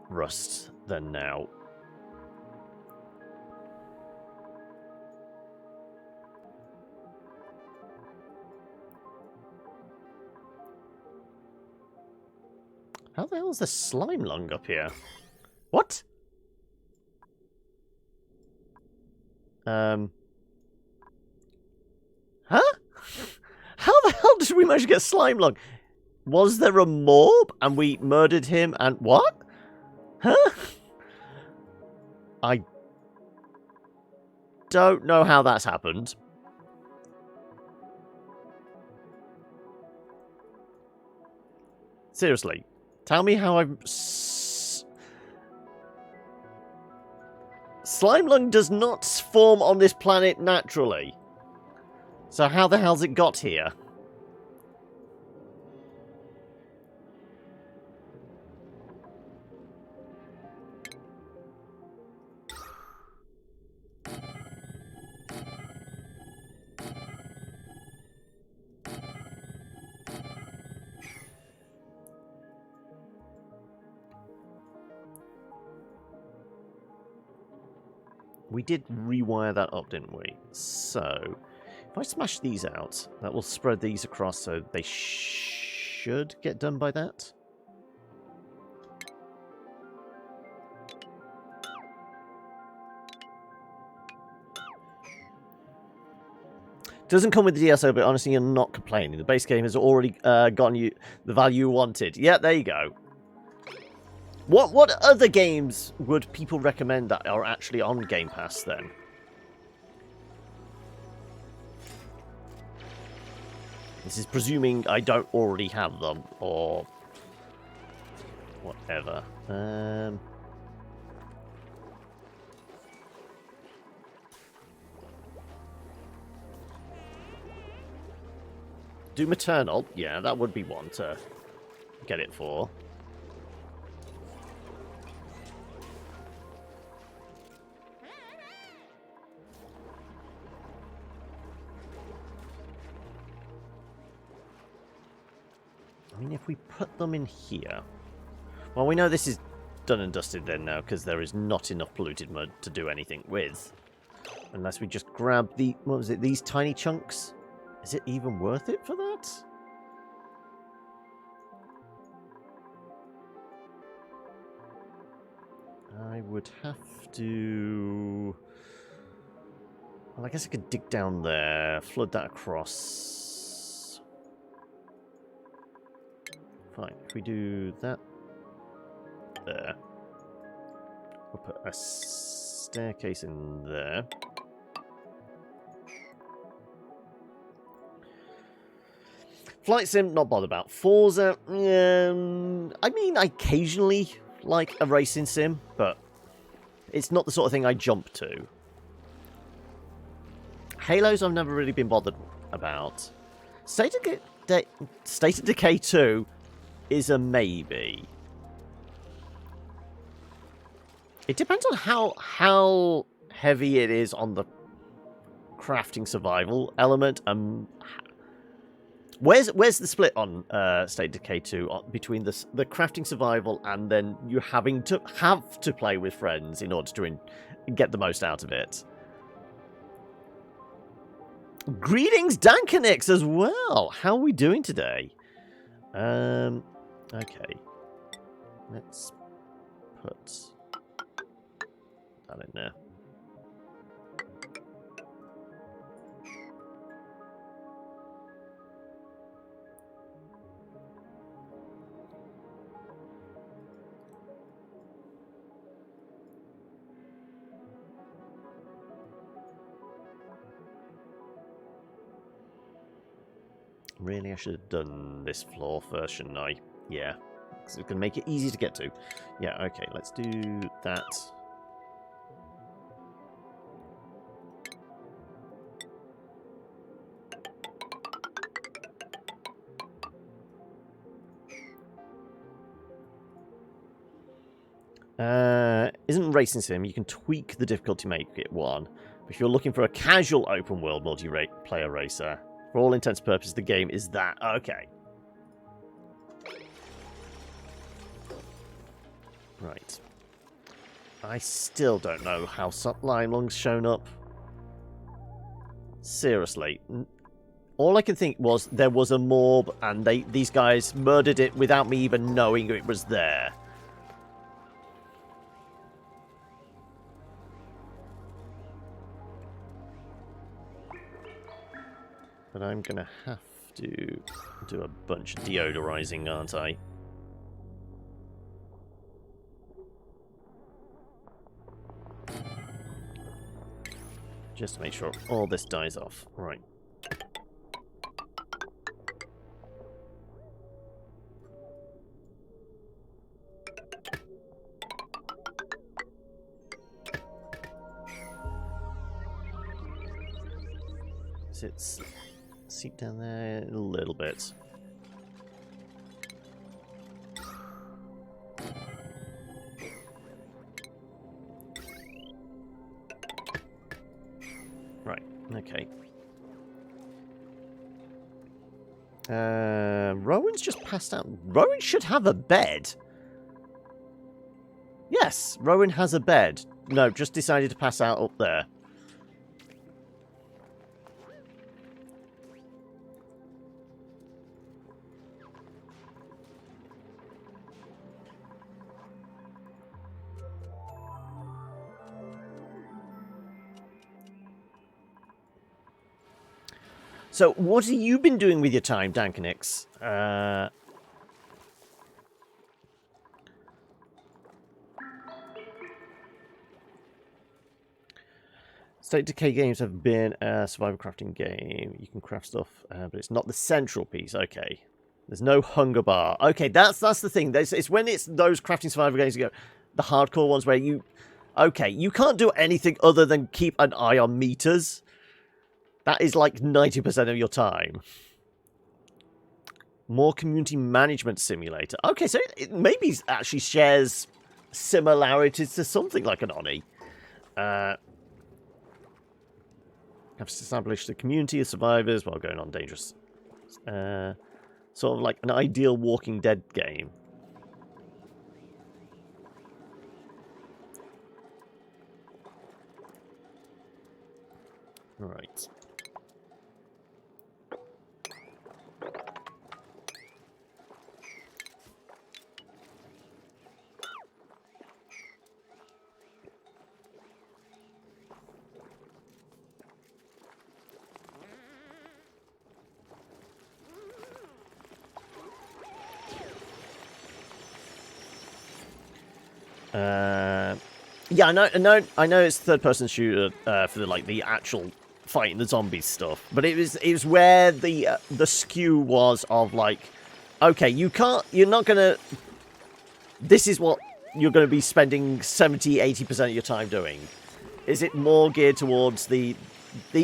Speaker 1: rust then now. How the hell is there slime lung up here? What? Huh? How the hell did we manage to get slime lung? Was there a morb and we murdered him and what? Huh? I don't know how that's happened. Seriously, tell me how I'm... Slime lung does not form on this planet naturally. So how the hell's it got here? We did rewire that up, didn't we? So, if I smash these out, that will spread these across, so they should get done by that. Doesn't come with the DSO, but honestly, you're not complaining. The base game has already gotten you the value you wanted. Yeah, there you go. What other games would people recommend that are actually on Game Pass, then? This is presuming I don't already have them, or whatever. Doom Eternal, yeah, that would be one to get it for. I mean, if we put them in here... Well, we know this is done and dusted then now, because there is not enough polluted mud to do anything with. Unless we just grab the... What was it? These tiny chunks? Is it even worth it for that? I would have to... Well, I guess I could dig down there, flood that across. Fine, if we do that there, we'll put a staircase in there. Flight Sim, not bothered about. Forza, I mean, I occasionally like a racing sim, but it's not the sort of thing I jump to. Halos I've never really been bothered about. State of Decay 2 is a maybe. It depends on how heavy it is on the crafting survival element. Where's the split on State of Decay 2 between the crafting survival and then you having to play with friends in order to get the most out of it? Greetings, Dankanix, as well. How are we doing today? Okay. Let's put that in there. Really, I should have done this floor first, shouldn't I? Yeah. Because it's going to make it easy to get to. Yeah, okay, let's do that. Isn't racing sim, you can tweak the difficulty, make it 1. But if you're looking for a casual open world multiplayer racer, for all intents and purposes, the game is that. Okay. Right. I still don't know how Long's shown up. Seriously. All I can think was there was a morb and these guys murdered it without me even knowing it was there. But I'm going to have to do a bunch of deodorizing, aren't I? Just to make sure all this dies off. Right. It's seep down there a little bit. Right, okay. Rowan's just passed out. Rowan should have a bed. Yes, Rowan has a bed. no, just decided to pass out up there. So, what have you been doing with your time, Dankenix? State Decay games have been a survival crafting game. You can craft stuff, but it's not the central piece. Okay. There's no hunger bar. Okay, that's the thing. It's when it's those crafting survival games, you go, the hardcore ones where you... Okay, you can't do anything other than keep an eye on meters. That is like 90% of your time. More community management simulator. Okay, so it maybe actually shares similarities to something like an Oni. Have established a community of survivors while going on dangerous... sort of like an ideal Walking Dead game. Right. Yeah, I know it's third-person shooter for the actual fighting the zombies stuff, but it was where the skew was of like, okay, you're not gonna. This is what you're going to be spending 70-80% of your time doing. Is it more geared towards the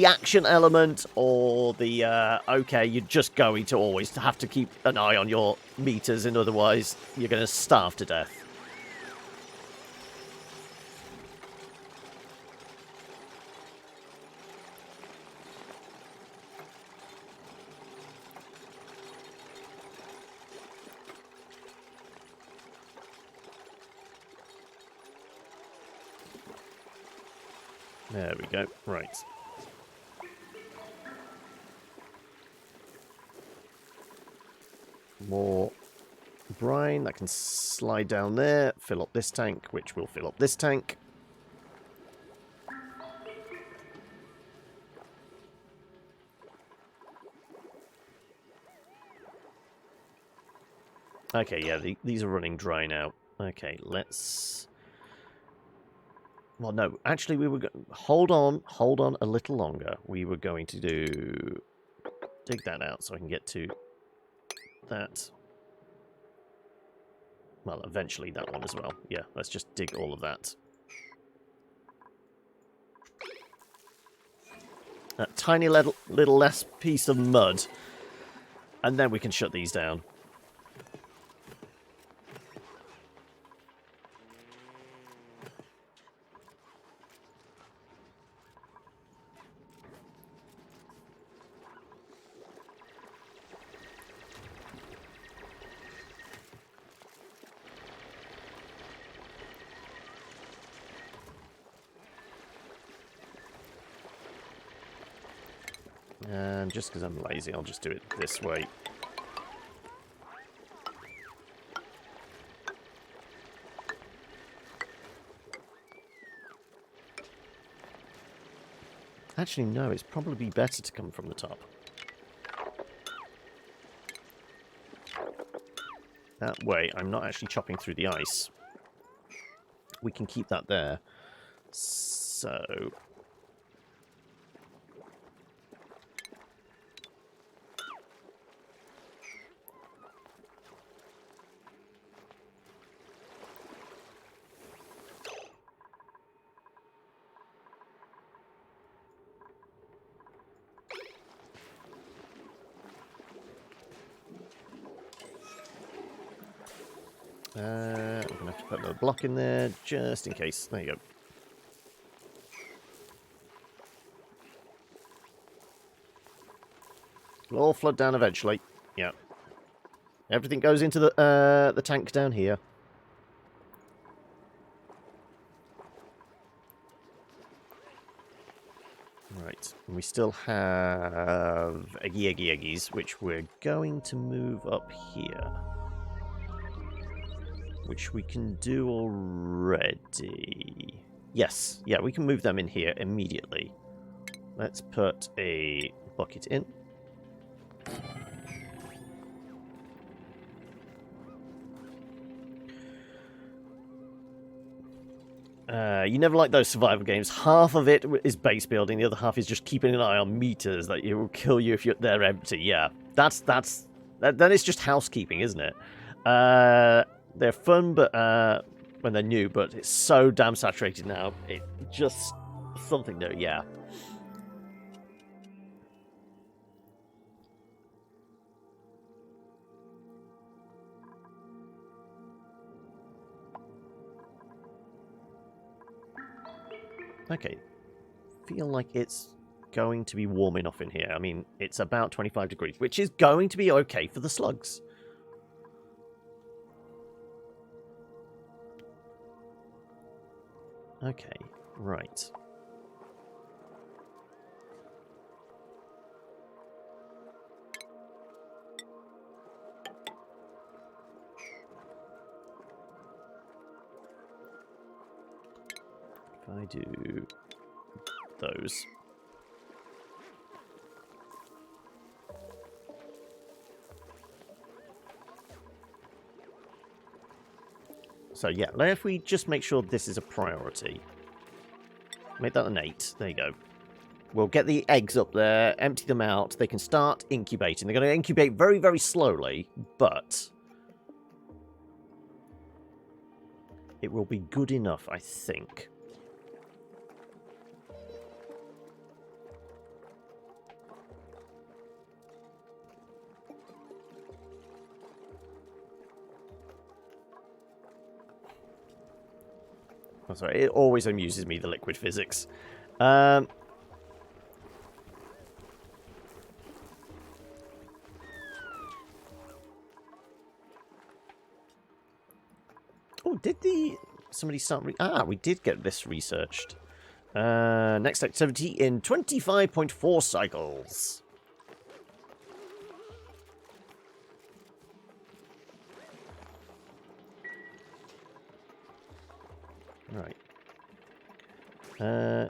Speaker 1: action element, or the okay, you're just going to always have to keep an eye on your meters, and otherwise you're going to starve to death? There we go. Right. More brine. That can slide down there. Fill up this tank, which will fill up this tank. Okay, yeah, these are running dry now. Okay, let's... Well, no, actually, we were... Hold on a little longer. We were going to dig that out so I can get to that. Well, eventually that one as well. Yeah, let's just dig all of that. That tiny little less piece of mud. And then we can shut these down. And just because I'm lazy, I'll just do it this way. Actually, no, it's probably better to come from the top. That way, I'm not actually chopping through the ice. We can keep that there. So... we're going to have to put another block in there, just in case. There you go. It'll all flood down eventually. Yeah. Everything goes into the tank down here. Right, and we still have eggies, which we're going to move up here. Which we can do already. Yes, yeah, we can move them in here immediately. Let's put a bucket in. You never like those survival games. Half of it is base building, the other half is just keeping an eye on meters that it will kill you if they're empty. Yeah, that is just housekeeping, isn't it? They're fun, but when they're new, but it's so damn saturated now. It just something new. Yeah. Okay. Feel like it's going to be warm enough in here. I mean, it's about 25 degrees, which is going to be okay for the slugs. Okay, right. If I do those. So yeah, if we just make sure this is a priority. Make that an 8. There you go. We'll get the eggs up there, empty them out. They can start incubating. They're going to incubate very, very slowly, but it will be good enough, I think. Oh, sorry, it always amuses me, the liquid physics. Oh, did somebody start... we did get this researched. Next activity in 25.4 cycles. Right.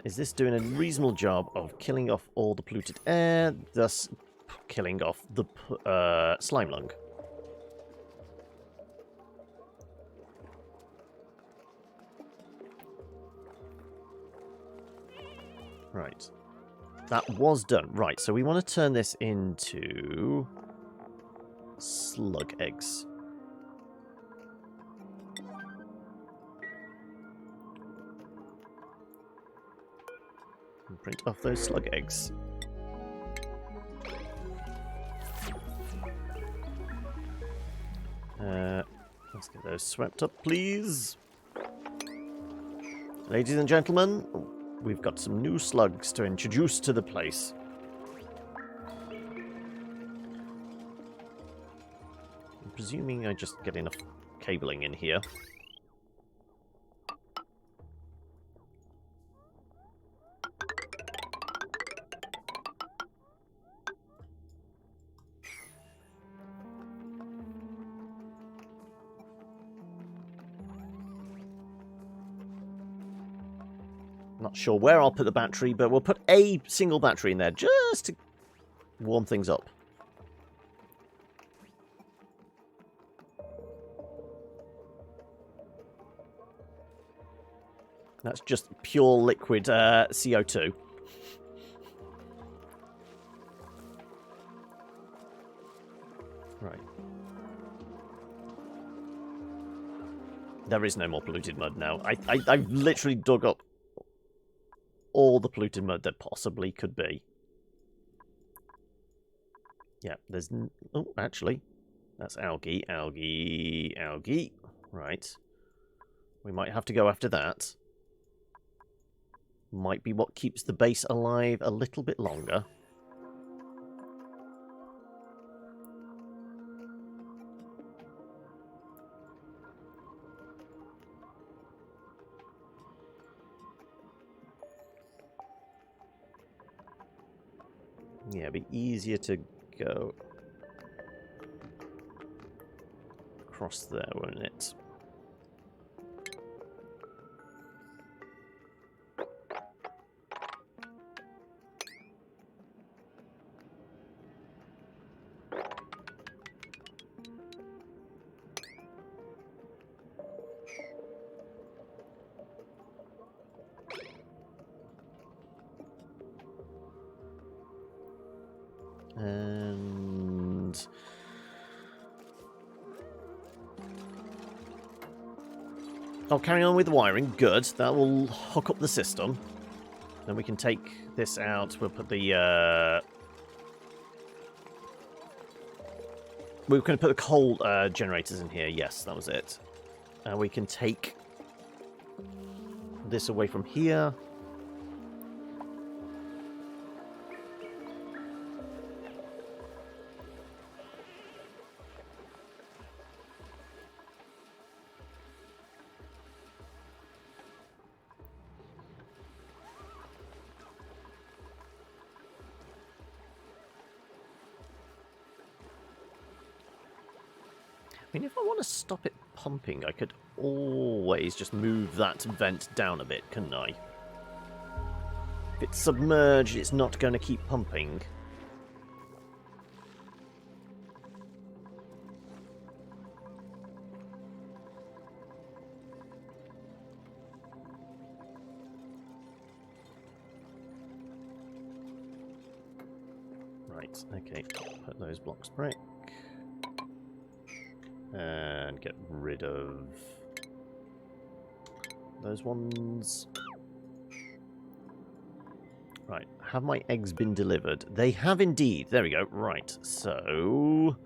Speaker 1: Is this doing a reasonable job of killing off all the polluted air, thus killing off the slime lung? Right. That was done. Right, so we want to turn this into slug eggs. And print off those slug eggs. Let's get those swept up, please. Ladies and gentlemen, we've got some new slugs to introduce to the place. I'm presuming I just get enough cabling in here. Not sure where I'll put the battery, but we'll put a single battery in there just to warm things up. That's just pure liquid CO2. Right. There is no more polluted mud now. I've literally dug up all the polluted mud that possibly could be. Yeah, there's... Oh, actually, that's algae, algae, algae. Right. We might have to go after that. Might be what keeps the base alive a little bit longer. Yeah, it'd be easier to go across there, won't it? And I'll carry on with the wiring. Good. That will hook up the system. Then we can take this out. We'll put the we were going to put the coal generators in here. Yes, that was it. And we can take this away from here. I mean, if I want to stop it pumping, I could always just move that vent down a bit, couldn't I? If it's submerged, it's not going to keep pumping. Right, okay. Put those blocks back. And get rid of those ones. Right, have my eggs been delivered? They have indeed. There we go. Right, so...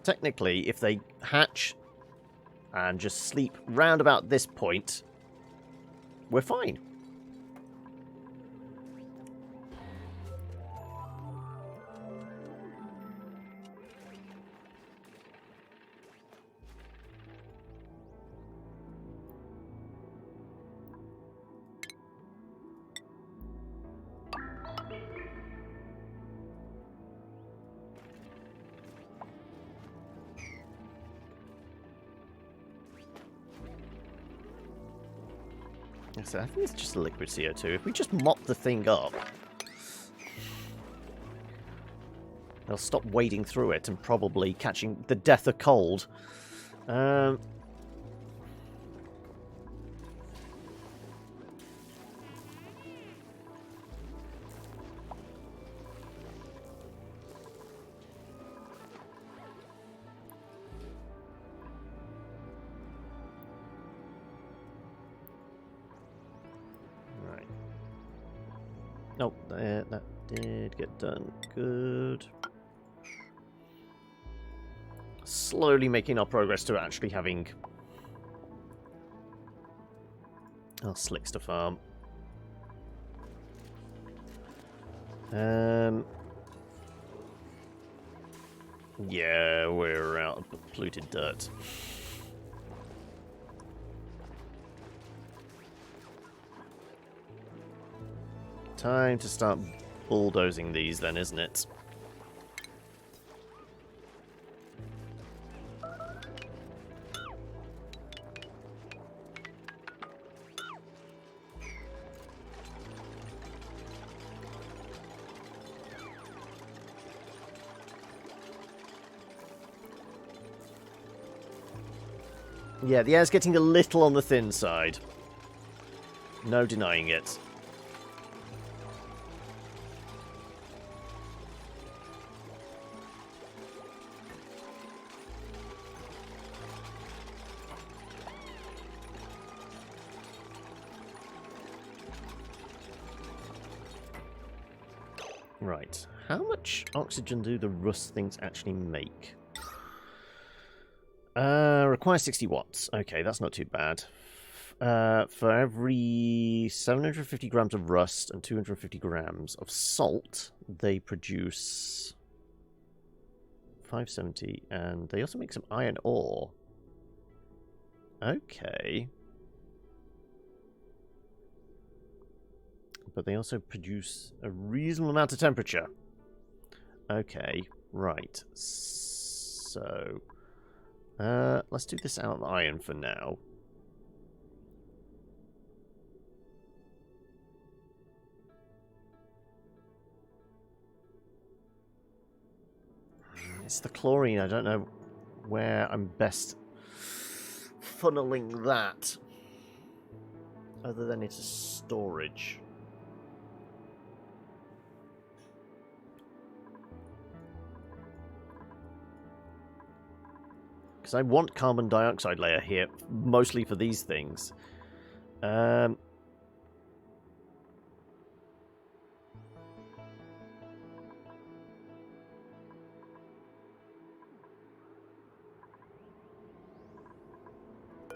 Speaker 1: technically, if they hatch and just sleep round about this point, we're fine. So I think it's just liquid CO2. If we just mop the thing up, they'll stop wading through it and probably catching the death of cold. Nope, that did get done. Good. Slowly making our progress to actually having our slicks to farm. Yeah, we're out of polluted dirt. Time to start bulldozing these then, isn't it? Yeah, the air's getting a little on the thin side. No denying it. Right. How much oxygen do the rust things actually make? Requires 60 watts. Okay, that's not too bad. For every 750 grams of rust and 250 grams of salt, they produce 570, and they also make some iron ore. Okay. But they also produce a reasonable amount of temperature. Okay, right. So, let's do this out of iron for now. It's the chlorine. I don't know where I'm best funneling that, other than into storage. Because I want carbon dioxide layer here, mostly for these things.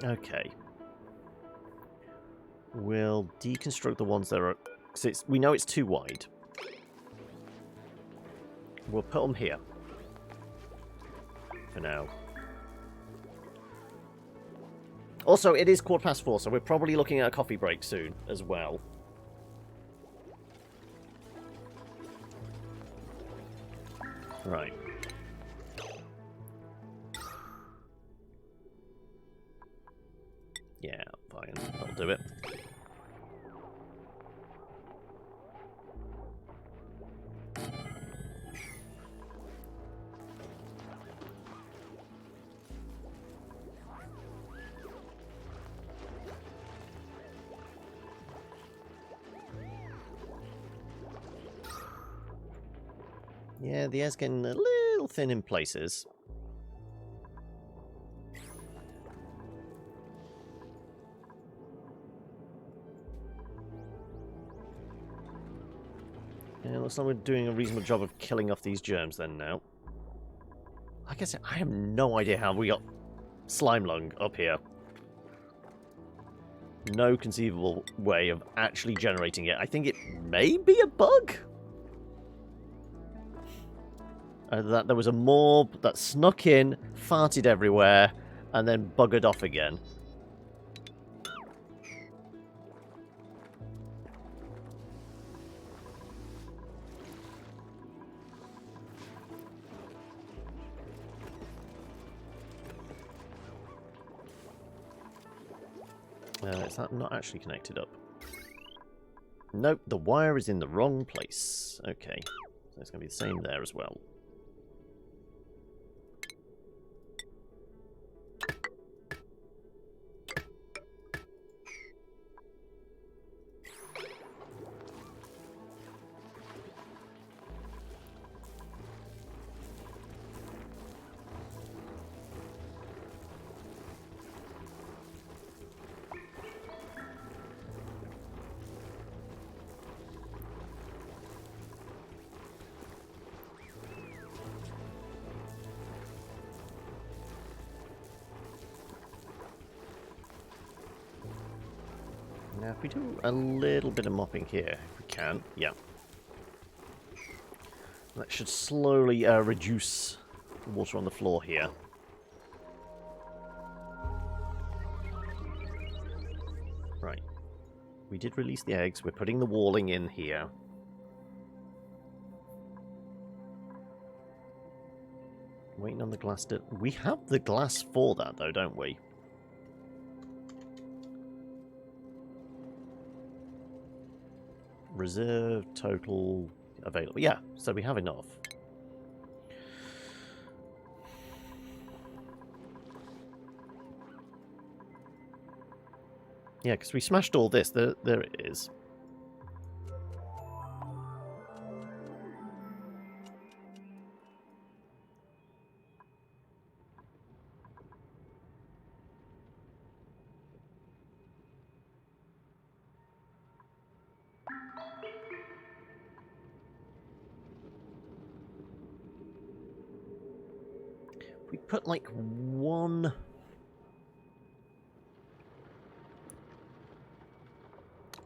Speaker 1: Okay. We'll deconstruct the ones that are... Cause we know it's too wide. We'll put them here. For now. Also, it is 4:15, so we're probably looking at a coffee break soon as well. Right. Yeah, fine. That'll do it. Yeah, the air's getting a little thin in places. Yeah, looks like we're doing a reasonable job of killing off these germs then now. Like I said, I have no idea how we got slime lung up here. No conceivable way of actually generating it. I think it may be a bug. That there was a morb that snuck in, farted everywhere, and then buggered off again. Is that not actually connected up? Nope, the wire is in the wrong place. Okay, so it's going to be the same there as well. Now, if we do a little bit of mopping here, if we can, yeah. That should slowly reduce the water on the floor here. Right. We did release the eggs. We're putting the walling in here. Waiting on the glass to... We have the glass for that, though, don't we? Reserve, total, available. Yeah, so we have enough. Yeah, because we smashed all this. There it is. We put like one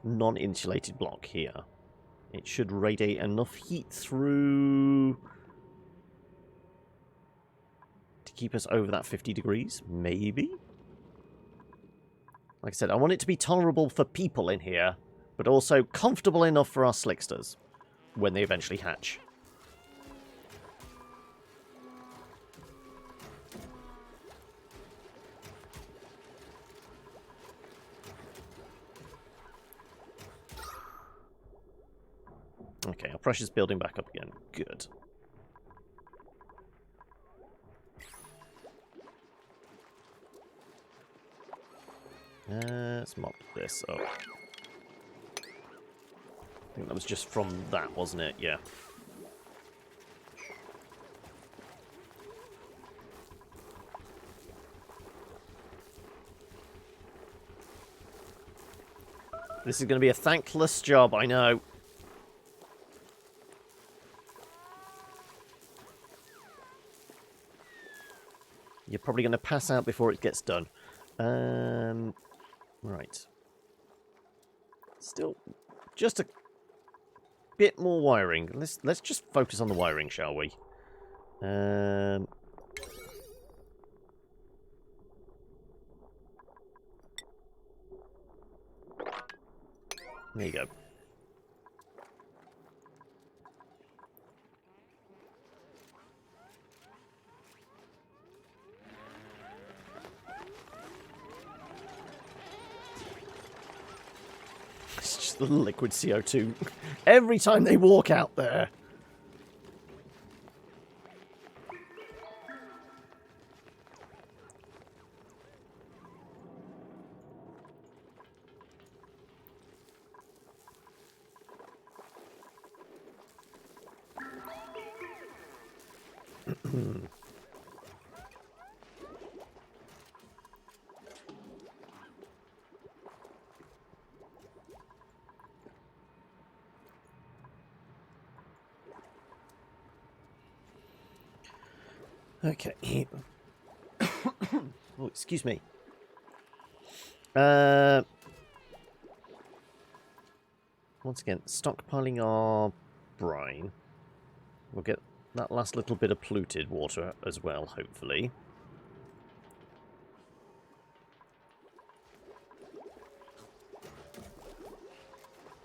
Speaker 1: non-insulated block here. It should radiate enough heat through to keep us over that 50 degrees, maybe? Like I said, I want it to be tolerable for people in here, but also comfortable enough for our slicksters when they eventually hatch. Okay, our pressure's building back up again. Good. Let's mop this up. I think that was just from that, wasn't it? Yeah. This is going to be a thankless job, I know. You're probably going to pass out before it gets done. Right. Still, just a bit more wiring. Let's just focus on the wiring, shall we? There you go. It's just the liquid CO2 every time they walk out there. Okay. Oh, excuse me. Once again, stockpiling our brine. We'll get that last little bit of polluted water as well, hopefully.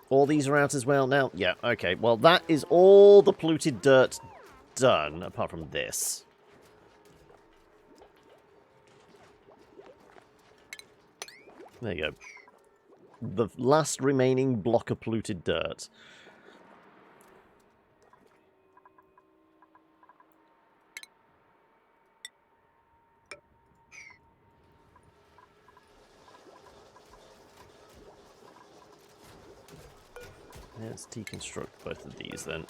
Speaker 1: All these are out as well now? Yeah, okay. Well, that is all the polluted dirt done, apart from this. There you go. The last remaining block of polluted dirt. Let's deconstruct both of these then.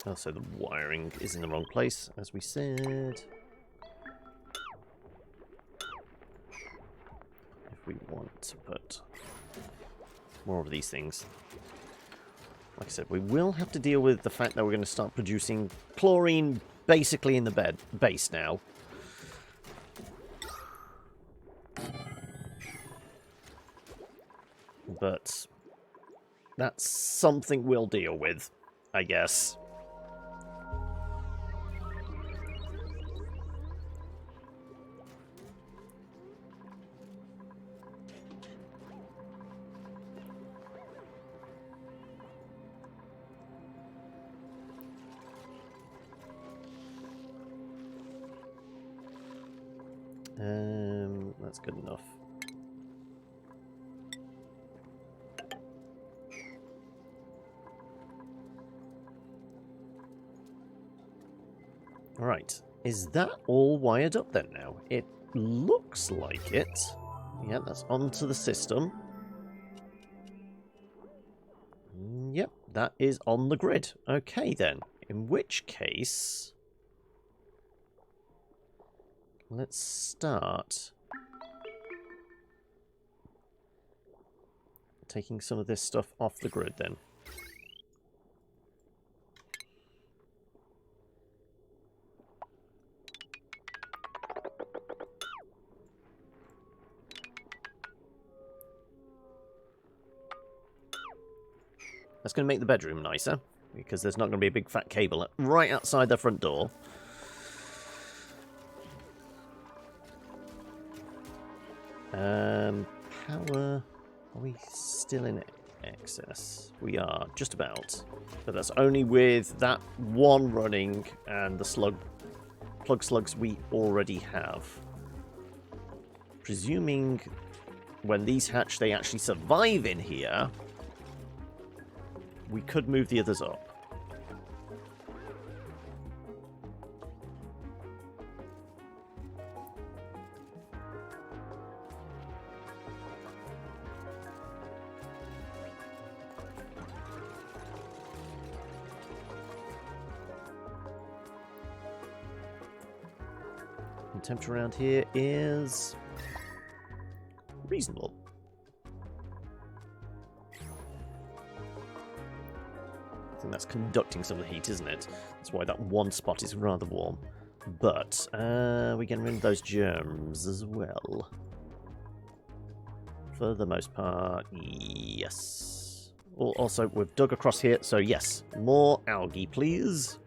Speaker 1: Oh, so the wiring is in the wrong place, as we said. If we want to put more of these things. Like I said, we will have to deal with the fact that we're going to start producing chlorine basically in the base now. But that's something we'll deal with, I guess. That's good enough. Right. Is that all wired up then now? It looks like it. Yeah, that's onto the system. Yep, that is on the grid. Okay then. In which case, let's start taking some of this stuff off the grid then. That's going to make the bedroom nicer. because there's not going to be a big fat cable right outside the front door. Power... Are we still in excess? We are, just about. But that's only with that one running and the plug slugs we already have. Presuming when these hatch they actually survive in here, we could move the others up. And temperature around here is reasonable. I think that's conducting some of the heat, isn't it? That's why that one spot is rather warm. But we're getting rid of those germs as well. For the most part, yes. Also, we've dug across here, so yes, more algae, please.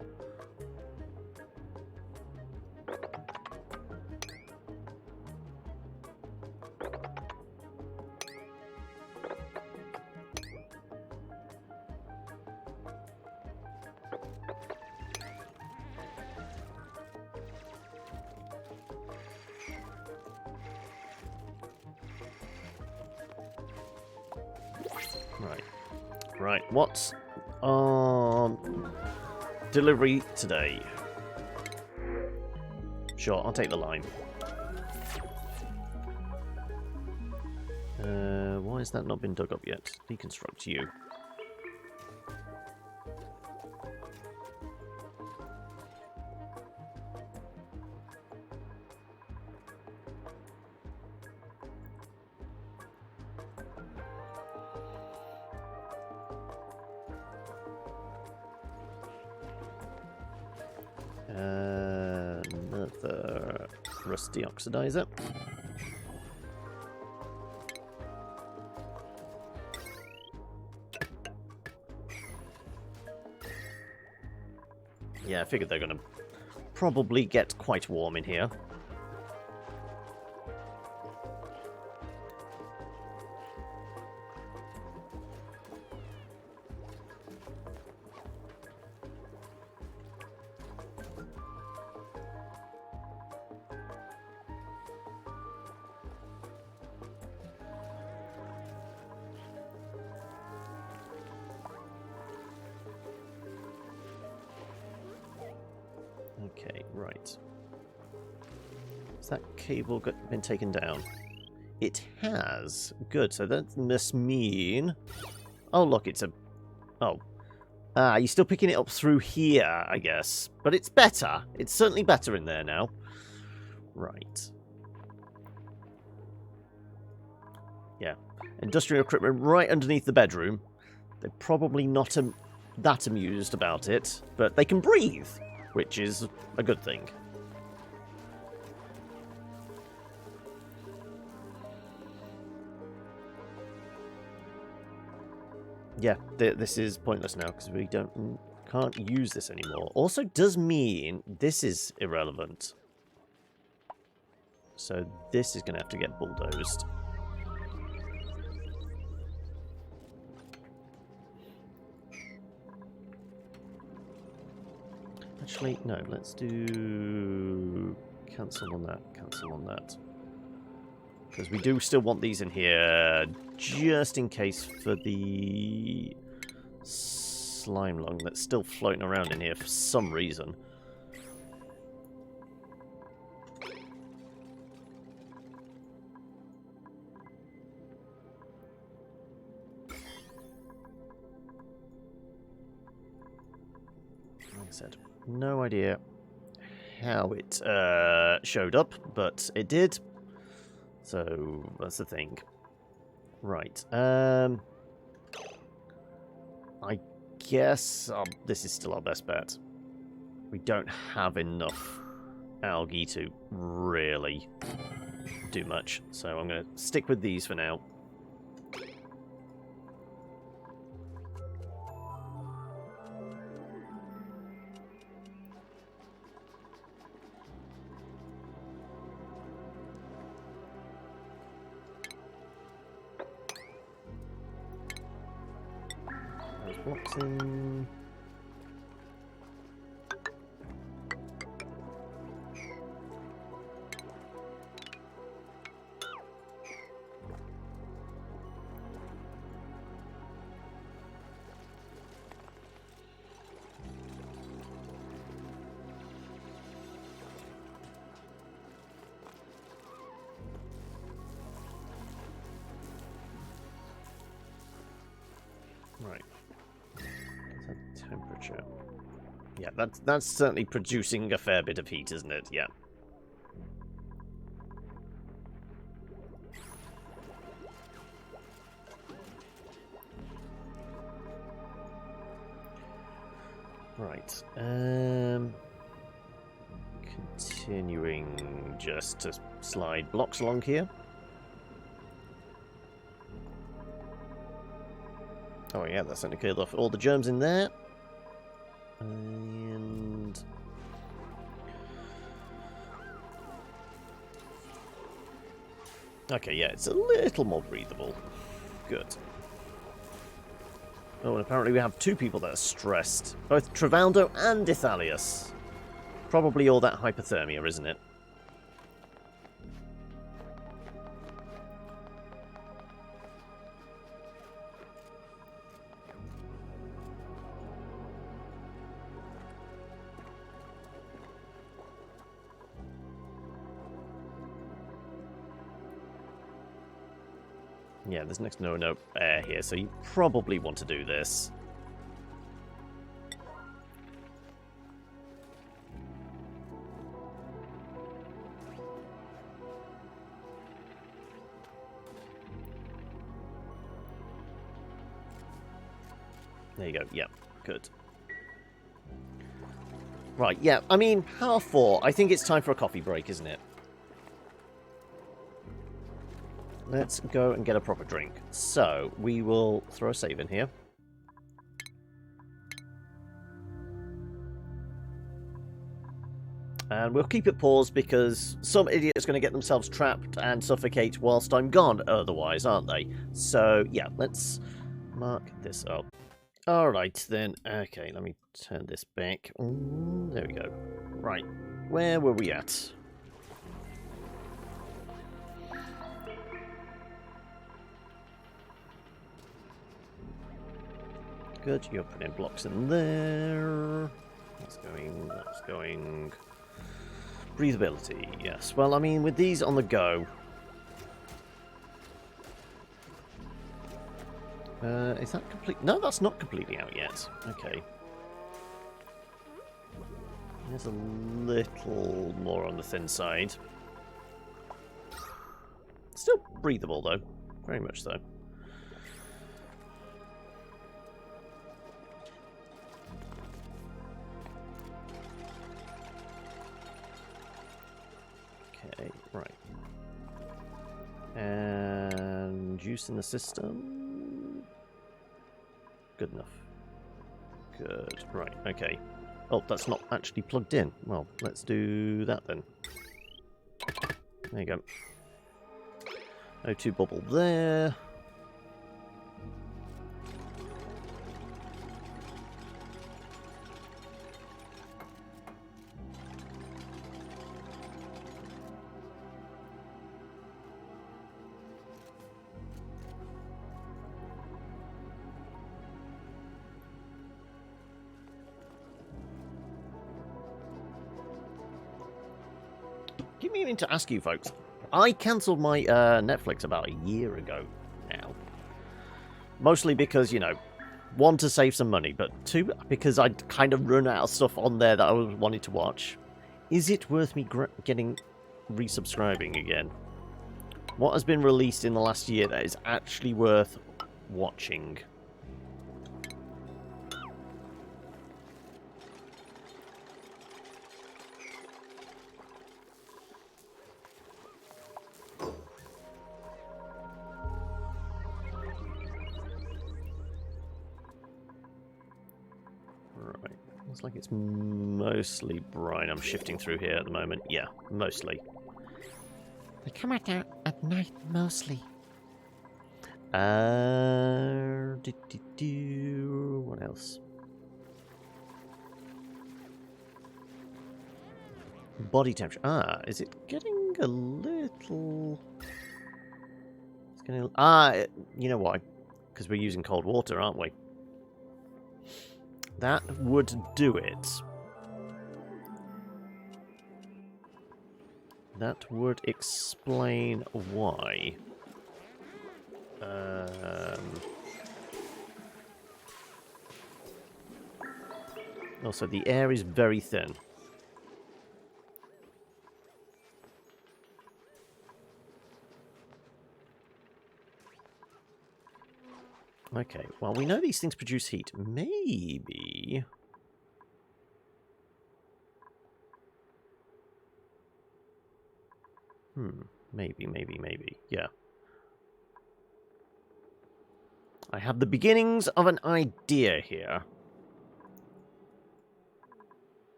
Speaker 1: Right, what's on delivery today? Sure, I'll take the line. Why has that not been dug up yet? Deconstruct you. Another rusty oxidizer. Yeah, I figured they're going to probably get quite warm in here. Okay, right. Has that cable been taken down? It has. Good, so that must mean... Oh, look, it's a... Oh. Ah, you're still picking it up through here, I guess. But it's better. It's certainly better in there now. Right. Yeah. Industrial equipment right underneath the bedroom. They're probably not that amused about it, but they can breathe, which is a good thing. Yeah, this is pointless now because we can't use this anymore. Also does mean this is irrelevant. So this is going to have to get bulldozed. Actually, no, let's do cancel on that. Because we do still want these in here, just in case for the slime lung that's still floating around in here for some reason. Like I said, no idea how it showed up, but it did. So that's the thing. Right. I guess this is still our best bet. We don't have enough algae to really do much, so I'm going to stick with these for now. blocks in. Right. Temperature. Yeah, that's certainly producing a fair bit of heat, isn't it? Yeah. Right. Continuing just to slide blocks along here. Oh yeah, that's certainly cleared off all the germs in there. And okay, yeah, it's a little more breathable. Good. Oh, and apparently we have two people that are stressed. Both Travaldo and Ithalius. Probably all that hypothermia, isn't it? Yeah, there's next to no air here, so you probably want to do this. There you go. Yeah, good. Right, yeah, I mean, 4:30. I think it's time for a coffee break, isn't it? Let's go and get a proper drink. So, we will throw a save in here. And we'll keep it paused because some idiot's going to get themselves trapped and suffocate whilst I'm gone otherwise, aren't they? So, yeah, let's mark this up. Alright then. Okay, let me turn this back. There we go. Right. Where were we at? Good, you're putting blocks in there. That's going. Breathability, yes. Well, I mean, with these on the go... is that complete? No, that's not completely out yet. Okay. There's a little more on the thin side. Still breathable, though. Very much so. Okay, right. And juice in the system. Good enough. Good. Right, okay. Oh, that's not actually plugged in. Well, let's do that then. There you go. O2 bubble there. Keep meaning to ask you folks. I cancelled my Netflix about a year ago now. Mostly because, you know, one, to save some money, but two, because I'd kind of run out of stuff on there that I wanted to watch. Is it worth me resubscribing again? What has been released in the last year that is actually worth watching? Looks like it's mostly brine I'm shifting through here at the moment. Yeah, mostly.
Speaker 2: They come out at night, mostly.
Speaker 1: What else? Body temperature. Ah, is it getting a little... It's getting... you know why? Because we're using cold water, aren't we? That would do it. That would explain why. Also, the air is very thin. Okay, well, we know these things produce heat. Maybe... Maybe. Yeah. I have the beginnings of an idea here.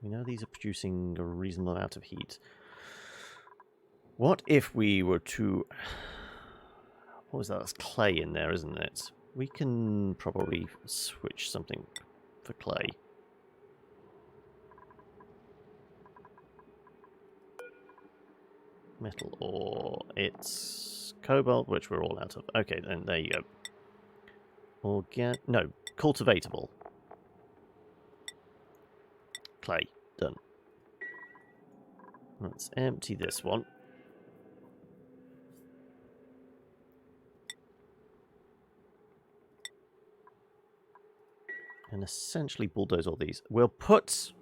Speaker 1: We know these are producing a reasonable amount of heat. What if we were to... What was that? That's clay in there, isn't it? We can probably switch something for clay. Metal ore. It's cobalt, which we're all out of. Okay, then there you go. No, cultivatable. Clay. Done. Let's empty this one. And essentially bulldoze all these. We'll put...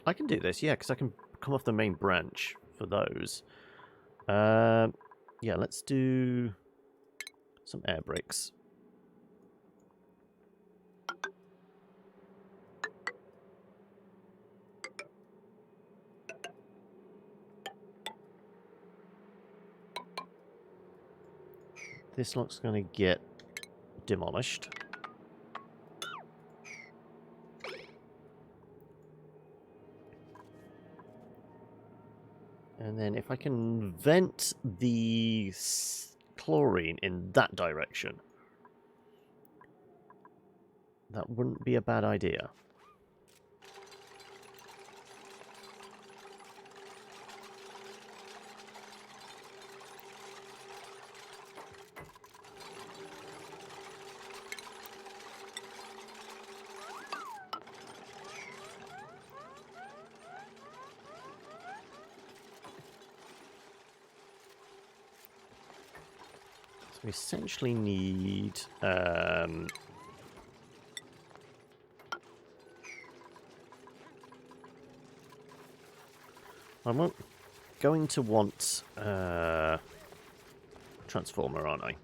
Speaker 1: I can do this, yeah, because I can come off the main branch for those. Yeah, let's do some air bricks. This looks going to get demolished. And then if I can vent the chlorine in that direction, that wouldn't be a bad idea. We essentially need I'm going to want transformer, aren't I?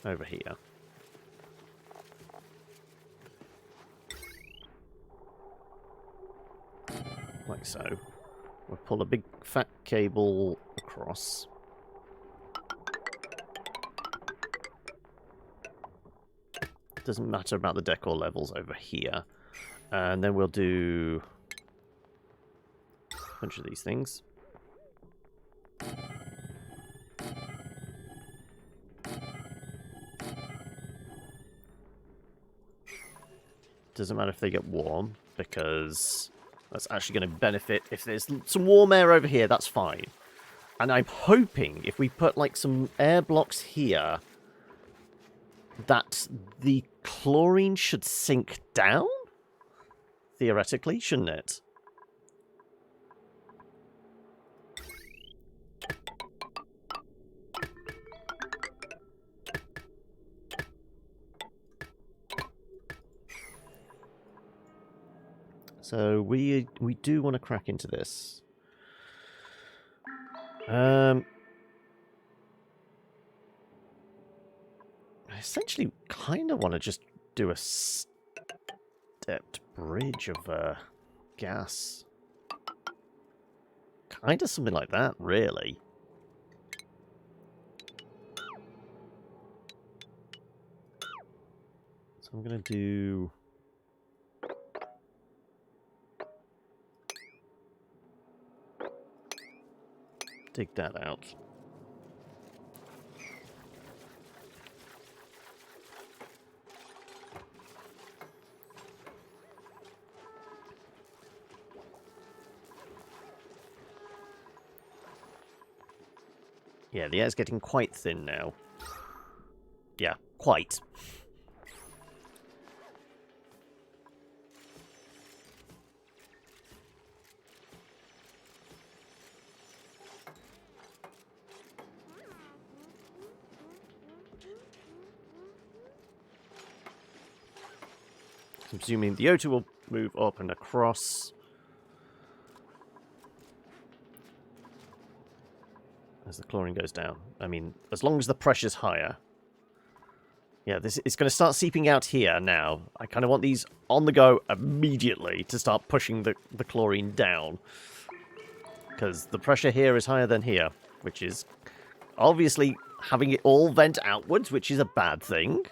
Speaker 1: Over here. Like so. We'll pull a big fat cable across. Doesn't matter about the decor levels over here. And then we'll do a bunch of these things. Doesn't matter if they get warm, because that's actually going to benefit. If there's some warm air over here, that's fine. And I'm hoping if we put like some air blocks here, that the chlorine should sink down? Theoretically, shouldn't it? So we do want to crack into this. I essentially kind of want to just do a stepped bridge of gas. Kind of something like that, really. So I'm going to do... dig that out. Yeah, the air's getting quite thin now. Yeah, quite. I'm presuming the O2 will move up and across. As the chlorine goes down. I mean, as long as the pressure's higher. Yeah, it's going to start seeping out here now. I kind of want these on the go immediately to start pushing the chlorine down. Because the pressure here is higher than here, which is obviously having it all vent outwards, which is a bad thing.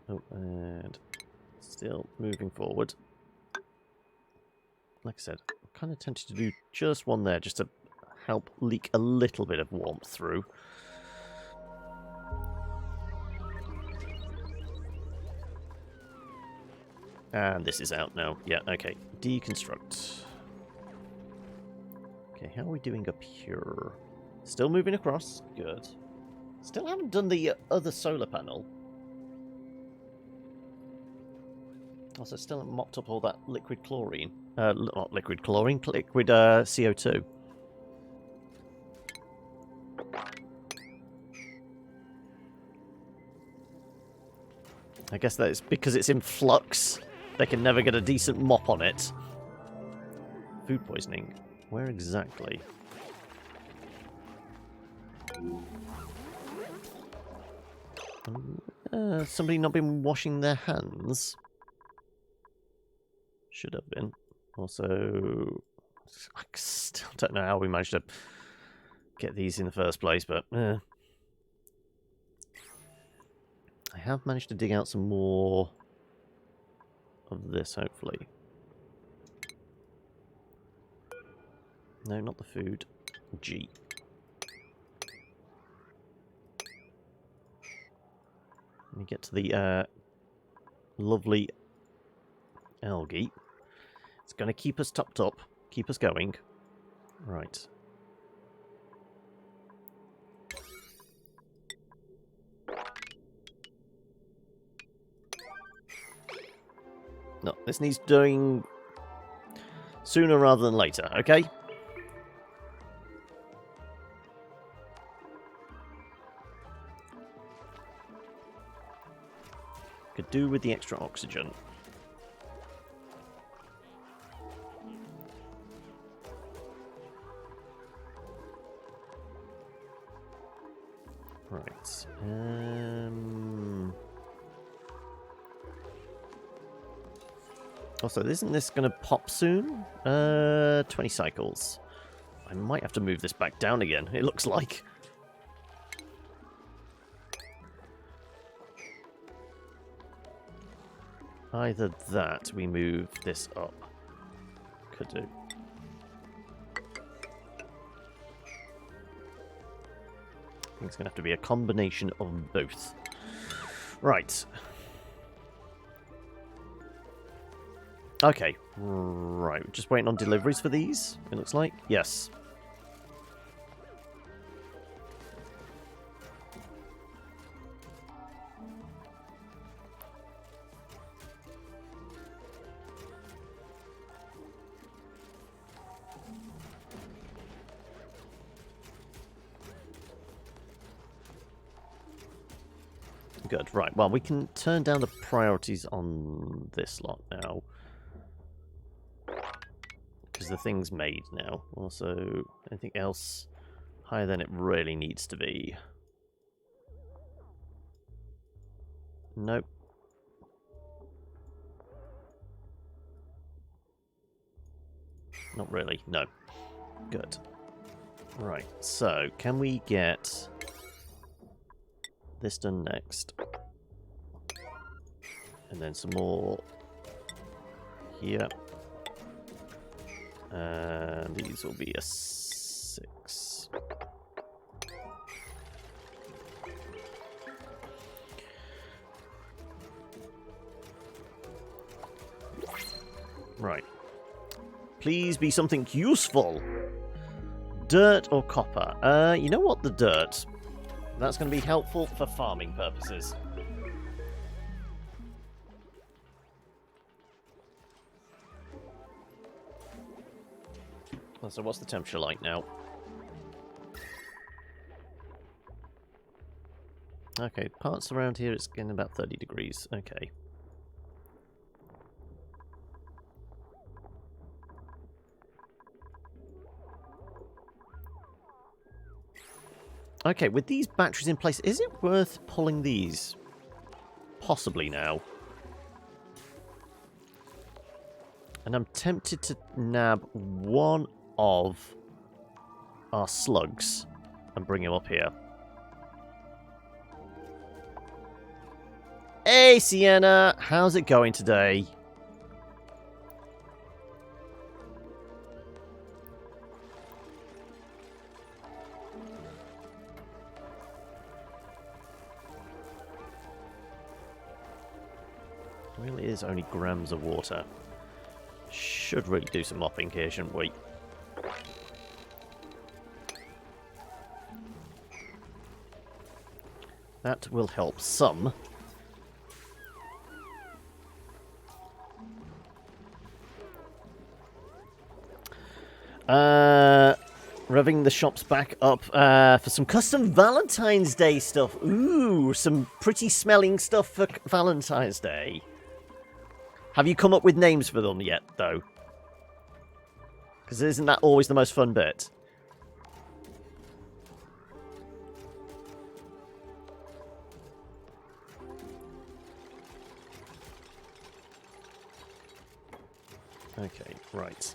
Speaker 1: Oh, and still moving forward. Like I said, I'm kind of tempted to do just one there, just to help leak a little bit of warmth through. And this is out now. Yeah, okay. Deconstruct. Okay, how are we doing up here? Still moving across. Good. Still haven't done the other solar panel. Also, still haven't mopped up all that liquid chlorine. Not liquid chlorine, liquid CO2. I guess that is because it's in flux. They can never get a decent mop on it. Food poisoning. Where exactly? Somebody not been washing their hands? Should have been. Also, I still don't know how we managed to get these in the first place, but I have managed to dig out some more of this, hopefully. No, not the food. G. Let me get to the lovely algae. It's going to keep us topped up, keep us going. Right. No, this needs doing sooner rather than later, okay? Could do with the extra oxygen. Right. Also, isn't this going to pop soon? 20 cycles. I might have to move this back down again, it looks like. Either that, we move this up. Could do. I think it's going to have to be a combination of both. Right. Okay. Right. Just waiting on deliveries for these, it looks like. Yes. Good, right. Well, we can turn down the priorities on this lot now. Because the thing's made now. Also, anything else higher than it really needs to be? Nope. Not really, no. Good. Right, so, can we get this done next? And then some more here. And these will be a 6. Right. Please be something useful. Dirt or copper? You know what? The dirt. That's going to be helpful for farming purposes. So what's the temperature like now? Okay, parts around here it's getting about 30 degrees. Okay. Okay, with these batteries in place, is it worth pulling these? Possibly now. And I'm tempted to nab one of our slugs and bring him up here. Hey, Sienna! How's it going today? It really is only grams of water. Should really do some mopping here, shouldn't we? That will help some. Revving the shops back up for some custom Valentine's Day stuff. Ooh, some pretty smelling stuff for Valentine's Day. Have you come up with names for them yet, though? Because isn't that always the most fun bit? Okay, right.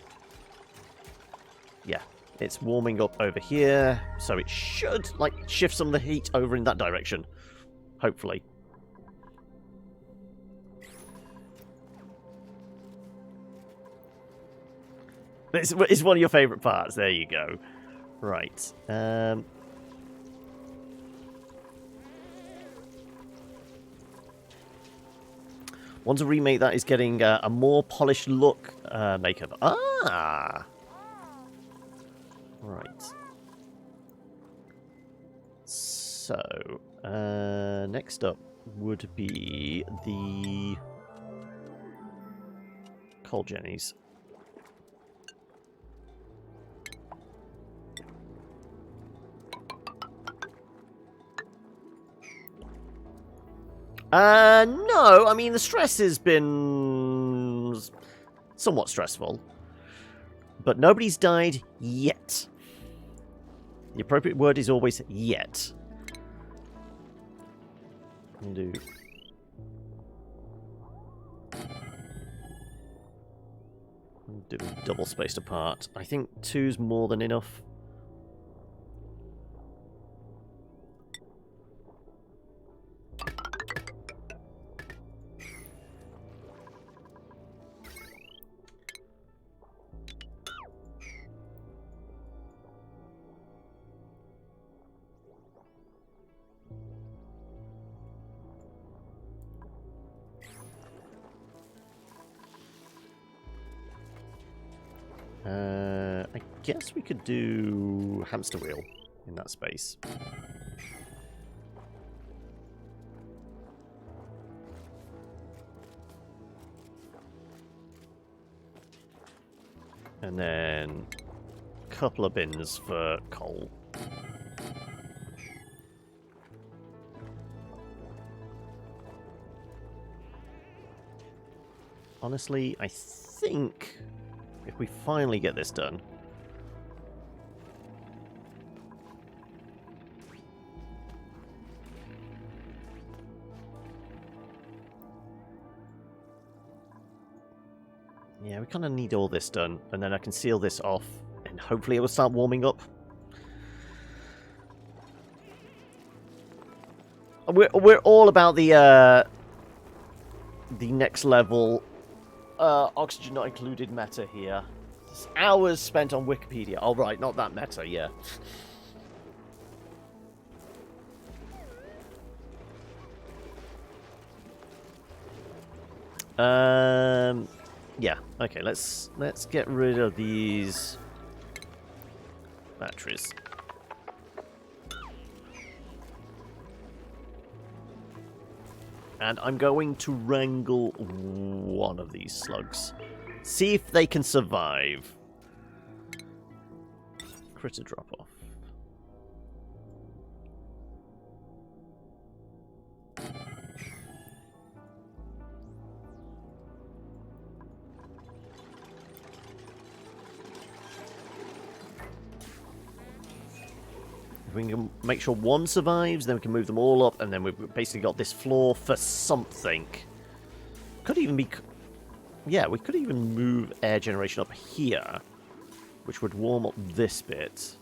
Speaker 1: Yeah, it's warming up over here, so it should, like, shift some of the heat over in that direction. Hopefully. It's one of your favourite parts. There you go. Right. Want to remake that is getting a more polished look makeover. Ah! Right. So, next up would be the coal jennies. No, I mean, the stress has been somewhat stressful, but nobody's died yet. The appropriate word is always yet. Do double spaced apart. I think 2's more than enough. I guess we could do hamster wheel in that space. And then a couple of bins for coal. Honestly, I think if we finally get this done, yeah, we kind of need all this done, and then I can seal this off, and hopefully it will start warming up. We're all about the next level oxygen not included meta here. It's hours spent on Wikipedia. Oh, right, not that meta, yeah. Yeah. Okay, let's get rid of these batteries. And I'm going to wrangle one of these slugs. See if they can survive. Critter drop off. If we can make sure one survives, then we can move them all up, and then we've basically got this floor for something. Could even be... Yeah, we could even move air generation up here, which would warm up this bit.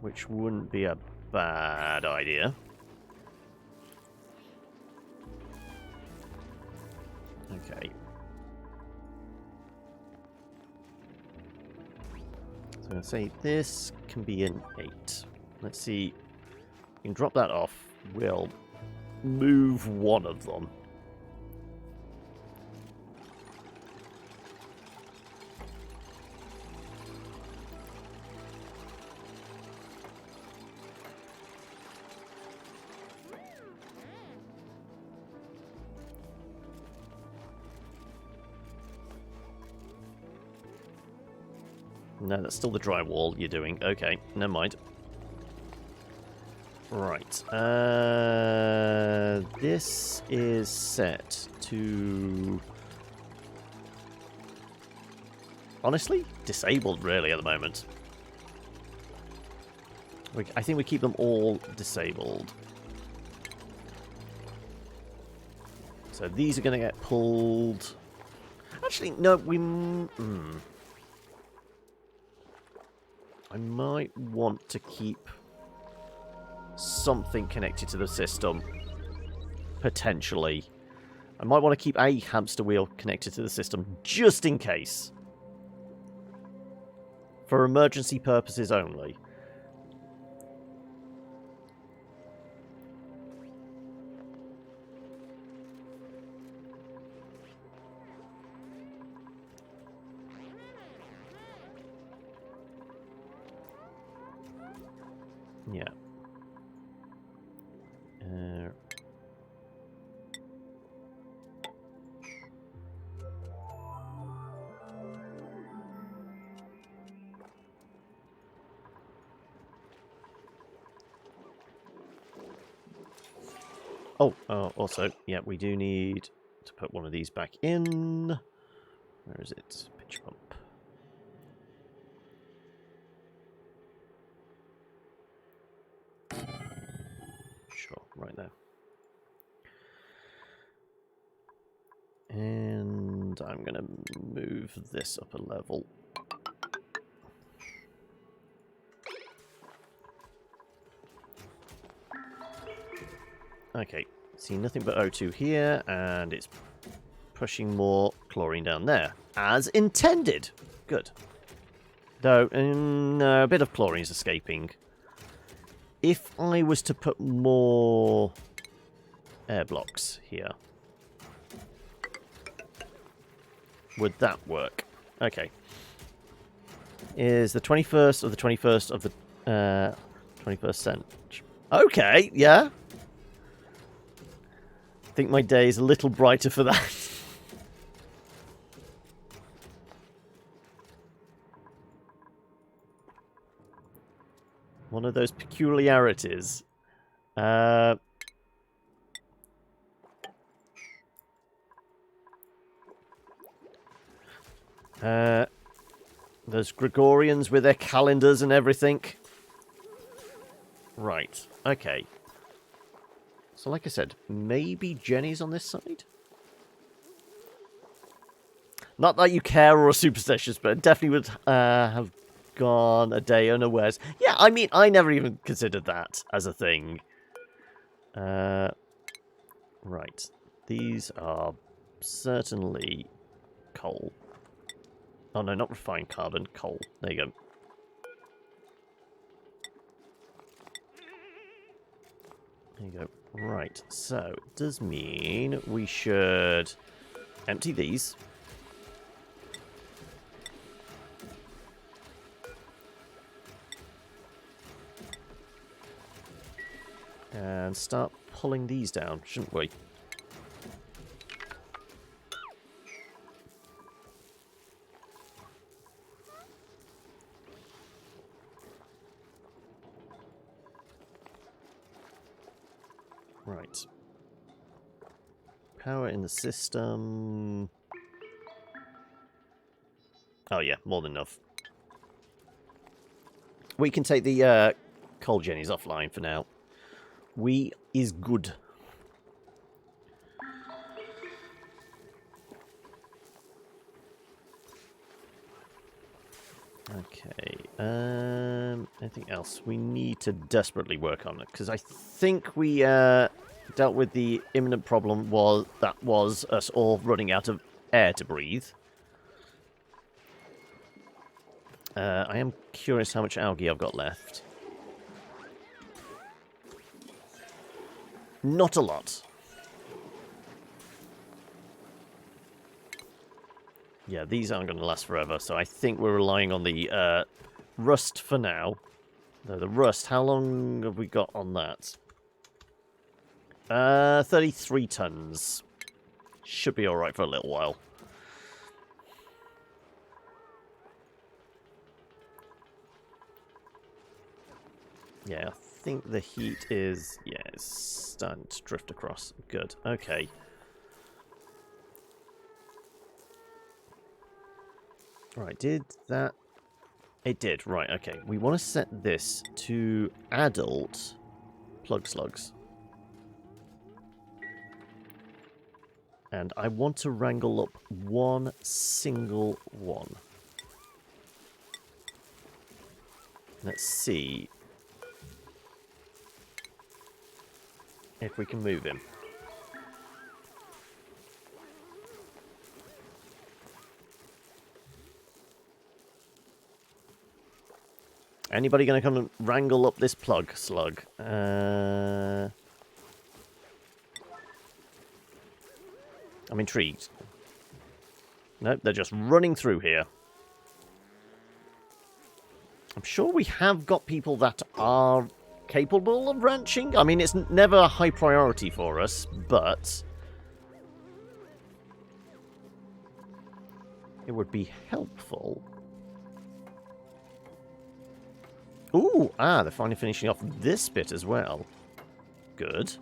Speaker 1: Which wouldn't be a bad idea. Okay. So I'm going to say this can be an 8. Let's see. We can drop that off. We'll move one of them. No, that's still the drywall you're doing. Okay, never mind. Right. This is set to... Honestly, disabled really at the moment. I think we keep them all disabled. So these are going to get pulled... Actually, no, we... I might want to keep something connected to the system. Potentially. I might want to keep a hamster wheel connected to the system, just in case. For emergency purposes only. Yeah. Also, yeah, we do need to put one of these back in. Where is it? Pitch pump. Sure, right there. And I'm going to move this up a level. Okay, see nothing but O2 here, and it's pushing more chlorine down there. As intended. Good. Though, no, a bit of chlorine is escaping. If I was to put more air blocks here, would that work? Okay. Is the 21st of the 21st of the 21st century. Okay, yeah. I think my day is a little brighter for that. One of those peculiarities. Those Gregorians with their calendars and everything. Right, okay. So like I said, maybe Jenny's on this side? Not that you care or are superstitious, but it definitely would have gone a day unawares. Yeah, I mean, I never even considered that as a thing. Right. These are certainly coal. Oh no, not refined carbon, coal. There you go. There you go. Right, so it does mean we should empty these. And start pulling these down, shouldn't we? Right. Power in the system. Oh yeah, more than enough. We can take the coal jennies offline for now. We is good. Okay. Anything else we need to desperately work on? Because I think we dealt with the imminent problem was us all running out of air to breathe. I am curious how much algae I've got left. Not a lot. Yeah, these aren't going to last forever, so I think we're relying on the rust for now. No, the rust, how long have we got on that? 33 tons. Should be alright for a little while. Yeah, I think the heat is... yeah, it's starting to drift across. Good, okay. Right, did that... it did, right, okay. We want to set this to adult plug slugs. And I want to wrangle up one single one. Let's see if we can move him. Anybody going to come and wrangle up this plug slug? I'm intrigued. Nope, they're just running through here. I'm sure we have got people that are capable of ranching. I mean, it's never a high priority for us, but it would be helpful. Ooh, they're finally finishing off this bit as well. Good.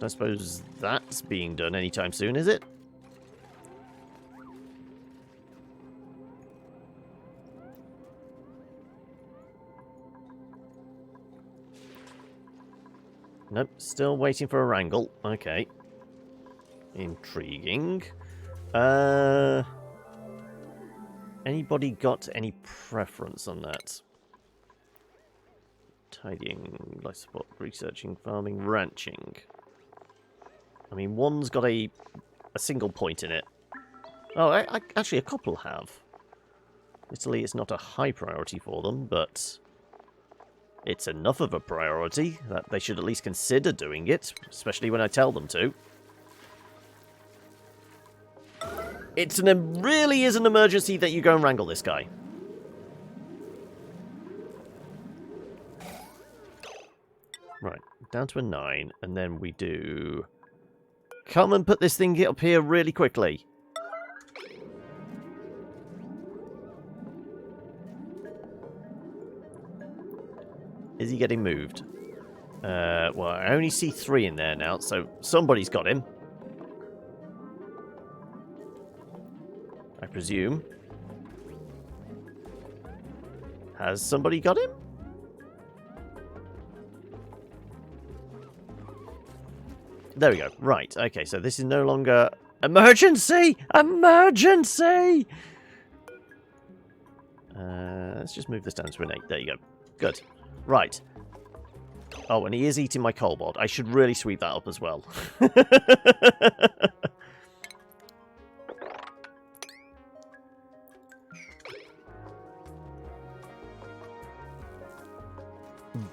Speaker 1: I suppose that's being done anytime soon, is it? Nope, still waiting for a wrangle. Okay. Intriguing. Anybody got any preference on that? Tidying, life support, researching, farming, ranching. I mean, one's got a single point in it. Oh, actually, a couple have. Italy is not a high priority for them, but it's enough of a priority that they should at least consider doing it, especially when I tell them to. It really is an emergency that you go and wrangle this guy. Right, down to a 9, and then we do... come and put this thing up here really quickly. Is he getting moved? Well, I only see 3 in there now, so somebody's got him. I presume. Has somebody got him? There we go. Right, okay, so this is no longer... emergency! Emergency! Let's just move this down to an 8. There you go. Good. Right. Oh, and he is eating my cobalt. I should really sweep that up as well.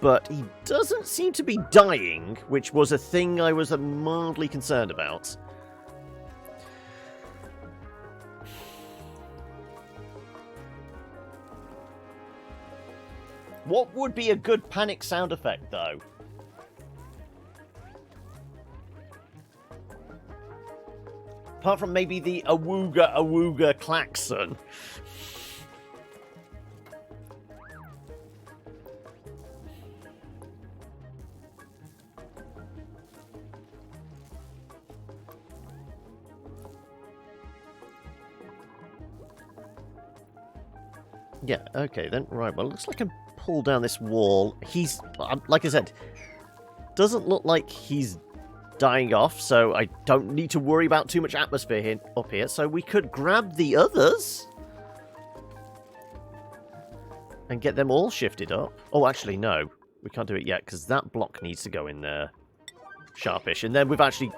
Speaker 1: but he doesn't seem to be dying, which was a thing I was mildly concerned about. What would be a good panic sound effect, though? Apart from maybe the awooga awooga klaxon. Yeah, okay then. Right, well, looks like I can pull down this wall. He's, like I said, doesn't look like he's dying off, so I don't need to worry about too much atmosphere here, up here. So we could grab the others and get them all shifted up. Oh, actually, no. We can't do it yet, because that block needs to go in there. Sharpish. And then we've actually...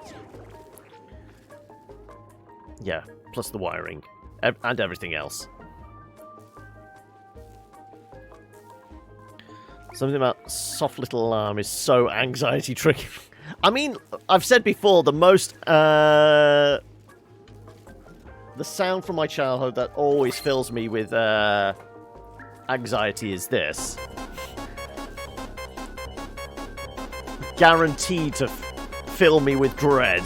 Speaker 1: Yeah, plus the wiring. And everything else. Something about soft little alarm is so anxiety-triggering. I mean, I've said before, the most... the sound from my childhood that always fills me with anxiety is this. Guaranteed to fill me with dread.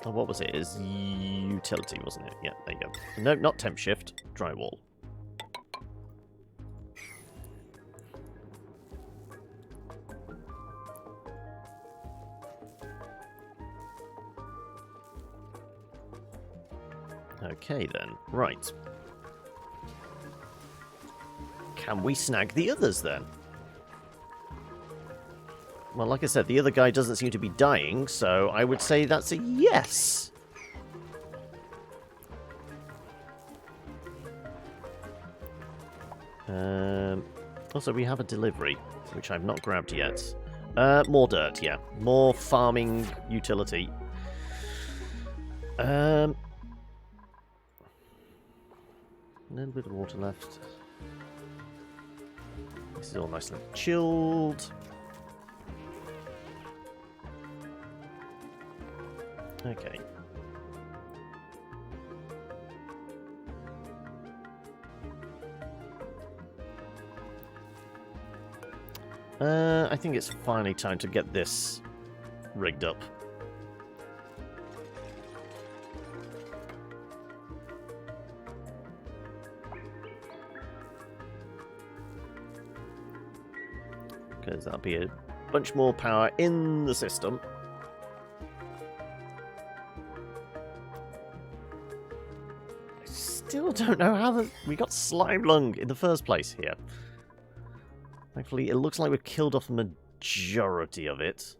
Speaker 1: Oh, what was it? It's utility, wasn't it? Yeah, there you go. No, not temp shift. Drywall. Okay, then. Right. Can we snag the others, then? Well, like I said, the other guy doesn't seem to be dying, so I would say that's a yes. Also, we have a delivery, which I've not grabbed yet. More dirt, yeah. More farming utility. A little bit of water left. This is all nicely chilled. Okay. I think it's finally time to get this rigged up. Because that'll be a bunch more power in the system. Still don't know how we got slime lung in the first place here. Thankfully, it looks like we've killed off the majority of it.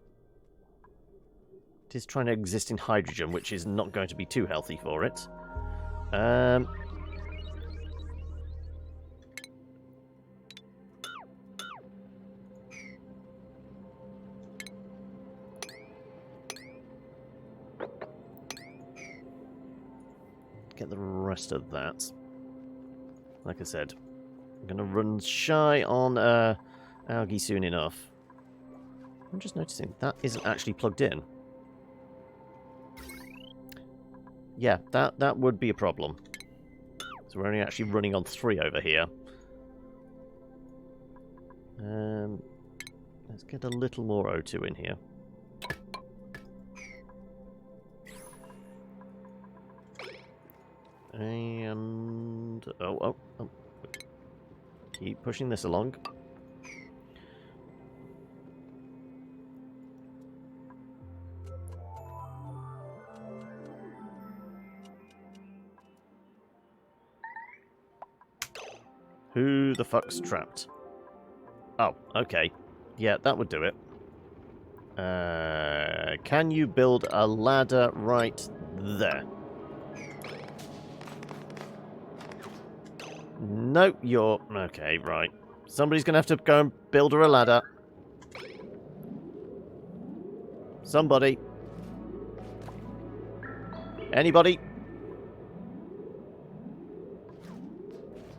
Speaker 1: It is trying to exist in hydrogen, which is not going to be too healthy for it. Get the rest of that. Like I said, I'm going to run shy on algae soon enough. I'm just noticing that isn't actually plugged in. Yeah, that would be a problem. So we're only actually running on 3 over here. Let's get a little more O2 in here. And... Oh. Keep pushing this along. Who the fuck's trapped? Oh, okay. Yeah, that would do it. Can you build a ladder right there? No, you're... Okay, right. Somebody's going to have to go and build her a ladder. Somebody. Anybody?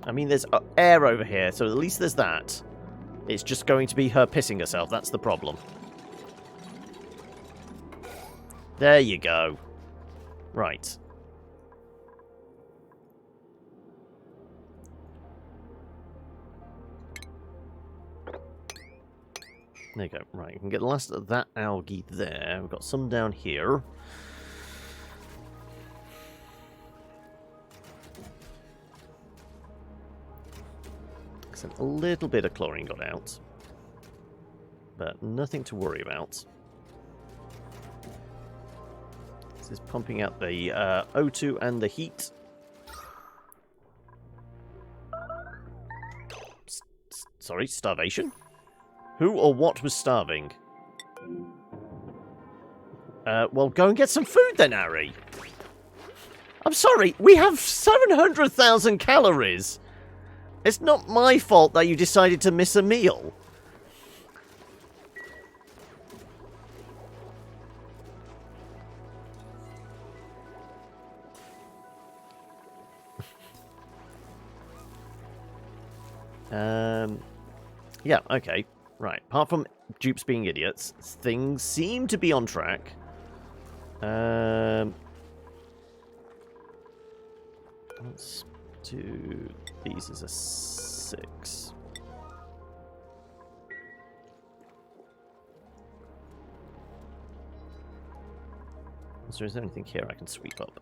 Speaker 1: I mean, there's air over here, so at least there's that. It's just going to be her pissing herself. That's the problem. There you go. Right. There you go. Right, you can get the last of that algae there. We've got some down here. So a little bit of chlorine got out. But nothing to worry about. This is pumping out the O2 and the heat. Sorry, starvation? Who or what was starving? Well, go and get some food then, Harry. I'm sorry, we have 700,000 calories. It's not my fault that you decided to miss a meal. Yeah, okay. Right, apart from dupes being idiots, things seem to be on track. Let's do these as a 6. So is there anything here I can sweep up?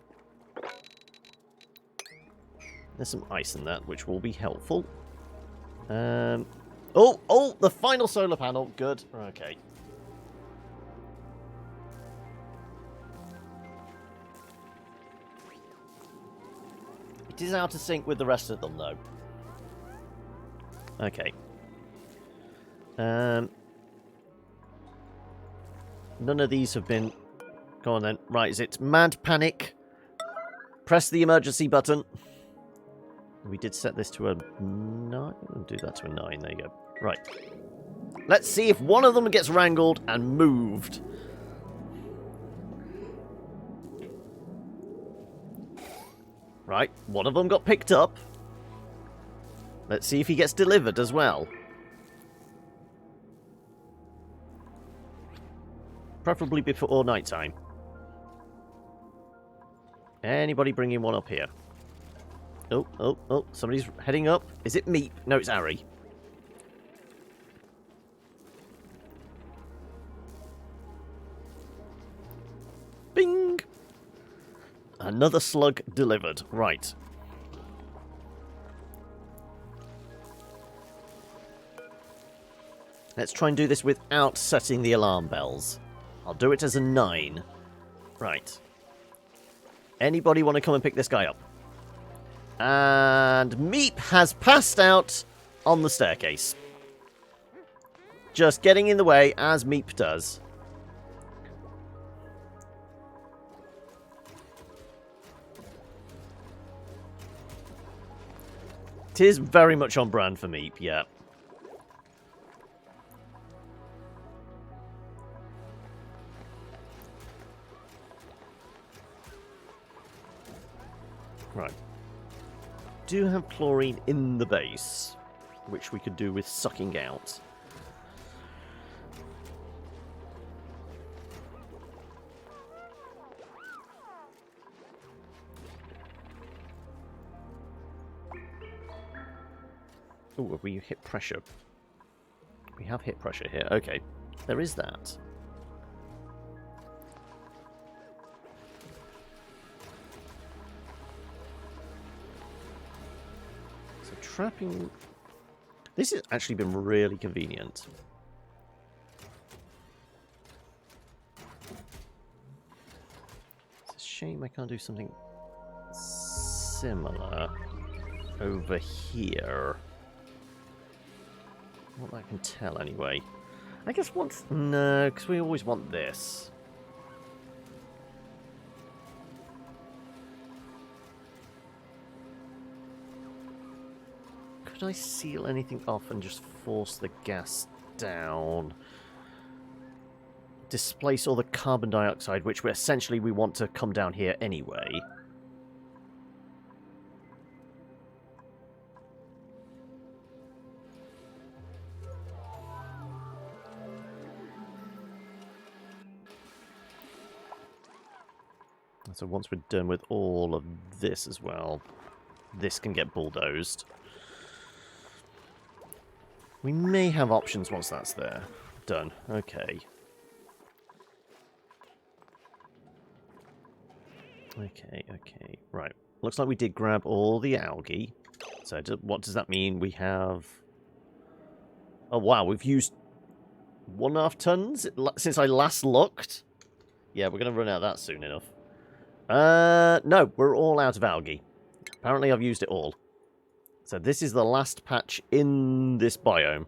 Speaker 1: There's some ice in that, which will be helpful. Oh, the final solar panel. Good. Okay. It is out of sync with the rest of them, though. Okay. None of these have been... Go on, then. Right, is it mad panic? Press the emergency button. We did set this to a 9. We'll do that to a 9. There you go. Right. Let's see if one of them gets wrangled and moved. Right. One of them got picked up. Let's see if he gets delivered as well. Preferably before night time. Anybody bringing one up here? Oh, somebody's heading up. Is it Meep? No, it's Ari. Bing! Another slug delivered. Right. Let's try and do this without setting the alarm bells. I'll do it as a 9. Right. Anybody want to come and pick this guy up? And Meep has passed out on the staircase. Just getting in the way, as Meep does. It is very much on brand for Meep, yeah. Right. Do have chlorine in the base, which we could do with sucking out. Oh, have we hit pressure? We have hit pressure here. Okay, there is that. Trapping... This has actually been really convenient. It's a shame I can't do something similar over here. Not that I can tell anyway. I guess once... No, because we always want this. Could I seal anything off and just force the gas down? displace all the carbon dioxide, which we want to come down here anyway. So once we're done with all of this as well, this can get bulldozed. We may have options once that's there. Done. Okay. Okay. Right. Looks like we did grab all the algae. So what does that mean? We have... Oh, wow. We've used 1.5 tons since I last looked. Yeah, we're going to run out of that soon enough. No, we're all out of algae. Apparently I've used it all. So this is the last patch in this biome.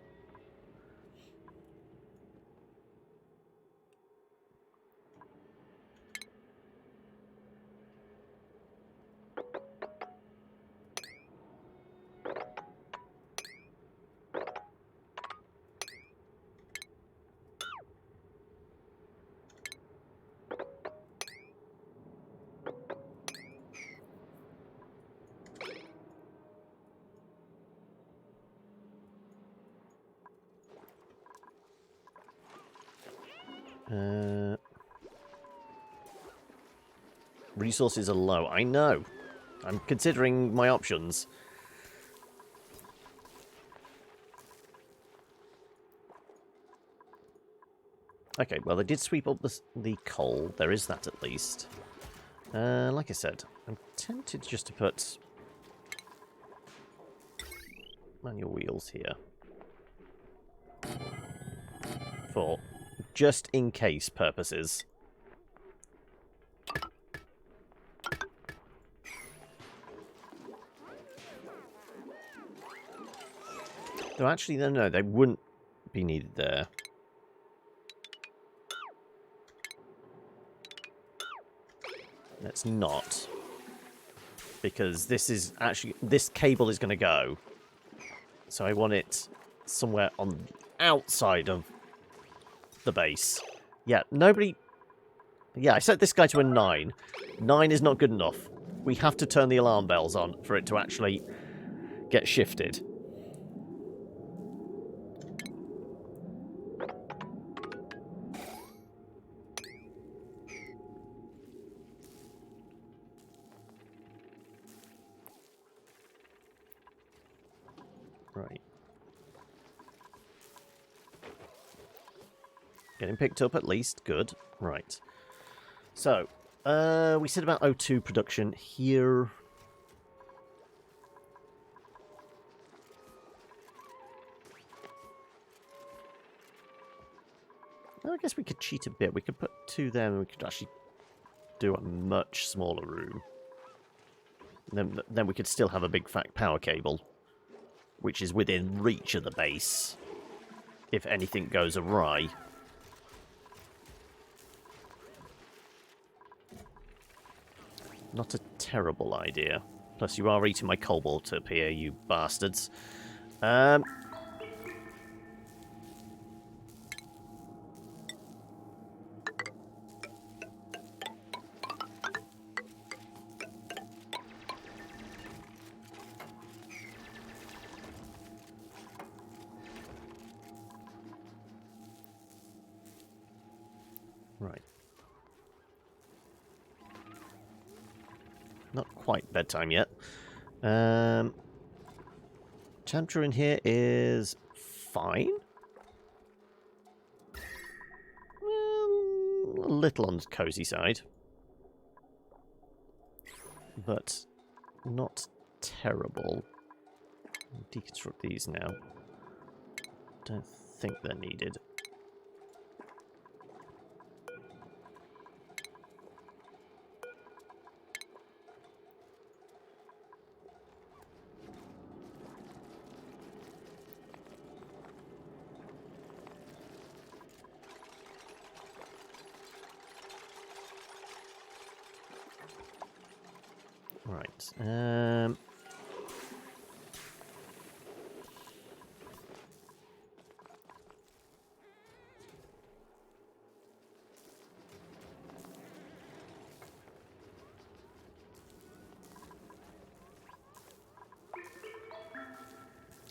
Speaker 1: Resources are low. I know. I'm considering my options. Okay, well, they did sweep up the coal. There is that at least. Like I said, I'm tempted just to put manual wheels here. For just in case purposes. Though actually, no, they wouldn't be needed there. Let's not. Because this is actually... This cable is going to go. So I want it somewhere on the outside of the base. Yeah, nobody... Yeah, I set this guy to a 9. 9 is not good enough. We have to turn the alarm bells on for it to actually get shifted. Right. Getting picked up at least. Good. Right. So, we said about O2 production here. I guess we could cheat a bit. We could put 2 there and we could actually do a much smaller room. Then we could still have a big fat power cable, which is within reach of the base if anything goes awry. Not a terrible idea. Plus, you are eating my cobalt up here, you bastards. Right. Not quite bedtime yet. Temperature in here is fine. A little on the cozy side. But not terrible. Deconstruct these now. Don't think they're needed. Right.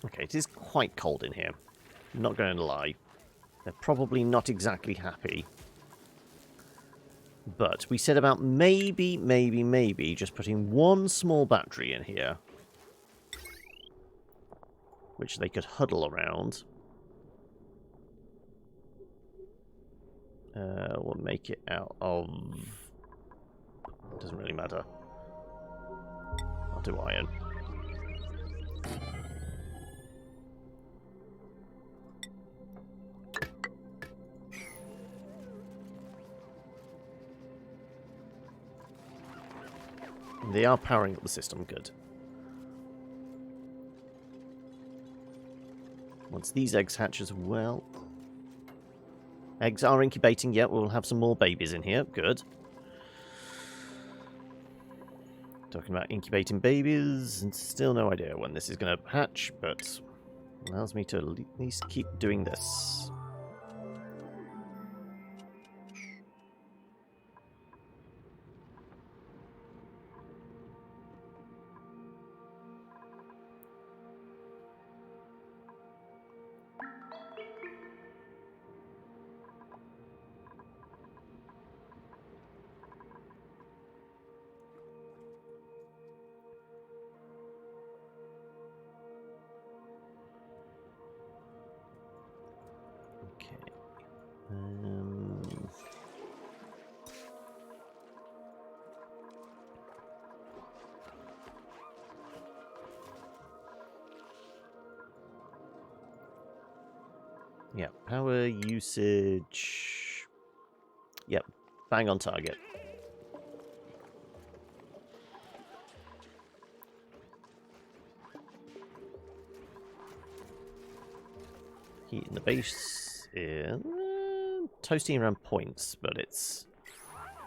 Speaker 1: Okay, it is quite cold in here. I'm not going to lie. They're probably not exactly happy. But we said about maybe just putting one small battery in here. Which they could huddle around. We'll make it out of... Doesn't really matter. I'll do iron. They are powering up the system, good. Once these eggs hatch as well... Eggs are incubating, yeah, we'll have some more babies in here, good. Talking about incubating babies, and still no idea when this is going to hatch, but allows me to at least keep doing this. Yeah, power usage... Yep, bang on target. Heating the base in... toasting around points, but it's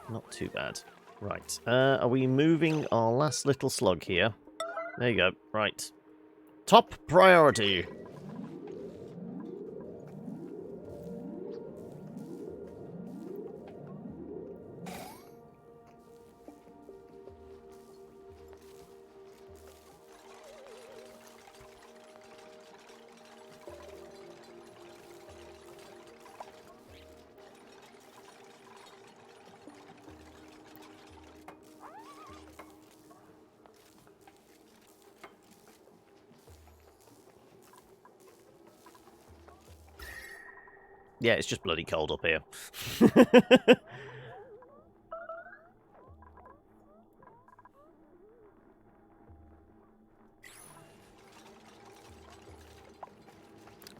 Speaker 1: not too bad. Right, are we moving our last little slug here? There you go, right. Top priority! Yeah, it's just bloody cold up here.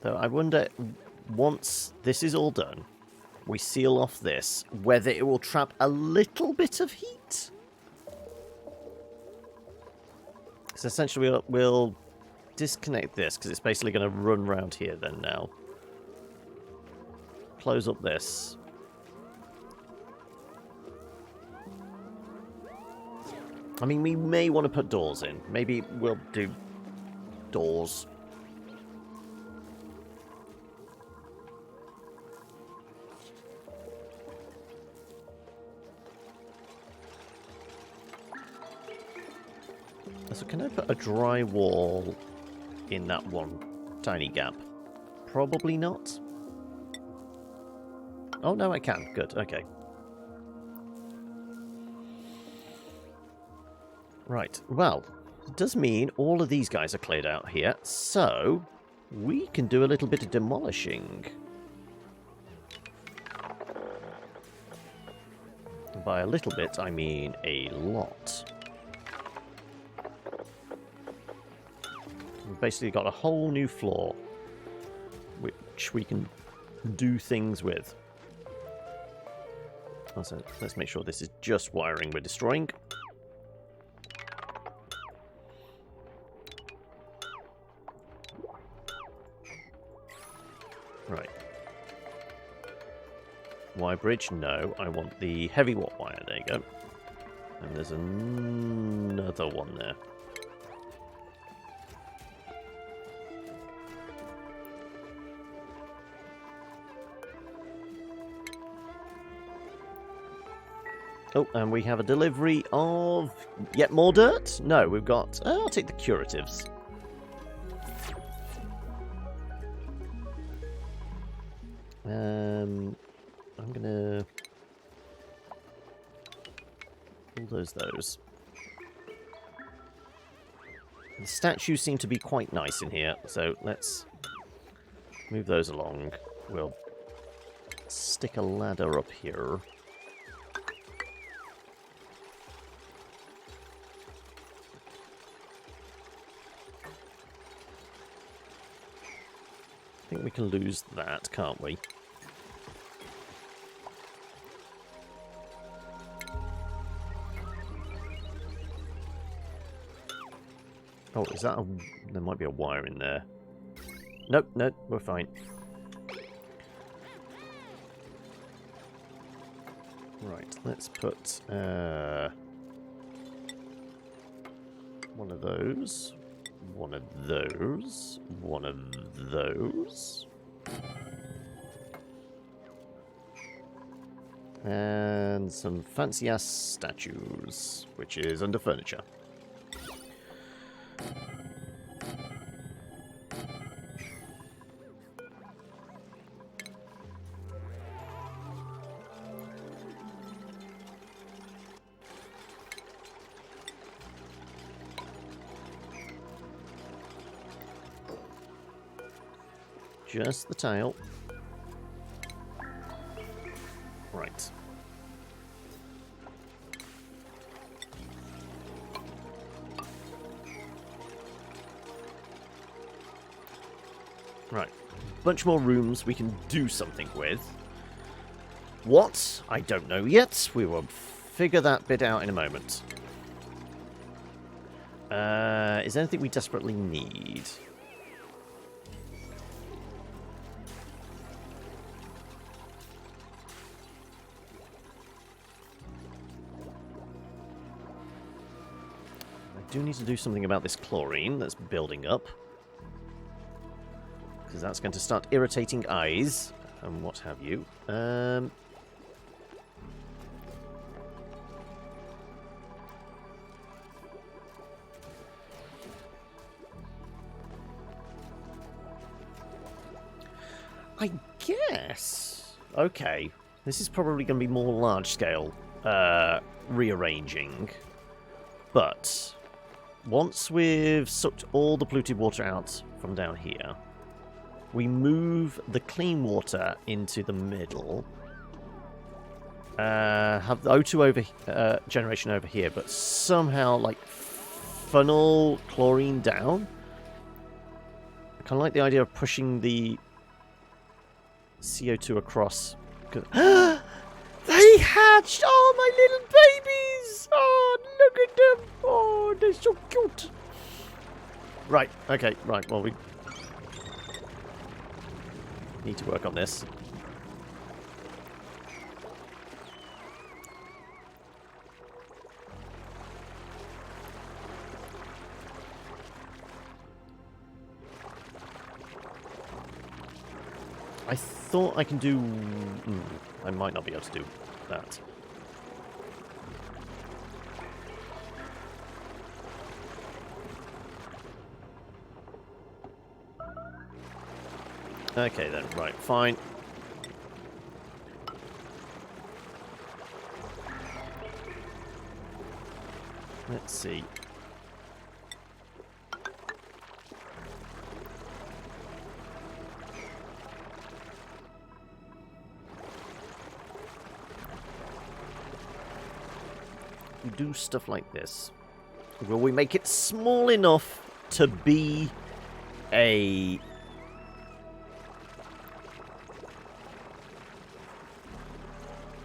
Speaker 1: Though I wonder, once this is all done, we seal off this, whether it will trap a little bit of heat. So essentially we'll disconnect this, because it's basically going to run around here then now. Close up this. I mean, we may want to put doors in. Maybe we'll do doors. So can I put a dry wall in that one tiny gap? Probably not. Oh, no, I can. Good, okay. Right, well, it does mean all of these guys are cleared out here, so we can do a little bit of demolishing. By a little bit, I mean a lot. We've basically got a whole new floor, which we can do things with. So let's make sure this is just wiring we're destroying. Right. Wire bridge? No, I want the heavy watt wire. There you go. And there's another one there. Oh, and we have a delivery of yet more dirt? No, we've got... I'll take the curatives. I'm gonna bulldoze those. The statues seem to be quite nice in here, so let's move those along. We'll stick a ladder up here. I think we can lose that, can't we? Oh, is that a... There might be a wire in there. Nope, nope, we're fine. Right, let's put one of those, one of those, one of those. And some fancy-ass statues, which is under furniture. Just the tail. Right. Right. Bunch more rooms we can do something with. What? I don't know yet. We will figure that bit out in a moment. Is there anything we desperately need? I do need to do something about this chlorine that's building up. Because that's going to start irritating eyes and what have you. I guess. Okay. This is probably going to be more large-scale rearranging. But once we've sucked all the polluted water out from down here, we move the clean water into the middle. Have the O2 generation over here, but somehow, like, funnel chlorine down. I kind of like the idea of pushing the CO2 across. They hatched! Oh, my little babies! Oh, look at them! Oh, they're so cute! Right, okay, right, well, we need to work on this. I thought I can do... I might not be able to do that. Okay then, right, fine. Let's see. We do stuff like this. Will we make it small enough to be a...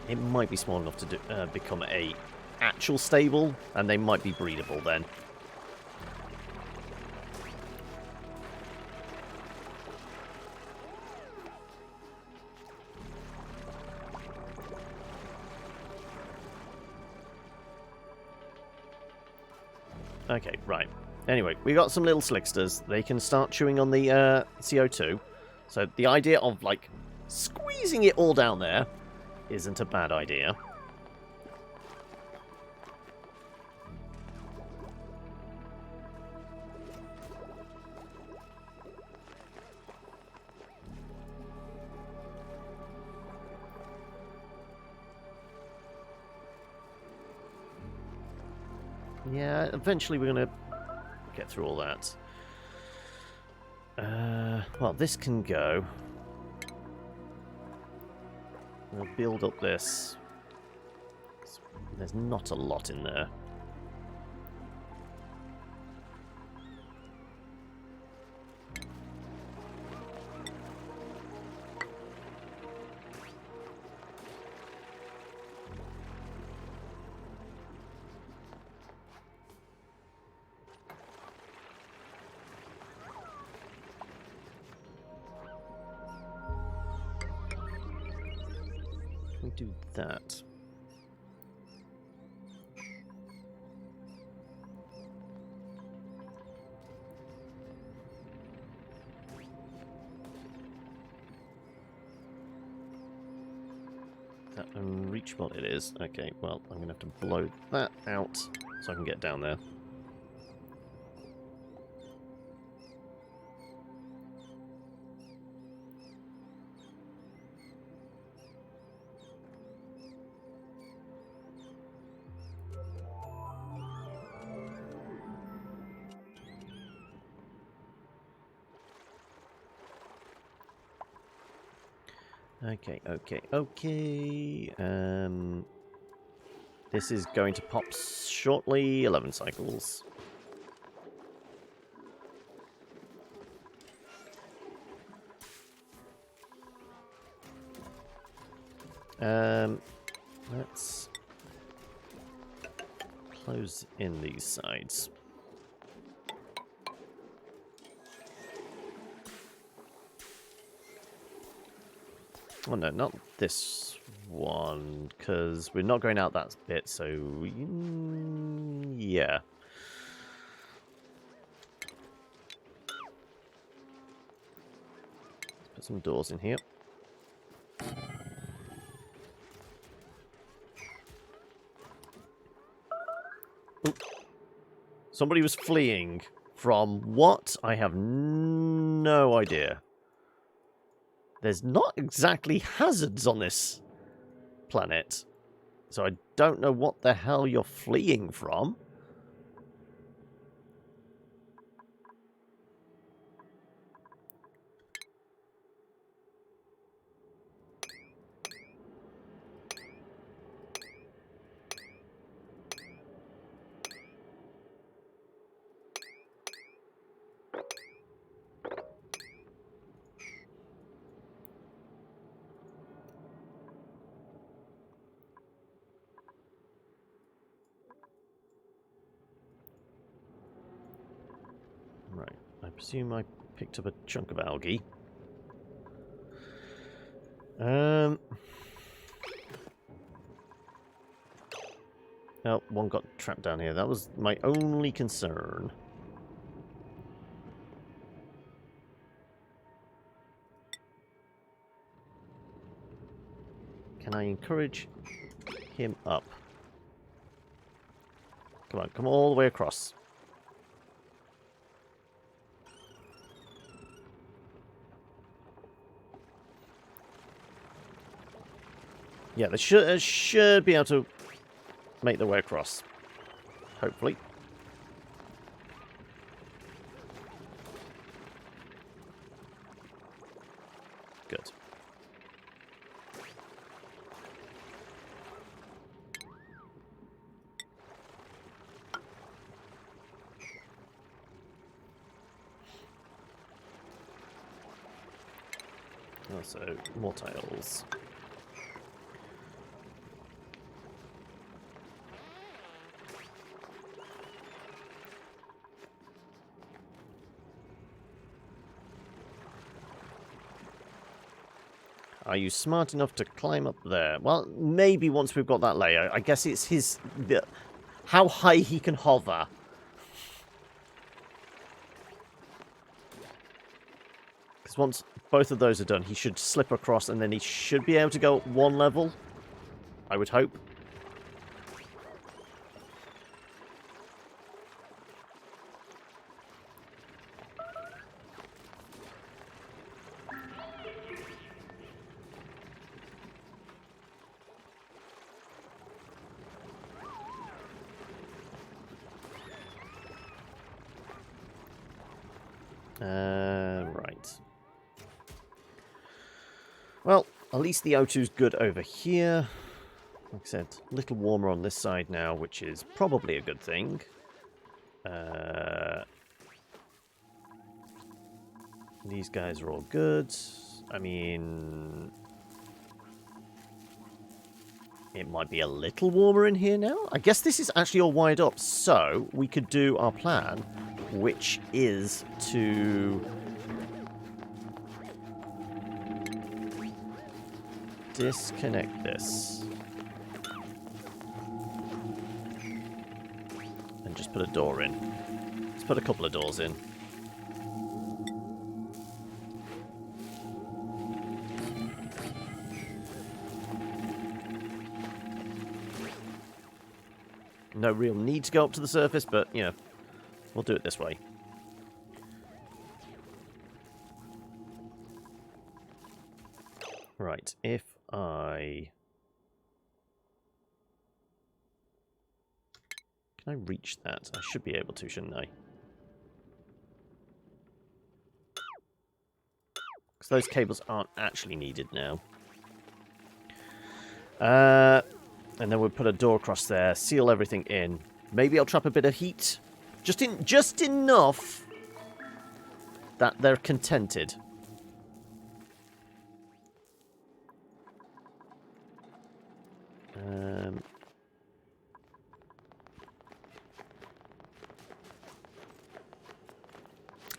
Speaker 1: It might be small enough to do, become a actual stable, and they might be breedable then. Okay, right. Anyway, we got some little slicksters. They can start chewing on the CO2. So the idea of, like, squeezing it all down there isn't a bad idea. Yeah, eventually we're going to get through all that. Well, this can go. We'll build up this. There's not a lot in there. We do that. Is that unreachable? It is. Okay, well, I'm going to have to blow that out so I can get down there. Okay. This is going to pop shortly. 11 cycles. Let's close in these sides. Oh no, not this one, because we're not going out that bit, so yeah. Let's put some doors in here. Ooh. Somebody was fleeing from what? I have no idea. There's not exactly hazards on this planet. So I don't know what the hell you're fleeing from. Right, I presume I picked up a chunk of algae. Oh, one got trapped down here. That was my only concern. Can I encourage him up? Come on, come all the way across. Yeah, they should be able to make their way across. Hopefully. Good. Also, more tiles. Are you smart enough to climb up there? Well, maybe once we've got that layer. I guess it's how high he can hover. Because once both of those are done, he should slip across and then he should be able to go up one level. I would hope. Right. Well, at least the O2's good over here. Like I said, a little warmer on this side now, which is probably a good thing. These guys are all good. I mean, it might be a little warmer in here now. I guess this is actually all wired up, so we could do our plan, which is to disconnect this and just put a door in. Let's put a couple of doors in. No real need to go up to the surface, but, you know, we'll do it this way. Right, if I... Can I reach that? I should be able to, shouldn't I? Because those cables aren't actually needed now. And then we'll put a door across there, seal everything in. Maybe I'll trap a bit of heat. Just enough that they're contented.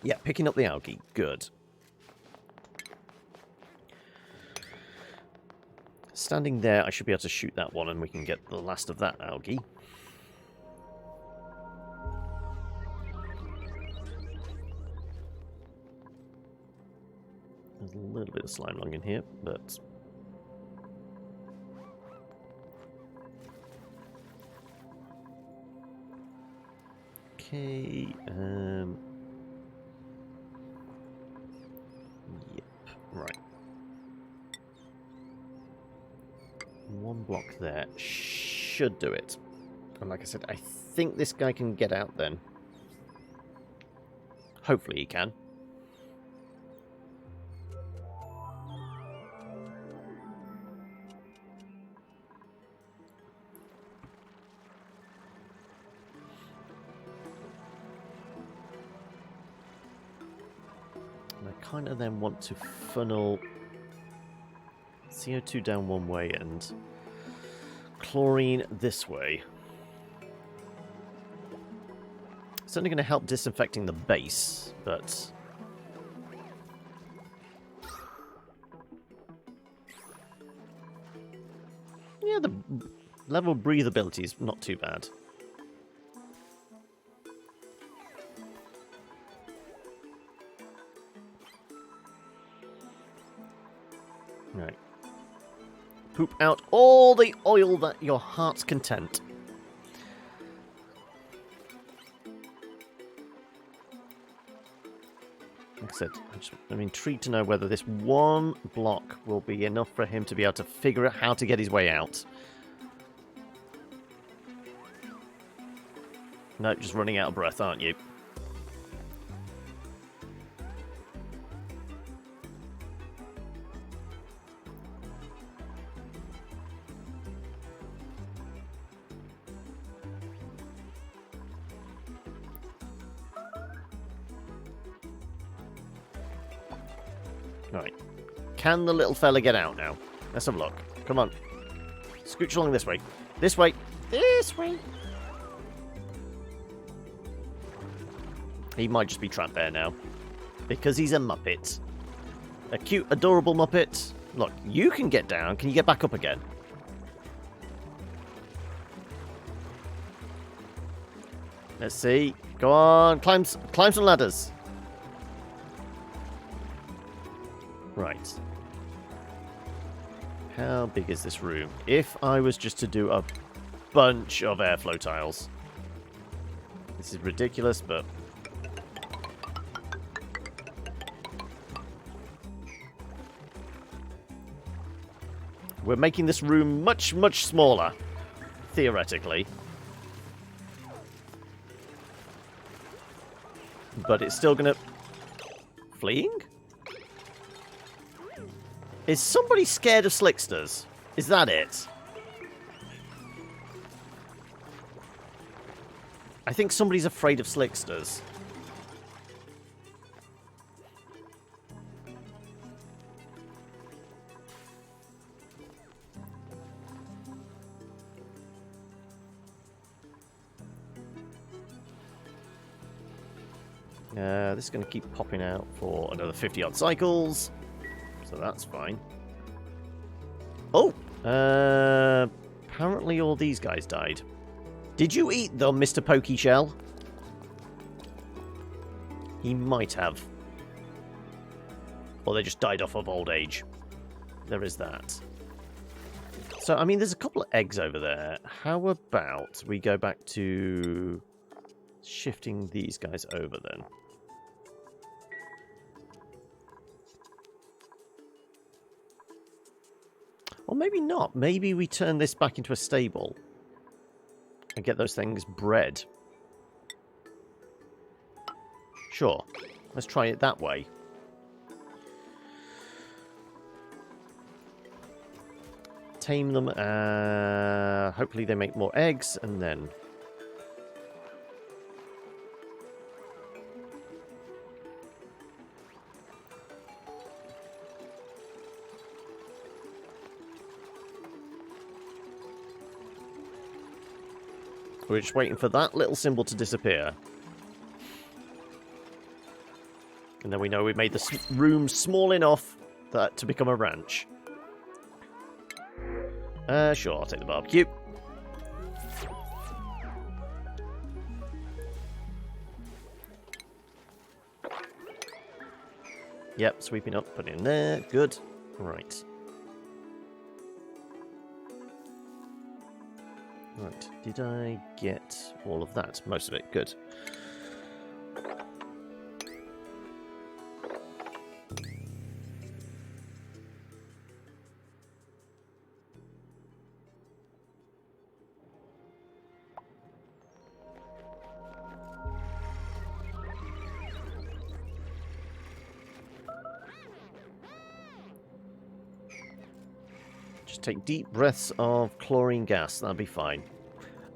Speaker 1: Yeah, picking up the algae. Good. Standing there, I should be able to shoot that one and we can get the last of that algae. There's a little bit of slime lung in here, but... Okay, Yep, right. One block there should do it. And like I said, I think this guy can get out then. Hopefully he can. And I kind of then want to funnel CO2 down one way and chlorine this way. It's only going to help disinfecting the base, but... yeah, the level of breathability is not too bad. Right. Poop out all the oil that your heart's content. Like I said, I'm intrigued to know whether this one block will be enough for him to be able to figure out how to get his way out. No, just running out of breath, aren't you? Right. Can the little fella get out now? Let's have a look. Come on. Scooch along this way. This way. This way. He might just be trapped there now. Because he's a Muppet. A cute, adorable Muppet. Look, you can get down. Can you get back up again? Let's see. Go on. Climb some ladders. Right. How big is this room? If I was just to do a bunch of airflow tiles. This is ridiculous, but... we're making this room much, much smaller. Theoretically. But it's still gonna... fleeing? Is somebody scared of slicksters? Is that it? I think somebody's afraid of slicksters. This is going to keep popping out for another 50-odd cycles. So that's fine. Oh! Apparently all these guys died. Did you eat them, Mr. Pokey Shell? He might have. Or they just died off of old age. There is that. So, I mean, there's a couple of eggs over there. How about we go back to shifting these guys over then? Or maybe not. Maybe we turn this back into a stable and get those things bred. Sure. Let's try it that way. Tame them. Hopefully they make more eggs, and then... We're just waiting for that little symbol to disappear. And then we know we've made the room small enough that to become a ranch. Sure, I'll take the barbecue. Yep, sweeping up, put it in there. Good. Right. Right, did I get all of that? Most of it, good. Just take deep breaths of chlorine gas, that'll be fine.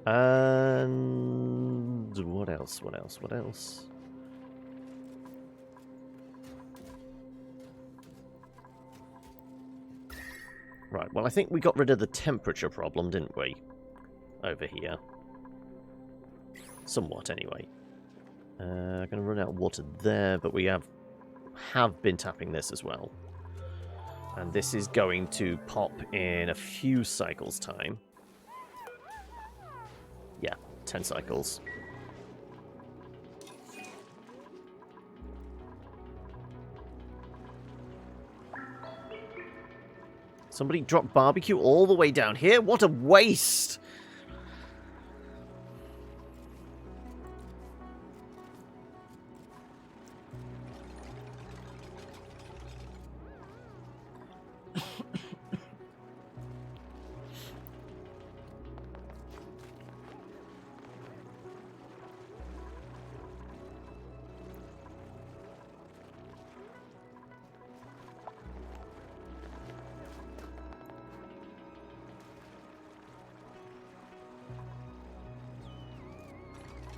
Speaker 1: And what else? What else? What else? Right, well, I think we got rid of the temperature problem, didn't we? Over here. Somewhat, anyway. Going to run out of water there, but we have been tapping this as well. And this is going to pop in a few cycles' time. Yeah, 10 cycles. Somebody dropped barbecue all the way down here? What a waste!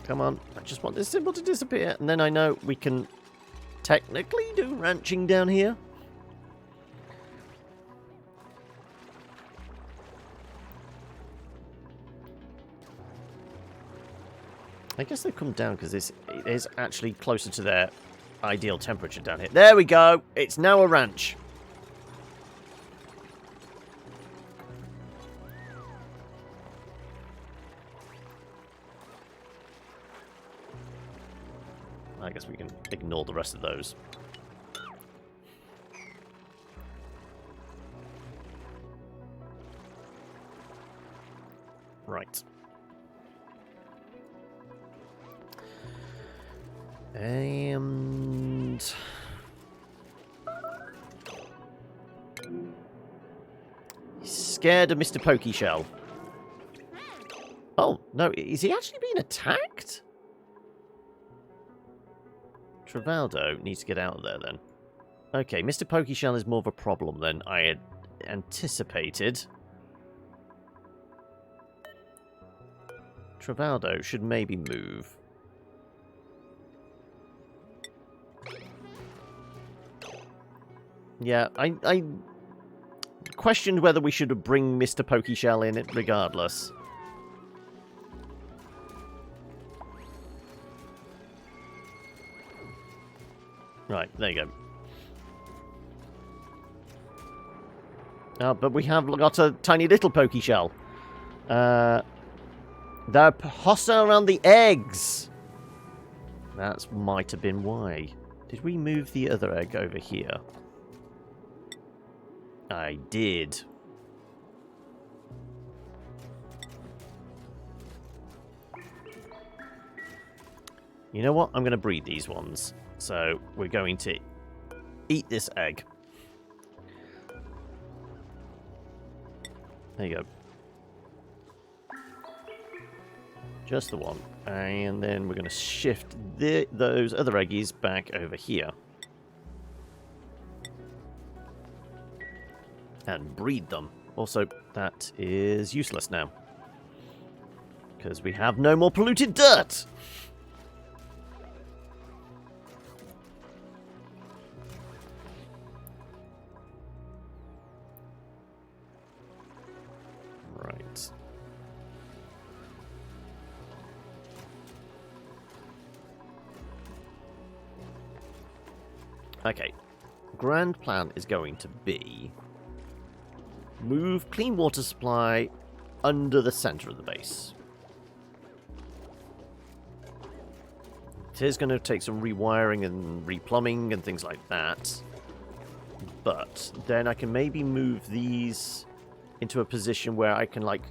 Speaker 1: Come on, I just want this symbol to disappear, and then I know we can technically do ranching down here. I guess they've come down because it is actually closer to their ideal temperature down here. There we go! It's now a ranch. I guess we can ignore the rest of those. Right. And... he's scared of Mr. Pokey Shell. Oh, no, is he actually being attacked? Travaldo needs to get out of there then. Okay, Mr. Pokeshell is more of a problem than I had anticipated. Travaldo should maybe move. Yeah, I questioned whether we should bring Mr. Pokeshell in it regardless. Right, there you go. But we have got a tiny little Pokeshell. They're hostile around the eggs. That might have been why. Did we move the other egg over here? I did. You know what? I'm going to breed these ones. So we're going to eat this egg. There you go. Just the one. And then we're going to shift those other eggies back over here. And breed them. Also, that is useless now. Because we have no more polluted dirt! Right. Okay. Grand plan is going to be move clean water supply under the center of the base. It is going to take some rewiring and replumbing and things like that. But then I can maybe move these into a position where I can, like,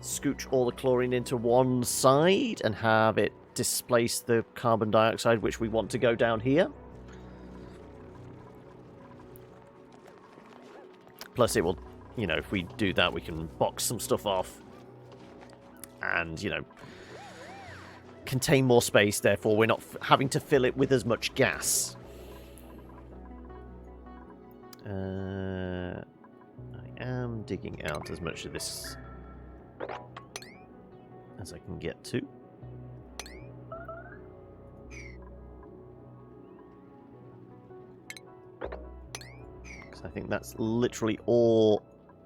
Speaker 1: scooch all the chlorine into one side and have it displace the carbon dioxide, which we want to go down here. Plus it will, you know, if we do that, we can box some stuff off and, you know, contain more space, therefore we're not having to fill it with as much gas. I am digging out as much of this as I can get to. Because I think that's literally all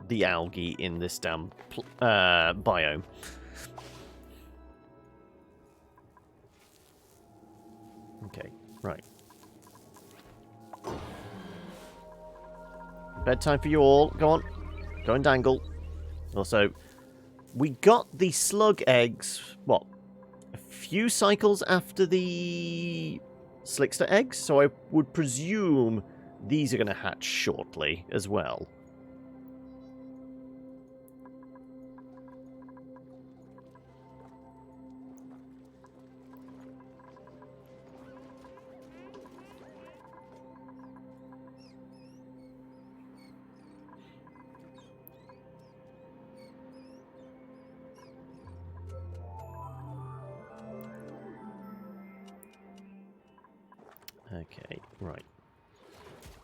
Speaker 1: the algae in this damn biome. Okay, right. Bedtime for you all. Go on. Go and dangle. Also, we got the slug eggs, what, a few cycles after the slickster eggs? So I would presume these are going to hatch shortly as well. Okay, right.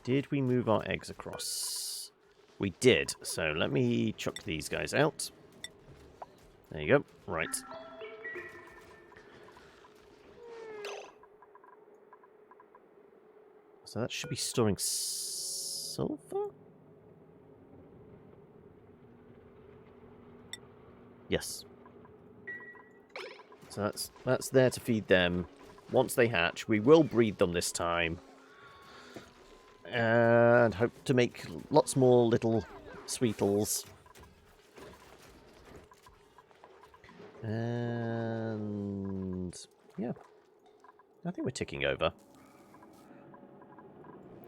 Speaker 1: Did we move our eggs across? We did, so let me chuck these guys out. There you go, right. So that should be storing sulfur? Yes. So that's there to feed them. Once they hatch, we will breed them this time. And hope to make lots more little sweetles. And yeah. I think we're ticking over.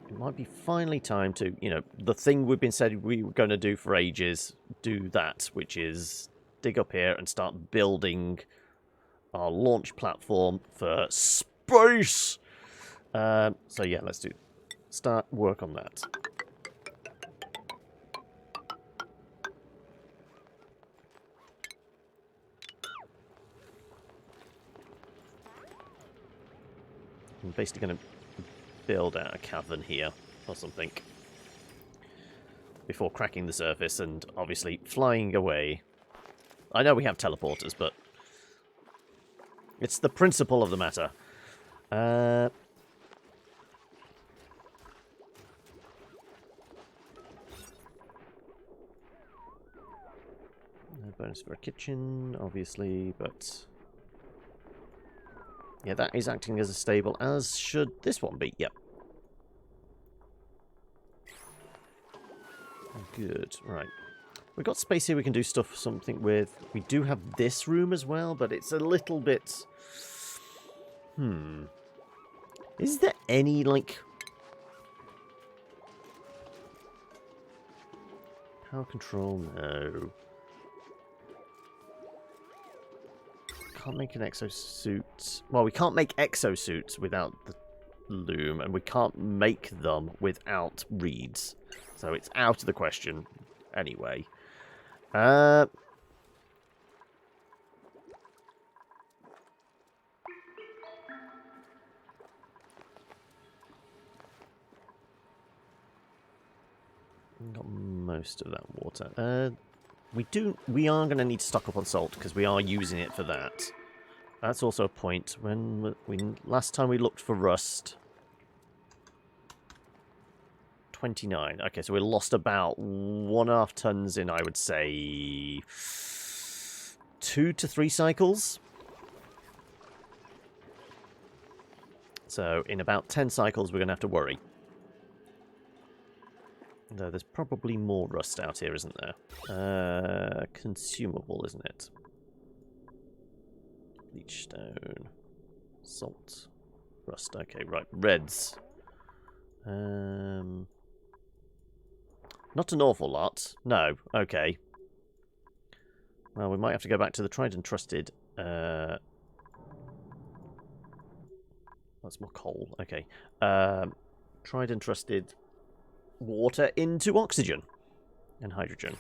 Speaker 1: It might be finally time to, you know, the thing we've been said we were going to do for ages, do that, which is dig up here and start building our launch platform for space. So yeah, let's start work on that. I'm basically going to build out a cavern here or something before cracking the surface and obviously flying away. I know we have teleporters, but it's the principle of the matter. No bonus for a kitchen, obviously, but yeah, that is acting as a stable, as should this one be. Yep. Good. Right. We've got space here we can do something with. We do have this room as well, but it's a little bit... Is there any, like... Power control? No. Can't make an exosuit. Well, we can't make exosuits without the loom, and we can't make them without reeds. So it's out of the question anyway. Got most of that water. We are going to need to stock up on salt because we are using it for that. That's also a point. When last time we looked for rust, 29. Okay, so we lost about 1.5 tons in, I would say, 2 to 3 cycles. So in about 10 cycles, we're going to have to worry. Though there's probably more rust out here, isn't there? Consumable, isn't it? Bleach stone. Salt. Rust. Okay, right. Reds. Not an awful lot. No. Okay. Well, we might have to go back to the tried and trusted. That's more coal. Okay. Tried and trusted water into oxygen and hydrogen.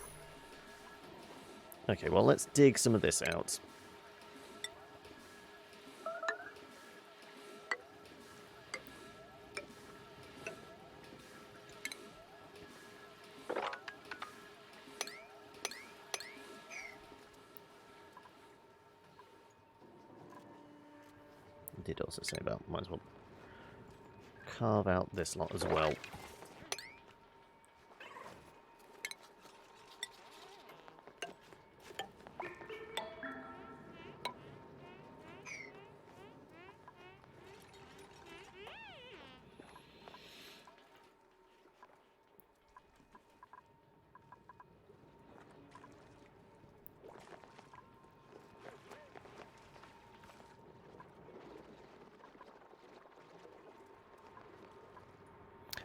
Speaker 1: Okay, well, let's dig some of this out. I did also say about might as well carve out this lot as well.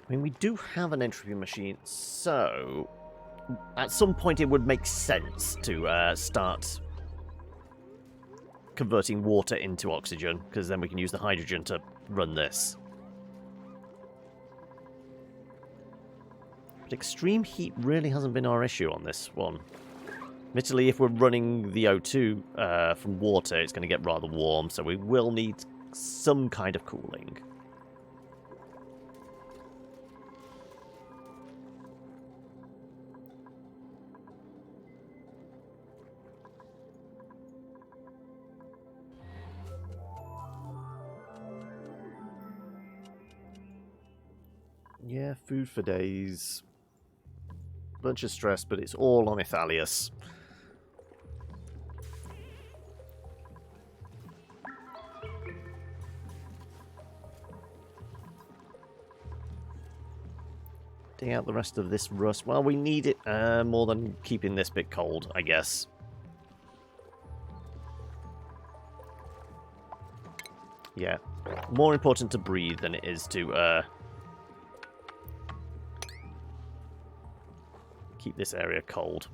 Speaker 1: I mean, we do have an entropy machine, so at some point it would make sense to start converting water into oxygen, because then we can use the hydrogen to run this. But extreme heat really hasn't been our issue on this one. Admittedly, if we're running the O2 from water, it's going to get rather warm, so we will need some kind of cooling. Yeah, food for days. Bunch of stress, but it's all on Ithalius. Dig out the rest of this rust. Well, we need it more than keeping this bit cold, I guess. Yeah. More important to breathe than it is to keep this area cold.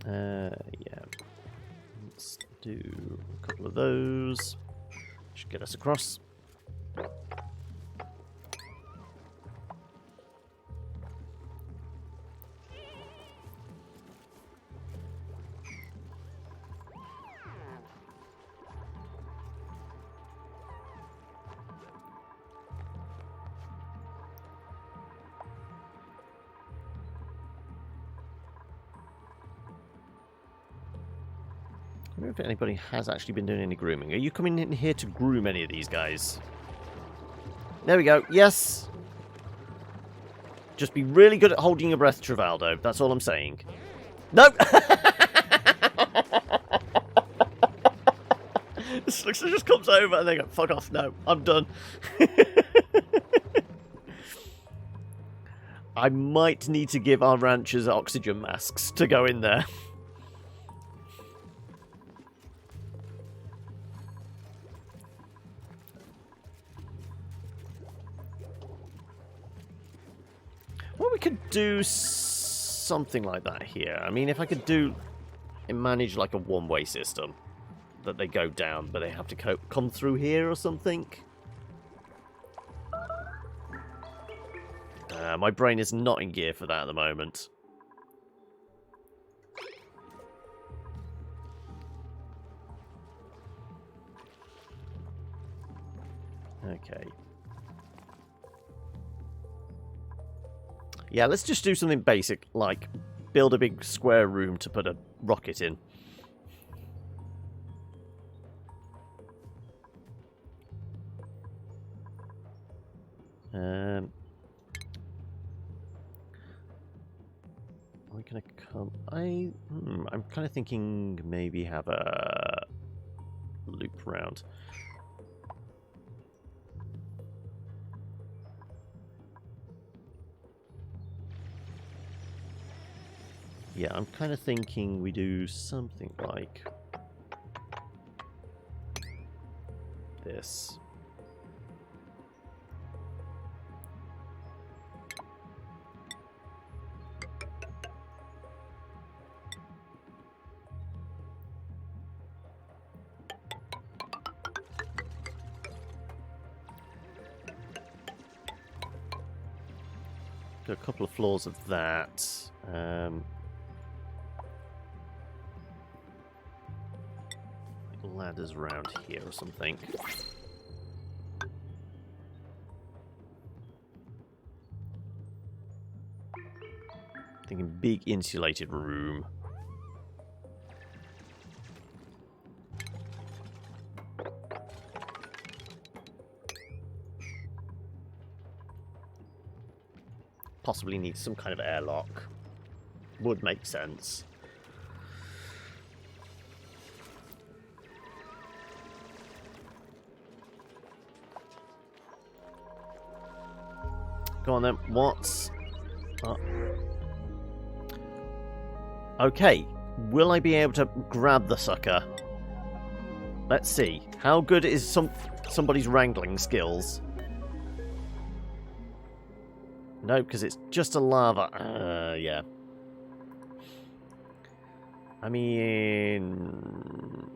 Speaker 1: Yeah. Let's do a couple of those. Should get us across. I wonder if anybody has actually been doing any grooming. Are you coming in here to groom any of these guys? There we go. Yes! Just be really good at holding your breath, Travaldo. That's all I'm saying. No! This just comes over and they go, fuck off. No, I'm done. I might need to give our ranchers oxygen masks to go in there. Well, we could do something like that here. I mean, if I could manage like a one-way system that they go down, but they have to come through here or something. My brain is not in gear for that at the moment. Okay. Yeah, let's just do something basic, like build a big square room to put a rocket in. We're gonna come. I'm kind of thinking maybe have a loop round. Yeah, I'm kind of thinking we do something like this. Do a couple of floors of that. Ladders around here or something. Thinking big insulated room. Possibly need some kind of airlock. Would make sense. Go on then. What's up? Okay. Will I be able to grab the sucker? Let's see. How good is somebody's wrangling skills? No, because it's just a lava. Yeah. I mean,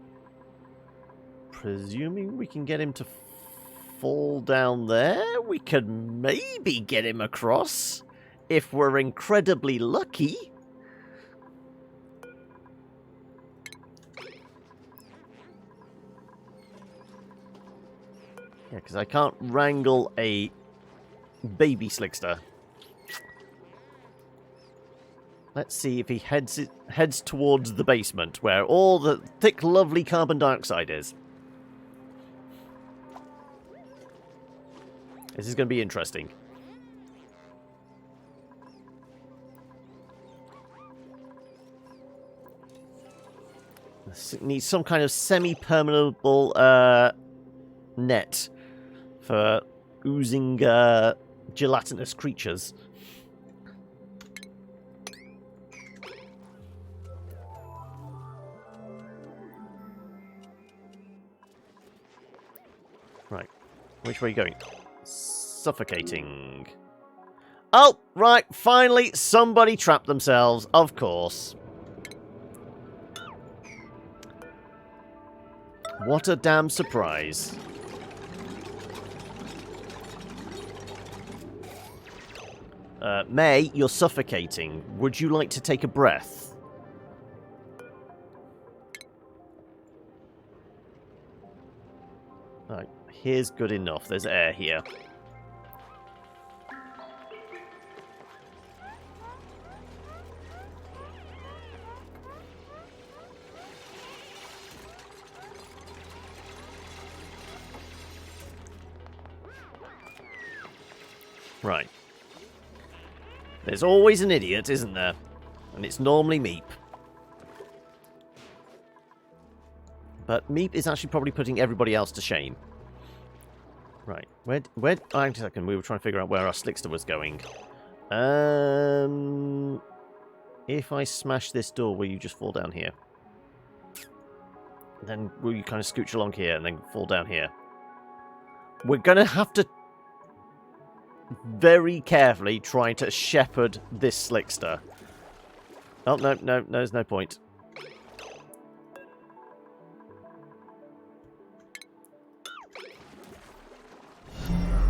Speaker 1: presuming we can get him to fall down there, we could maybe get him across if we're incredibly lucky. Yeah, because I can't wrangle a baby slickster. Let's see if he heads towards the basement, where all the thick, lovely carbon dioxide is. This is going to be interesting. Needs some kind of semi-permeable net for oozing gelatinous creatures. Right. Which way are you going? Suffocating. Oh, right. Finally, somebody trapped themselves. Of course. What a damn surprise. May, you're suffocating. Would you like to take a breath? Right, here's good enough. There's air here. Right. There's always an idiot, isn't there? And it's normally Meep. But Meep is actually probably putting everybody else to shame. Right. Where... hang on a second. We were trying to figure out where our Slickster was going. If I smash this door, will you just fall down here? Then will you kind of scooch along here and then fall down here? We're going to have to very carefully try to shepherd this Slickster. Oh, no, there's no point.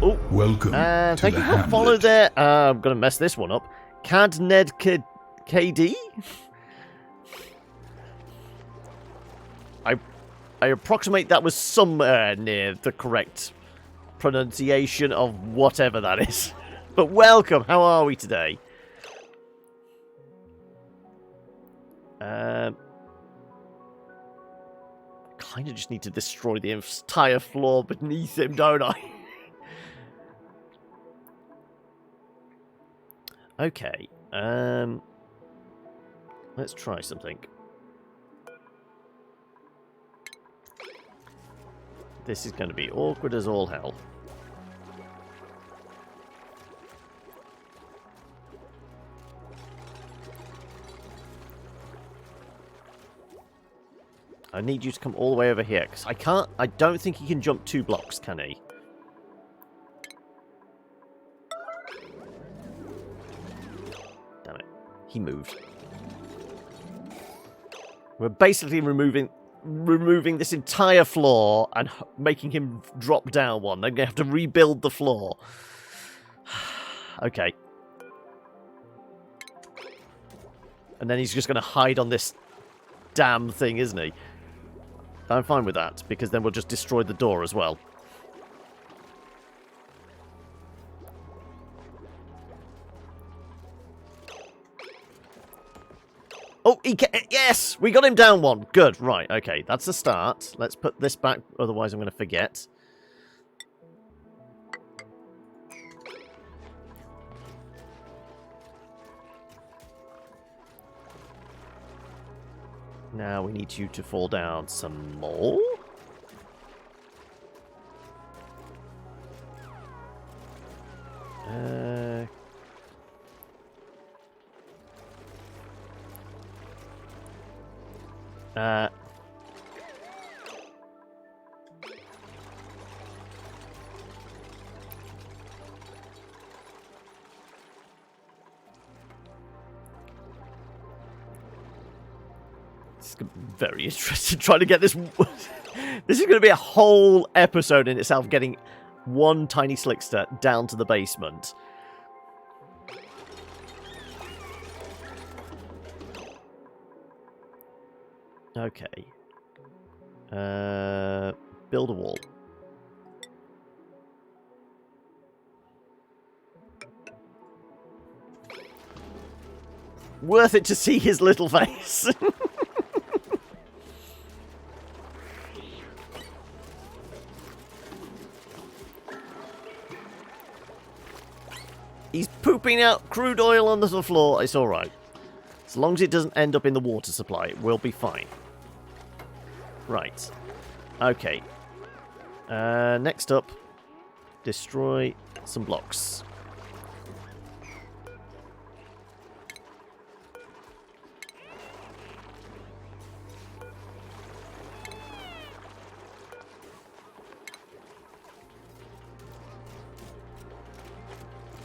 Speaker 1: Oh,
Speaker 2: welcome.
Speaker 1: Thank you for follow there. I'm going to mess this one up. Cad Ned KD? I approximate that was somewhere near the correct pronunciation of whatever that is. But welcome. How are we today? Kind of just need to destroy the entire floor beneath him, don't I? Okay. Let's try something. This is going to be awkward as all hell. I need you to come all the way over here, because I don't think he can jump 2 blocks, can he? Damn it. He moved. We're basically removing this entire floor and making him drop down one. They're going to have to rebuild the floor. Okay. And then he's just going to hide on this damn thing, isn't he? I'm fine with that, because then we'll just destroy the door as well. Oh, yes! We got him down one. Good, right, okay. That's a start. Let's put this back, otherwise I'm going to forget. Now we need you to fall down some more. Very interested trying to get this. This is going to be a whole episode in itself, getting one tiny Slickster down to the basement. Okay. Build a wall. Worth it to see his little face. He's pooping out crude oil on the floor. It's alright. As long as it doesn't end up in the water supply, it will be fine. Right. Okay. Next up, destroy some blocks.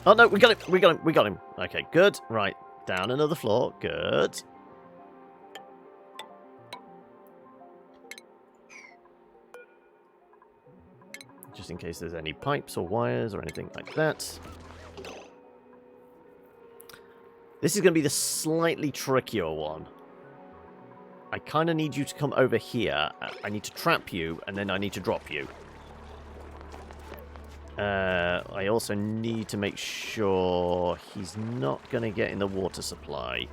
Speaker 1: Oh no, we got him, we got him, we got him. Okay, good. Right, down another floor. Good. just in case there's any pipes or wires or anything like that. This is going to be the slightly trickier one. I kind of need you to come over here. I need to trap you, and then I need to drop you. I also need to make sure he's not going to get in the water supply.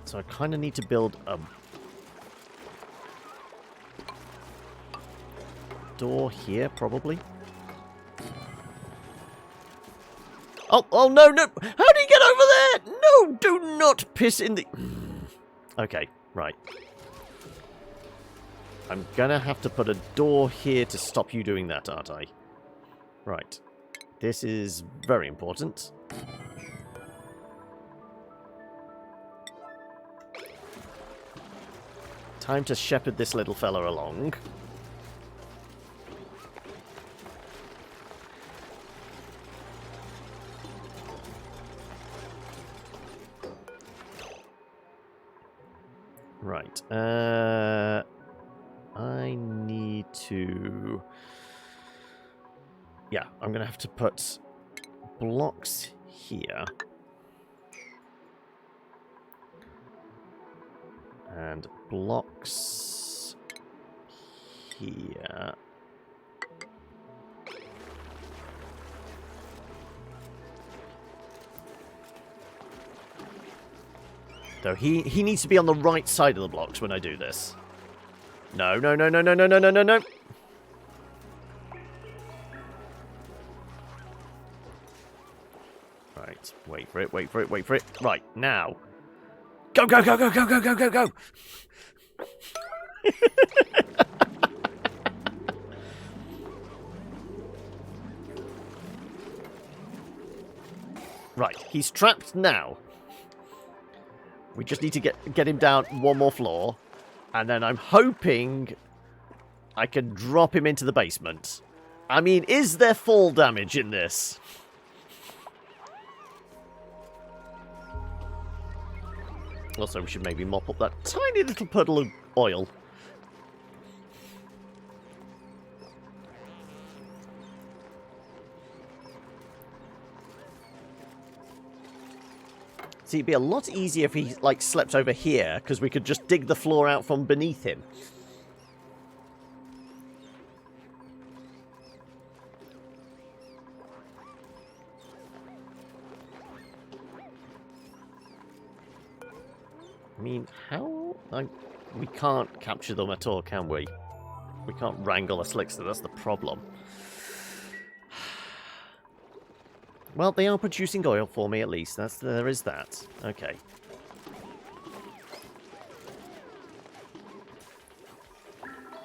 Speaker 1: So I kind of need to build a door here, probably. Oh, no! How do you get over there? No, do not piss in the... Okay, right. I'm gonna have to put a door here to stop you doing that, aren't I? Right. This is very important. Time to shepherd this little fella along. Right. I need to... Yeah, I'm going to have to put blocks here. And blocks here. Though he needs to be on the right side of the blocks when I do this. No. Right, wait for it. Right, now. Go! Right, he's trapped now. We just need to get him down one more floor. And then I'm hoping I can drop him into the basement. I mean, is there fall damage in this? Also, we should maybe mop up that tiny little puddle of oil. See, it'd be a lot easier if he, like, slept over here, because we could just dig the floor out from beneath him. I mean, how... we can't capture them at all, can we? We can't wrangle a slickster, that's the problem. Well, they are producing oil for me, at least. There is that. Okay.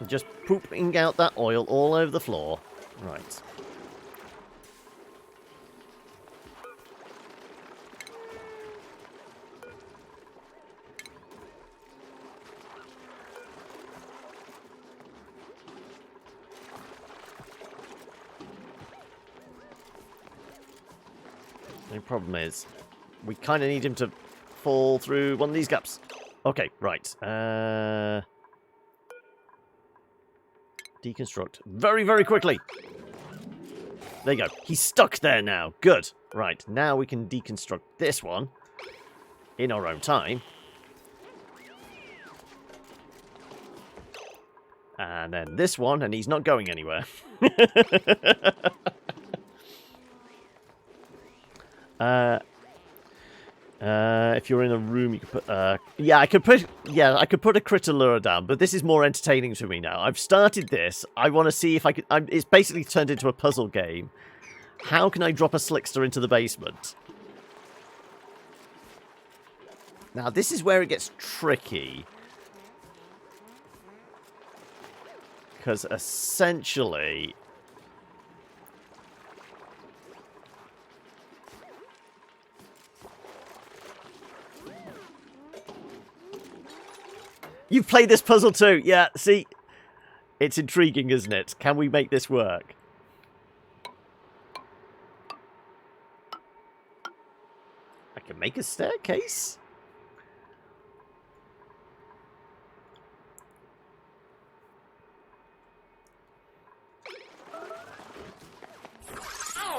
Speaker 1: Just pooping out that oil all over the floor. Right. The problem is, we kind of need him to fall through one of these gaps. Okay, right. Deconstruct. Very, very quickly. There you go. He's stuck there now. Good. Right, now we can deconstruct this one in our own time. And then this one, and he's not going anywhere. If you're in a room, you could put. I could put a critter lure down, but this is more entertaining to me now. I've started this. I want to see if I could. It's basically turned into a puzzle game. How can I drop a slickster into the basement? Now this is where it gets tricky, because essentially. You've played this puzzle too. Yeah, see? It's intriguing, isn't it? Can we make this work? I can make a staircase?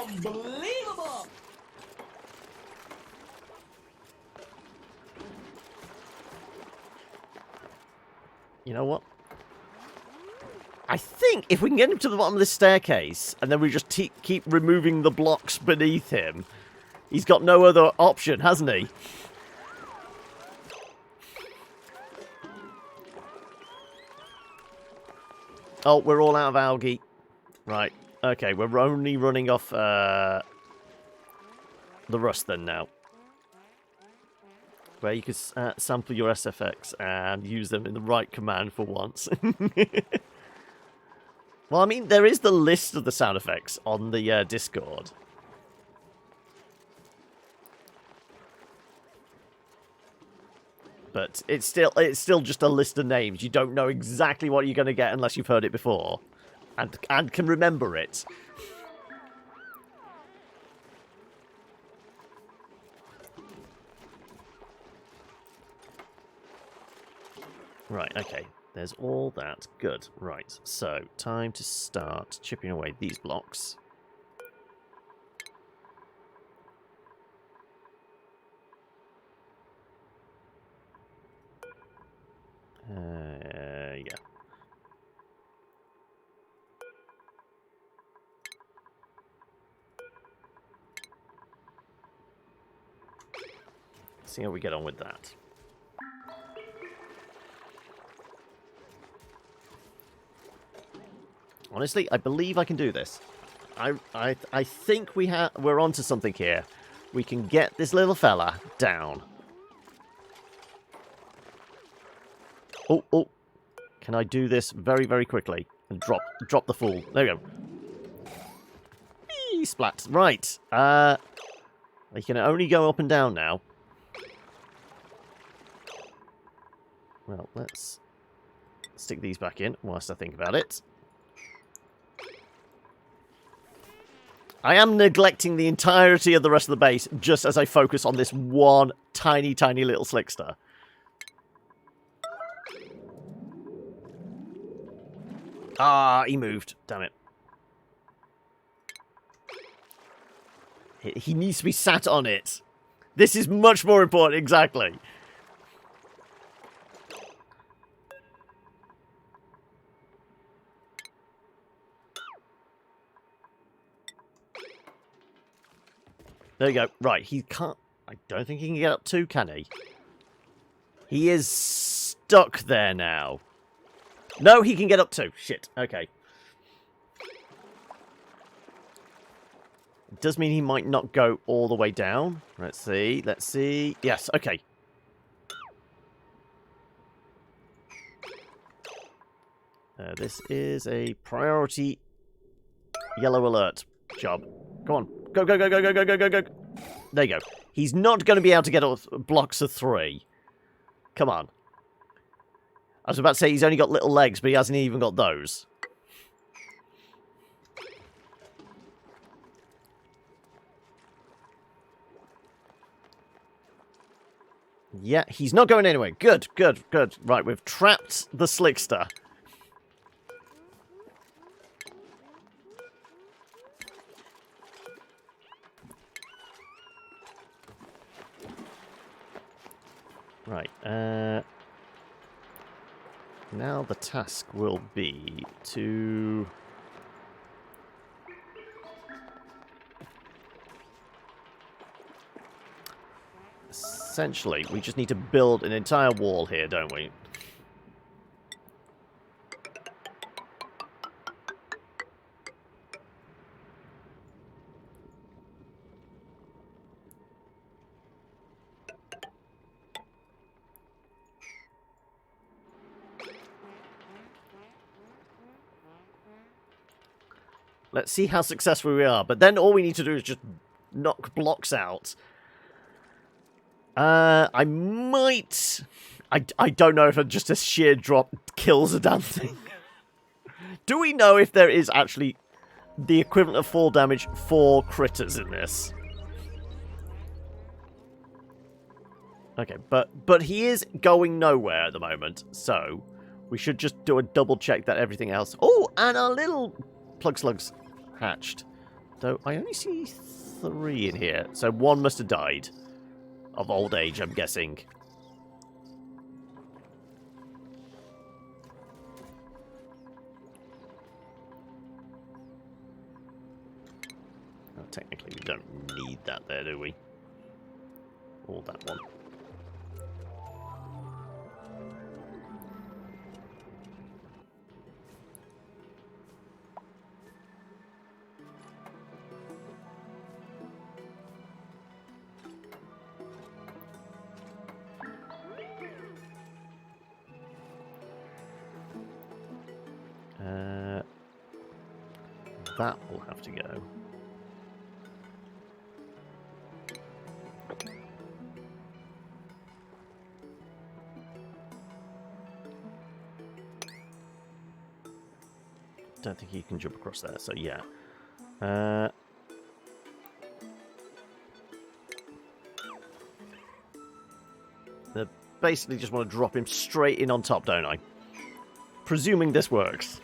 Speaker 2: Unbelievable!
Speaker 1: You know what? I think if we can get him to the bottom of this staircase, and then we just keep removing the blocks beneath him, he's got no other option, hasn't he? Oh, we're all out of algae. Right. Okay, we're only running off the rust then now. Where you can sample your SFX and use them in the right command for once. Well, I mean, there is the list of the sound effects on the Discord. But it's still just a list of names. You don't know exactly what you're going to get unless you've heard it before. And can remember it. Right, okay. There's all that. Good. Right, so time to start chipping away these blocks. Yeah. See how we get on with that. Honestly, I believe I can do this. I think we're onto something here. We can get this little fella down. Oh. Can I do this very, very quickly? And drop the fool. There we go. Whee, splat. Right. They can only go up and down now. Well, let's stick these back in whilst I think about it. I am neglecting the entirety of the rest of the base just as I focus on this one tiny, tiny little slickster. Ah, he moved. Damn it. He needs to be sat on it. This is much more important, exactly. There you go. Right, he can't... I don't think he can get up too, can he? He is stuck there now. No, he can get up too. Shit. Okay. It does mean he might not go all the way down. Let's see. Let's see. Yes, okay. This is a priority yellow alert job. Come on. Go, go, go, go, go, go, go, go, go. There you go. He's not going to be able to get all blocks of 3. Come on. I was about to say he's only got little legs, but he hasn't even got those. Yeah, he's not going anywhere. Good, good, good. Right, we've trapped the slickster. Right, now the task will be to... Essentially, we just need to build an entire wall here, don't we? Let's see how successful we are. But then all we need to do is just knock blocks out. I might... I don't know if just a sheer drop kills a damn thing. Do we know if there is actually the equivalent of fall damage for critters in this? Okay, but he is going nowhere at the moment, so we should just do a double check that everything else... Oh, and our little plug slugs hatched. Though I only see 3 in here, so 1 must have died. Of old age, I'm guessing. Well, technically, we don't need that there, do we? Or that one. That will have to go. Don't think you can jump across there, so yeah. They basically just want to drop him straight in on top, don't I? Presuming this works.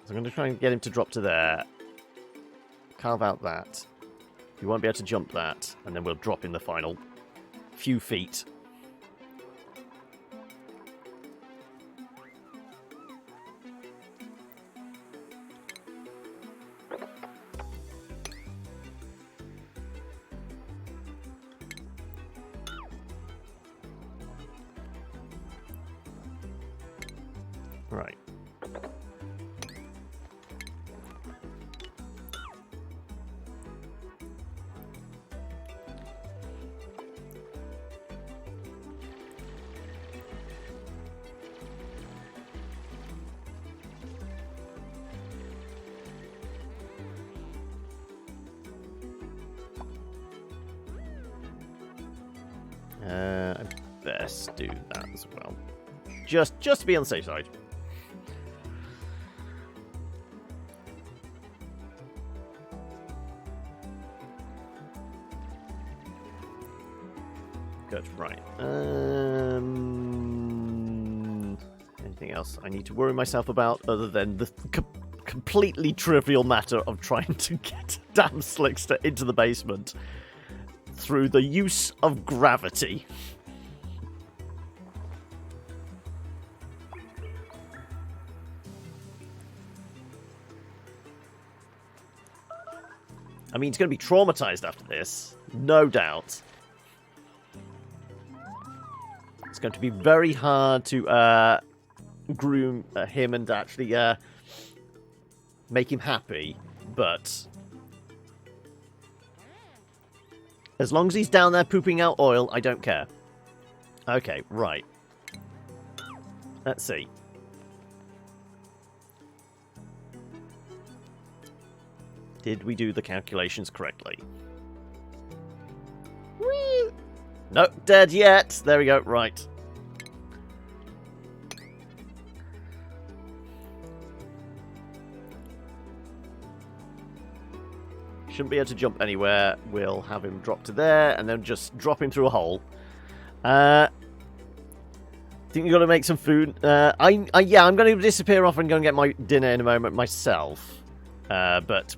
Speaker 1: So I'm going to try and get him to drop to there. Carve out that. You won't be able to jump that. And then we'll drop in the final few feet. Right. I'd best do that as well. Just to be on the safe side. Good, right. Anything else I need to worry myself about other than the completely trivial matter of trying to get damn Slickster into the basement through the use of gravity? I mean, he's going to be traumatized after this, no doubt. It's going to be very hard to groom him and actually make him happy, but as long as he's down there pooping out oil, I don't care. Okay, right. Let's see. Did we do the calculations correctly? Whee! Not dead yet. There we go. Right. Shouldn't be able to jump anywhere. We'll have him drop to there and then just drop him through a hole. Think you've got to make some food. Yeah, I'm going to disappear off and go and get my dinner in a moment myself. But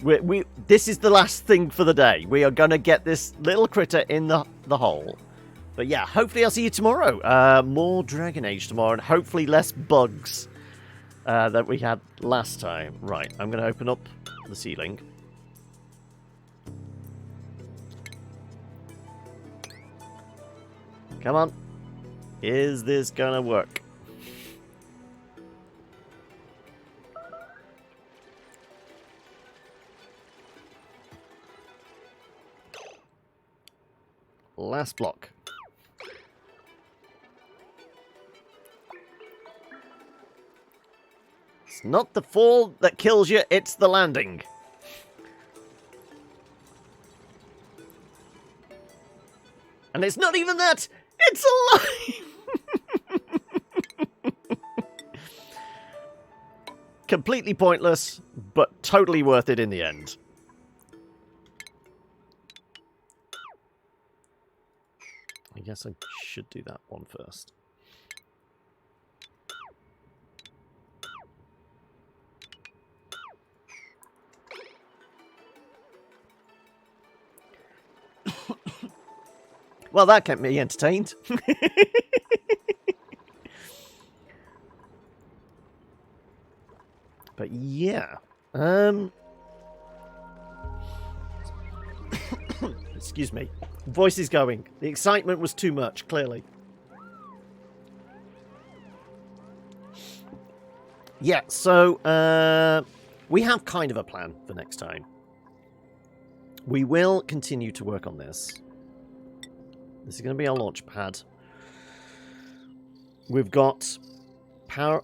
Speaker 1: this is the last thing for the day. We are going to get this little critter in the hole. But yeah, hopefully I'll see you tomorrow. More Dragon Age tomorrow, and hopefully less bugs that we had last time. Right, I'm going to open up the ceiling. Come on. Is this going to work? Last block. It's not the fall that kills you, it's the landing. And it's not even that, it's a lie! Completely pointless, but totally worth it in the end. I guess I should do that one first. Well, that kept me entertained. But yeah. Excuse me. Voice is going. The excitement was too much, clearly. Yeah, so we have kind of a plan for next time. We will continue to work on this. This is going to be our launch pad. We've got power...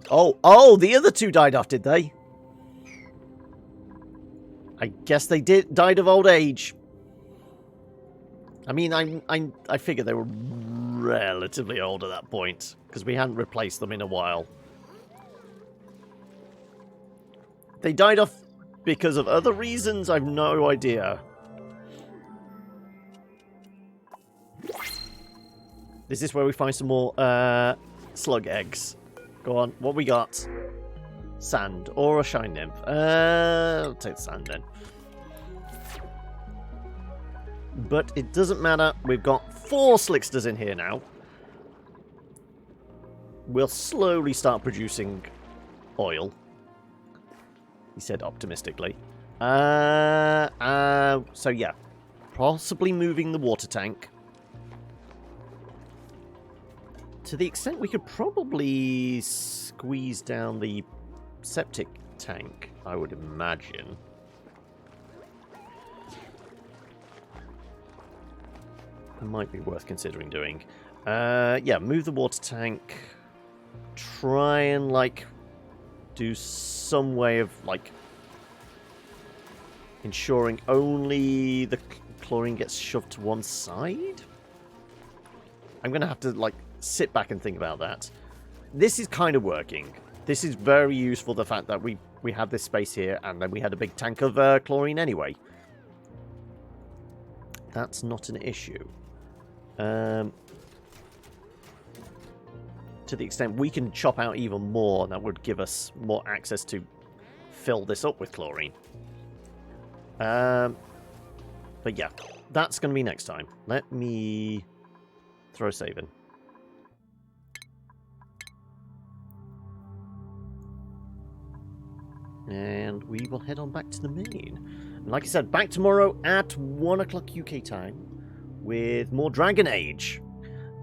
Speaker 1: oh, the other two died off, did they? I guess they died of old age. I mean, I figure they were relatively old at that point, because we hadn't replaced them in a while. They died off because of other reasons, I've no idea. Is this where we find some more slug eggs? Go on, what we got? Sand or a shine nymph. I'll take the sand then. But it doesn't matter. We've got 4 slicksters in here now. We'll slowly start producing oil. He said optimistically. So yeah. Possibly moving the water tank. To the extent we could probably squeeze down the septic tank, I would imagine. Might be worth considering doing. Yeah, move the water tank. Try and, like, do some way of, like, ensuring only the chlorine gets shoved to one side? I'm going to have to, like, sit back and think about that. This is kind of working. This is very useful, the fact that we have this space here, and then we had a big tank of chlorine anyway. That's not an issue. To the extent we can chop out even more, that would give us more access to fill this up with chlorine. But yeah, that's going to be next time. Let me throw a save in. And we will head on back to the main. And like I said, back tomorrow at 1 o'clock UK time with more Dragon Age.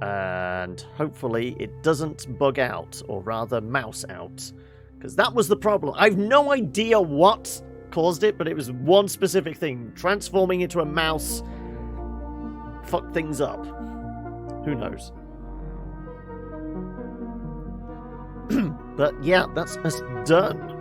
Speaker 1: And hopefully it doesn't bug out, or rather mouse out. Because that was the problem. I have no idea what caused it, but it was one specific thing. Transforming into a mouse fucked things up. Who knows? But yeah, that's us done.